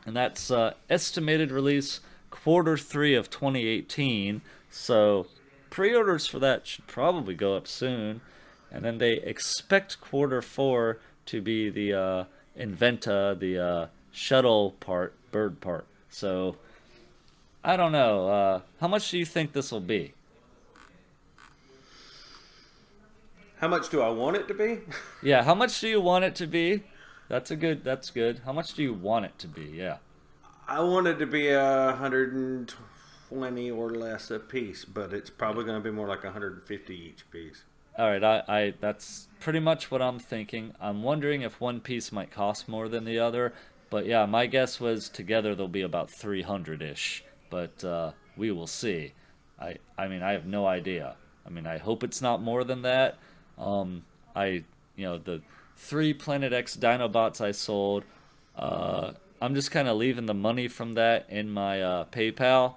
and that's estimated release Q3 of 2018. So pre-orders for that should probably go up soon, and then they expect Q4 to be the Inventa, the shuttle part, bird part. So I don't know. How much do you think this will be? How much do I want it to be? Yeah, how much do you want it to be? That's good. How much do you want it to be? Yeah. I want it to be 120 or less a piece, but it's probably going to be more like 150 each piece. All right, I that's pretty much what I'm thinking. I'm wondering if one piece might cost more than the other, but yeah, my guess was together they'll be about 300-ish, but we will see. I mean, I have no idea. I mean, I hope it's not more than that. The 3 Planet X Dinobots I sold, I'm just kind of leaving the money from that in my PayPal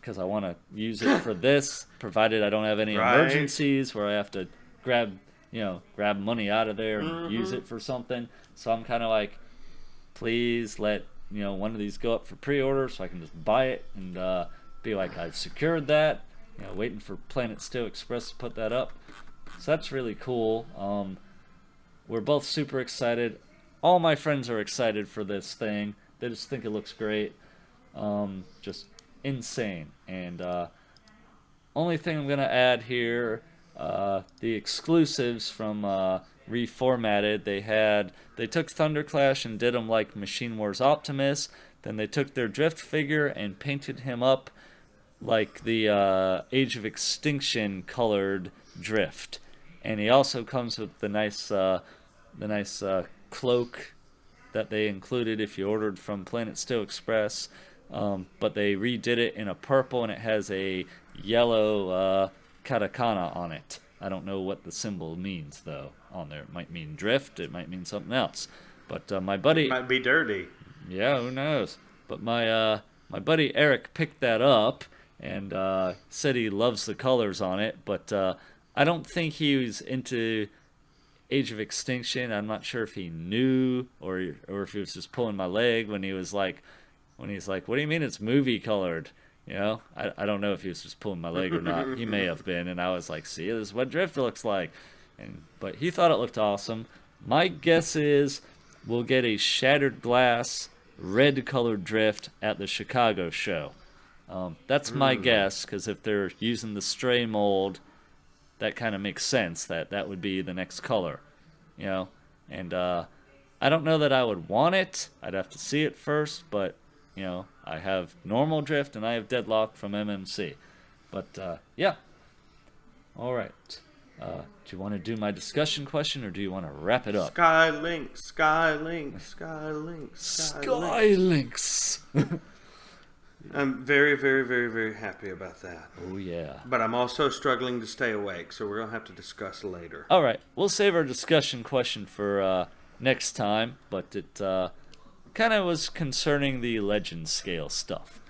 because I want to use it for this, provided I don't have any emergencies where I have to grab money out of there and use it for something. So I'm kind of like, please let one of these go up for pre-order so I can just buy it and be like, I've secured that. Waiting for Planet Steel Express to put that up. So that's really cool. We're both super excited. All my friends are excited for this thing. They just think it looks great. Just insane. And only thing I'm going to add here, the exclusives from Reformatted. They took Thunderclash and did them like Machine Wars Optimus. Then they took their Drift figure and painted him up like the Age of Extinction colored Drift. And he also comes with the nice cloak that they included if you ordered from Planet Steel Express. But they redid it in a purple, and it has a yellow katakana on it. I don't know what the symbol means, though, on there. It might mean drift. It might mean something else. But my buddy... It might be dirty. Yeah, who knows? But my buddy Eric picked that up and said he loves the colors on it, but I don't think he was into Age of Extinction. I'm not sure if he knew or if he was just pulling my leg when he's like, what do you mean it's movie colored? I don't know if he was just pulling my leg or not. He may have been, and I was like, see, this is what Drift looks like. But he thought it looked awesome. My guess is we'll get a shattered glass red colored Drift at the Chicago show. That's my guess, because if they're using the Stray mold, that kind of makes sense that would be the next color, and I don't know that I would want it. I'd have to see it first, but I have normal Drift and I have Deadlock from MMC, but yeah. All right, do you want to do my discussion question or do you want to wrap it up? Sky Lynx. I'm very, very, very, very happy about that. Oh, yeah. But I'm also struggling to stay awake, so we're going to have to discuss later. All right. We'll save our discussion question for next time, but it kind of was concerning the legend scale stuff.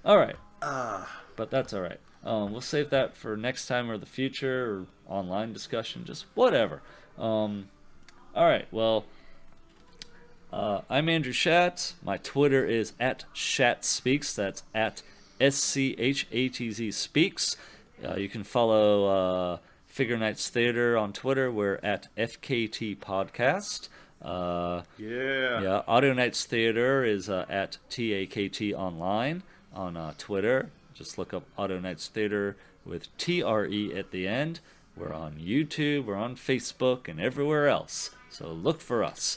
All right. But that's all right. We'll save that for next time or the future or online discussion, just whatever. All right. Well... I'm Andrew Schatz. My Twitter is @SchatzSpeaks. That's @SCHATZ Speaks. You can follow Figure Nights Theater on Twitter. We're @FKT Podcast. Yeah. Audio Nights Theater is @TAKT Online on Twitter. Just look up Audio Nights Theater with TRE at the end. We're on YouTube. We're on Facebook and everywhere else. So look for us.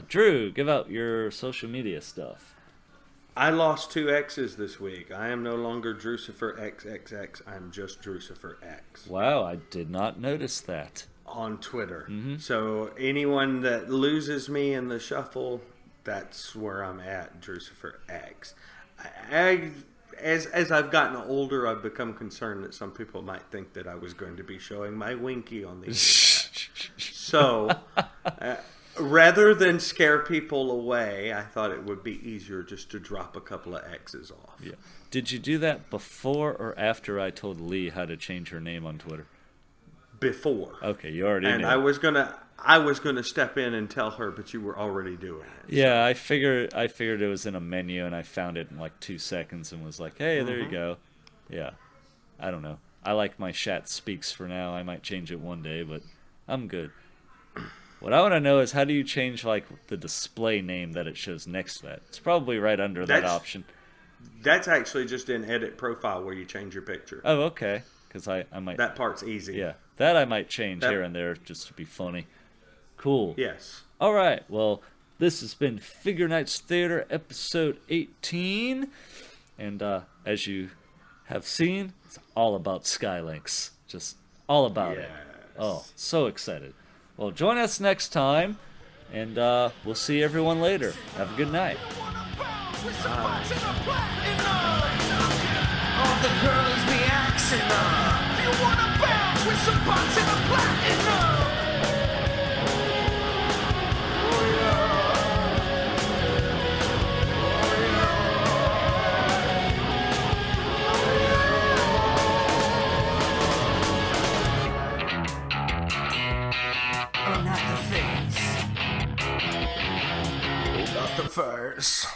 Drew, give out your social media stuff. I lost 2 X's this week. I am no longer Drucifer XXX. I'm just Drucifer X. Wow, I did not notice that. On Twitter. So anyone that loses me in the shuffle, that's where I'm at, Drucifer X. As I've gotten older, I've become concerned that some people might think that I was going to be showing my winky on the So... rather than scare people away, I thought it would be easier just to drop a couple of X's off. Yeah. Did you do that before or after I told Lee how to change her name on Twitter? Before. Okay, you already knew. And I was gonna step in and tell her, but you were already doing it. Yeah, so. I figured it was in a menu, and I found it in like 2 seconds and was like, hey, there you go. Yeah. I don't know. I like my Shat Speaks for now. I might change it one day, but I'm good. What I want to know is how do you change like the display name that it shows next to that? It's probably right under that option. That's actually just in edit profile where you change your picture. Oh, okay. Because I might. That part's easy. Yeah, that I might change here and there just to be funny. Cool. Yes. All right. Well, this has been Figure Nights Theater episode 18, and as you have seen, it's all about Sky Lynx. Just all about it. Oh, so excited. Well, join us next time, and we'll see everyone later. Have a good night. All the girls be axing her. Do you wanna bounce with some butts in a platinum? Oh, not the face. Oh, not the face.